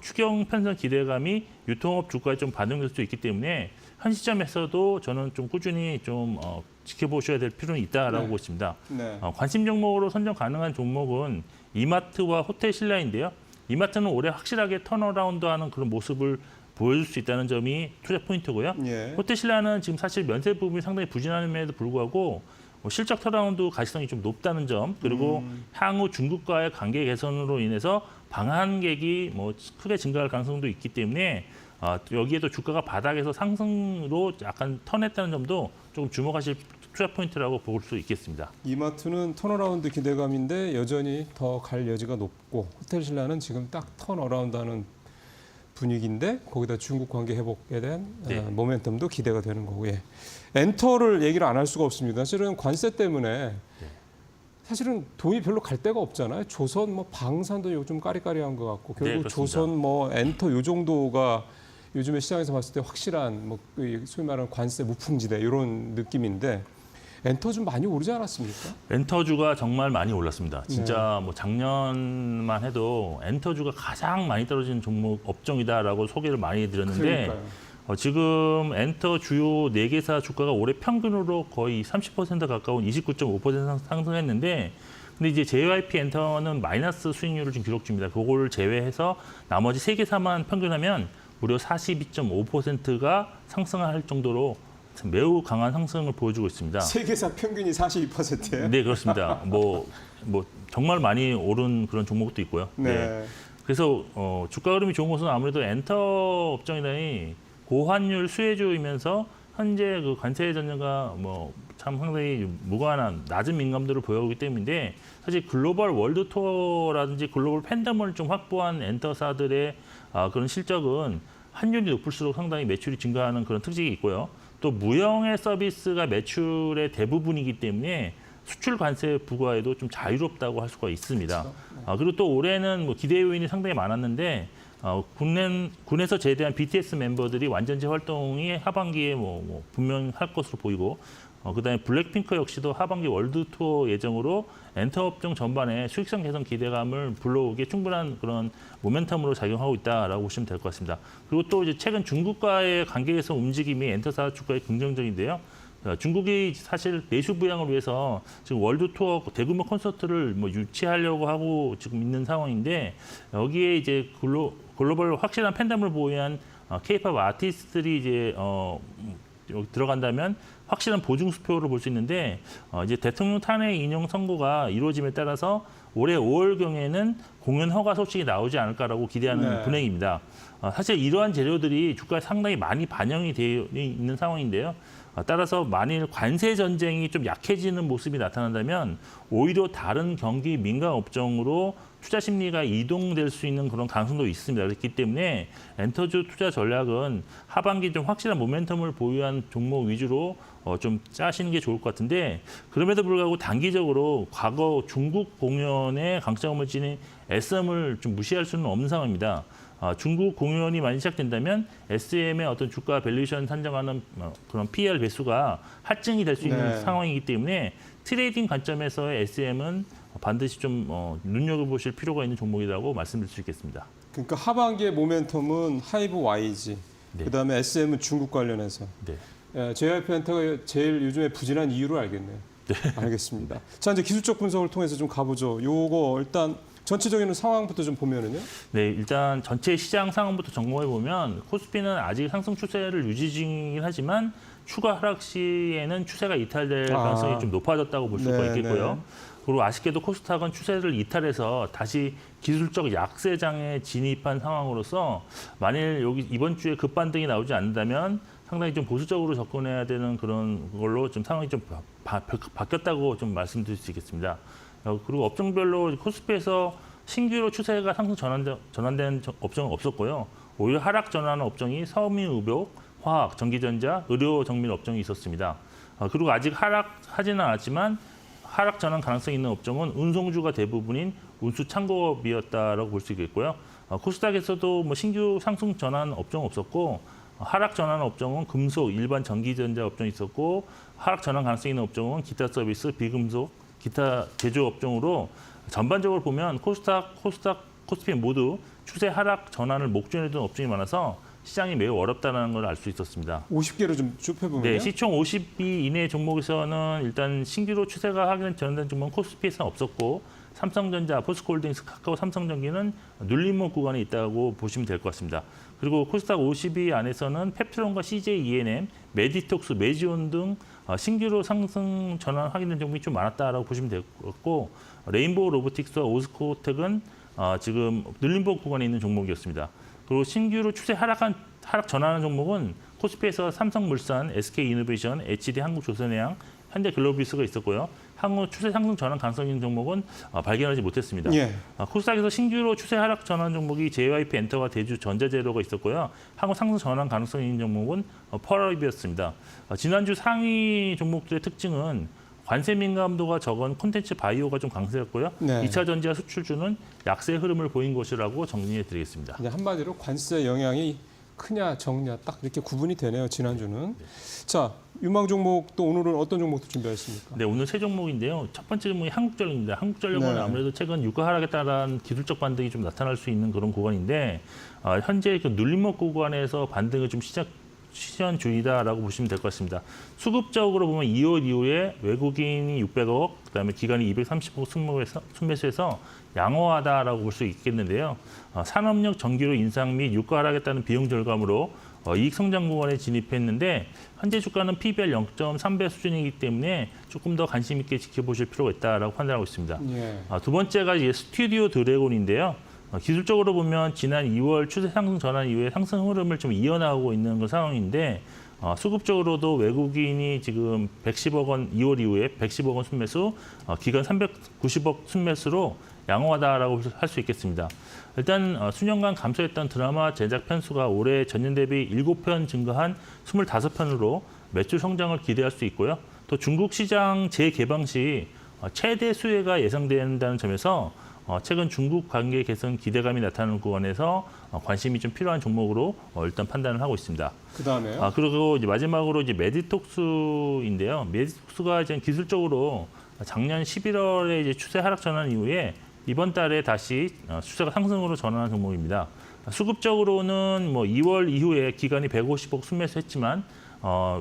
추경 편성 기대감이 유통업 주가에 좀 반영될 수 있기 때문에 현 시점에서도 저는 좀 꾸준히 좀 지켜보셔야 될 필요는 있다라고 보고 있습니다. 관심 종목으로 선정 가능한 종목은 이마트와 호텔신라인데요. 이마트는 올해 확실하게 턴어라운드하는 그런 모습을 보여줄 수 있다는 점이 투자 포인트고요. 호텔신라는 지금 사실 면세 부분이 상당히 부진함에도 불구하고 실적 턴어라운드 가시성이 좀 높다는 점, 그리고 향후 중국과의 관계 개선으로 인해서 방한객이 뭐 크게 증가할 가능성도 있기 때문에 여기에도 주가가 바닥에서 상승으로 약간 턴했다는 점도 조금 주목하실 투자 포인트라고 볼 수 있겠습니다. 이마트는 턴어라운드 기대감인데 여전히 더 갈 여지가 높고, 호텔신라는 지금 딱 턴어라운드하는 분위기인데 거기다 중국 관계 회복에 대한 모멘텀도 기대가 되는 거고, 엔터를 얘기를 안 할 수가 없습니다. 사실은 관세 때문에 사실은 돈이 별로 갈 데가 없잖아요. 조선 뭐 방산도 요즘 까리까리한 것 같고, 결국 조선 뭐 엔터 요 정도가 요즘에 시장에서 봤을 때 확실한 뭐 소위 말하는 관세 무풍지대 이런 느낌인데, 엔터 좀 많이 오르지 않았습니까? 엔터주가 정말 많이 올랐습니다. 진짜 뭐 작년만 해도 엔터주가 가장 많이 떨어진 종목 업종이다라고 소개를 많이 해드렸는데, 지금 엔터 주요 4개사 주가가 올해 평균으로 거의 30% 가까운 29.5% 상승했는데, 근데 이제 JYP 엔터는 마이너스 수익률을 좀 기록 중입니다. 그걸 제외해서 나머지 3개사만 평균하면 무려 42.5%가 상승할 정도로 매우 강한 상승을 보여주고 있습니다. 세계사 평균이 42%예요? 네, 그렇습니다. 뭐 정말 많이 오른 그런 종목도 있고요. 그래서 주가 흐름이 좋은 것은 아무래도 엔터 업종이라니 고환율 수혜주이면서 현재 그 관세 전쟁과 뭐 참 상당히 무관한 낮은 민감도를 보여오기 때문인데, 사실 글로벌 월드 투어라든지 글로벌 팬덤을 좀 확보한 엔터사들의 그런 실적은 환율이 높을수록 상당히 매출이 증가하는 그런 특징이 있고요. 또 무형의 서비스가 매출의 대부분이기 때문에 수출 관세 부과에도 좀 자유롭다고 할 수가 있습니다. 그리고 또 올해는 뭐 기대 요인이 상당히 많았는데, 군에서 제대한 BTS 멤버들이 완전체 활동이 하반기에 뭐 분명히 할 것으로 보이고, 그다음에 블랙핑크 역시도 하반기 월드 투어 예정으로 엔터 업종 전반에 수익성 개선 기대감을 불러오기에 충분한 그런 모멘텀으로 작용하고 있다라고 보시면 될 것 같습니다. 그리고 또 이제 최근 중국과의 관계 개선 움직임이 엔터사 주가에 긍정적인데요. 중국이 사실 내수 부양을 위해서 지금 월드 투어 대규모 콘서트를 뭐 유치하려고 하고 지금 있는 상황인데, 여기에 이제 글로벌 확실한 팬덤을 보유한 K-팝 아티스트들이 이제 여기 들어간다면 확실한 보증 수표를 볼 수 있는데, 이제 대통령 탄핵 인용 선고가 이루어짐에 따라서 올해 5월경에는 공연 허가 소식이 나오지 않을까라고 기대하는 분위기입니다. 사실 이러한 재료들이 주가에 상당히 많이 반영이 되어 있는 상황인데요. 따라서 만일 관세 전쟁이 좀 약해지는 모습이 나타난다면 오히려 다른 경기 민감 업종으로 투자 심리가 이동될 수 있는 그런 가능성도 있습니다. 그렇기 때문에 엔터주 투자 전략은 하반기 좀 확실한 모멘텀을 보유한 종목 위주로 좀 짜시는 게 좋을 것 같은데, 그럼에도 불구하고 단기적으로 과거 중국 공연에 강점을 지닌 SM을 좀 무시할 수는 없는 상황입니다. 중국 공연이 많이 시작된다면 SM의 어떤 주가 밸류에이션 산정하는 그런 PER 배수가 할증이 될 수 있는 상황이기 때문에 트레이딩 관점에서의 SM은 반드시 좀 눈여겨보실 필요가 있는 종목이라고 말씀드릴 수 있겠습니다. 그러니까 하반기의 모멘텀은 하이브 YG, 네. 그다음에 SM은 중국 관련해서. 네. JYP 엔터가 제일 요즘에 부진한 이유를 알겠네요. 알겠습니다. 자, 이제 기술적 분석을 통해서 좀 가보죠. 요거 일단 전체적인 상황부터 좀 보면은요. 네, 일단 전체 시장 상황부터 점검해 보면 코스피는 아직 상승 추세를 유지 중이긴 하지만 추가 하락 시에는 추세가 이탈될 가능성이 좀 높아졌다고 볼 수가 네, 있겠고요. 네. 그리고 아쉽게도 코스닥은 추세를 이탈해서 다시 기술적 약세장에 진입한 상황으로서 만일 여기 이번 주에 급반등이 나오지 않는다면 상당히 좀 보수적으로 접근해야 되는 그런 걸로 좀 상황이 좀 바뀌었다고 좀 말씀드릴 수 있겠습니다. 그리고 업종별로 코스피에서 신규로 추세가 상승 전환된 업종은 없었고요. 오히려 하락 전환한 업종이 섬유의료, 화학, 전기전자, 의료 정밀 업종이 있었습니다. 그리고 아직 하락하지는 않았지만 하락 전환 가능성이 있는 업종은 운송주가 대부분인 운수 창고업이었다라고 볼 수 있겠고요. 코스닥에서도 뭐 신규 상승 전환 업종은 없었고 하락 전환 업종은 금속, 일반 전기전자 업종이 있었고 하락 전환 가능성이 있는 업종은 기타 서비스, 비금속, 기타 제조 업종으로 전반적으로 보면 코스닥, 코스피 모두 추세 하락 전환을 목전에 둔 업종이 많아서 시장이 매우 어렵다는 걸 알 수 있었습니다. 50개로 좀 좁혀보면요. 네, 시총 50위 이내 종목에서는 일단 신규로 추세가 확인 전환된 종목은 코스피에서는 없었고 삼성전자, 포스코홀딩스, 카카오, 삼성전기는 눌림목 구간에 있다고 보시면 될 것 같습니다. 그리고 코스닥 50위 안에서는 펩트론과 CJ ENM, 메디톡스, 메지온 등 신규로 상승 전환 확인된 종목이 좀 많았다라고 보시면 될 것 같고 레인보우 로보틱스와 오스코텍은 지금 눌림목 구간에 있는 종목이었습니다. 그리고 신규로 추세 하락 전환하는 종목은 코스피에서 삼성물산, SK이노베이션, HD 한국조선해양, 현대글로비스가 있었고요. 향후 추세 상승 전환 가능성 있는 종목은 발견하지 못했습니다. 예. 코스닥에서 신규로 추세 하락 전환 종목이 JYP 엔터와 대주 전자재료가 있었고요. 향후 상승 전환 가능성 있는 종목은 펄업이었습니다. 지난주 상위 종목들의 특징은 관세 민감도가 적은 콘텐츠 바이오가 좀 강세였고요. 네. 2차 전지와 수출주는 약세 흐름을 보인 것이라고 정리해 드리겠습니다. 그냥 한마디로 관세 영향이 크냐 적냐 딱 이렇게 구분이 되네요. 지난주는. 자, 유망 종목 또 오늘은 어떤 종목도 준비하셨습니까? 네, 오늘 세 종목인데요. 첫 번째 종목이 한국전력입니다. 한국전력은 네. 아무래도 최근 유가 하락에 따른 기술적 반등이 좀 나타날 수 있는 그런 구간인데 현재 그 눌림목 구간에서 반등을 좀 시전 중이다라고 보시면 될 것 같습니다. 수급적으로 보면 2월 이후에 외국인이 600억, 그다음에 기관이 230억 순매수해서 양호하다라고 볼 수 있겠는데요. 산업력 전기료 인상 및 유가 하락에 따른 비용 절감으로 이익 성장 구간에 진입했는데 현재 주가는 PBR 0.3배 수준이기 때문에 조금 더 관심 있게 지켜보실 필요가 있다라고 판단하고 있습니다. 예. 두 번째가 이제 스튜디오 드래곤인데요. 기술적으로 보면 지난 2월 추세 상승 전환 이후에 상승 흐름을 좀 이어나가고 있는 그 상황인데 수급적으로도 외국인이 지금 110억 원 2월 이후에 110억 원 순매수, 기간 390억 순매수로 양호하다라고 할 수 있겠습니다. 일단 수년간 감소했던 드라마 제작 편수가 올해 전년 대비 7편 증가한 25편으로 매출 성장을 기대할 수 있고요. 또 중국 시장 재개방 시 최대 수혜가 예상된다는 점에서 최근 중국 관계 개선 기대감이 나타나는 구간에서 관심이 좀 필요한 종목으로 일단 판단을 하고 있습니다. 그다음에요. 그리고 이제 마지막으로 이제 메디톡스인데요. 메디톡스가 이제 기술적으로 작년 11월에 이제 추세 하락 전환 이후에 이번 달에 다시 추세가 상승으로 전환한 종목입니다. 수급적으로는 뭐 2월 이후에 기간이 150억 순매수했지만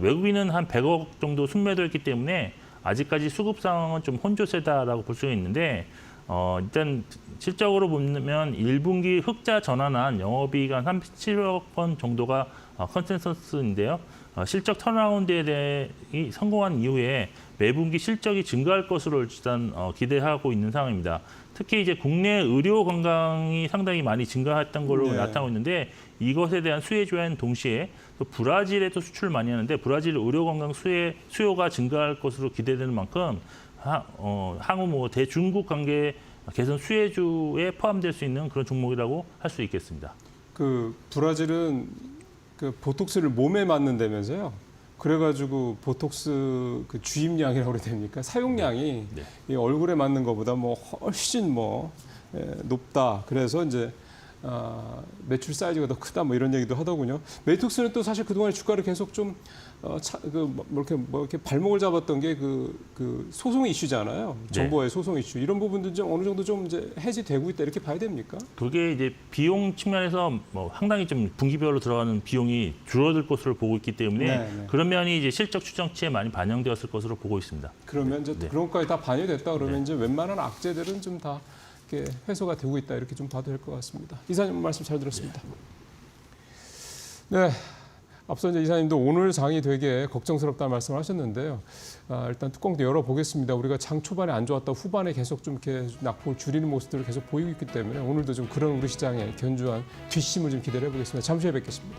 외국인은 한 100억 정도 순매도했기 때문에 아직까지 수급 상황은 좀 혼조세다라고 볼 수가 있는데 일단 실적으로 보면 1분기 흑자 전환한 영업이익 한 37억 원 정도가 컨센서스인데요. 실적 턴어라운드에 대해 성공한 이후에 매분기 실적이 증가할 것으로 일단 기대하고 있는 상황입니다. 특히 이제 국내 의료 관광이 상당히 많이 증가했던 걸로 네. 나타나고 있는데 이것에 대한 수혜 조회는 동시에 또 브라질에도 수출을 많이 하는데 브라질 의료 관광 수요가 증가할 것으로 기대되는 만큼 향후 뭐 대중국 관계 개선 수혜주에 포함될 수 있는 그런 종목이라고 할 수 있겠습니다. 그 브라질은 그 보톡스를 몸에 맞는다면서요. 그래가지고 보톡스 그 주입량이라고 그래야 됩니까? 사용량이 네. 이 얼굴에 맞는 것보다 뭐 훨씬 높다. 그래서 이제 매출 사이즈가 더 크다 뭐 이런 얘기도 하더군요. 메이톡스는 또 사실 그동안에 주가를 계속 좀 이렇게 발목을 잡았던 게 그 소송 이슈잖아요. 정부와의 소송 이슈 이런 부분도 좀 어느 정도 좀 이제 해지되고 있다 이렇게 봐야 됩니까? 그게 이제 비용 측면에서 뭐 상당히 좀 분기별로 들어가는 비용이 줄어들 것으로 보고 있기 때문에 네. 그런 면이 이제 실적 추정치에 많이 반영되었을 것으로 보고 있습니다. 그러면 이제 네. 그런 것까지 다 반영이 됐다 그러면 이제 웬만한 악재들은 좀 다 이렇게 해소가 되고 있다 이렇게 좀 봐도 될 것 같습니다. 이사님 말씀 잘 들었습니다. 네. 앞서 이제 이사님도 오늘 장이 되게 걱정스럽다는 말씀을 하셨는데요. 일단 뚜껑도 열어보겠습니다. 우리가 장 초반에 안 좋았다 후반에 계속 좀 이렇게 낙폭을 줄이는 모습들을 계속 보이고 있기 때문에 오늘도 좀 그런 우리 시장의 견주한 뒷심을 좀 기대를 해보겠습니다. 잠시 후에 뵙겠습니다.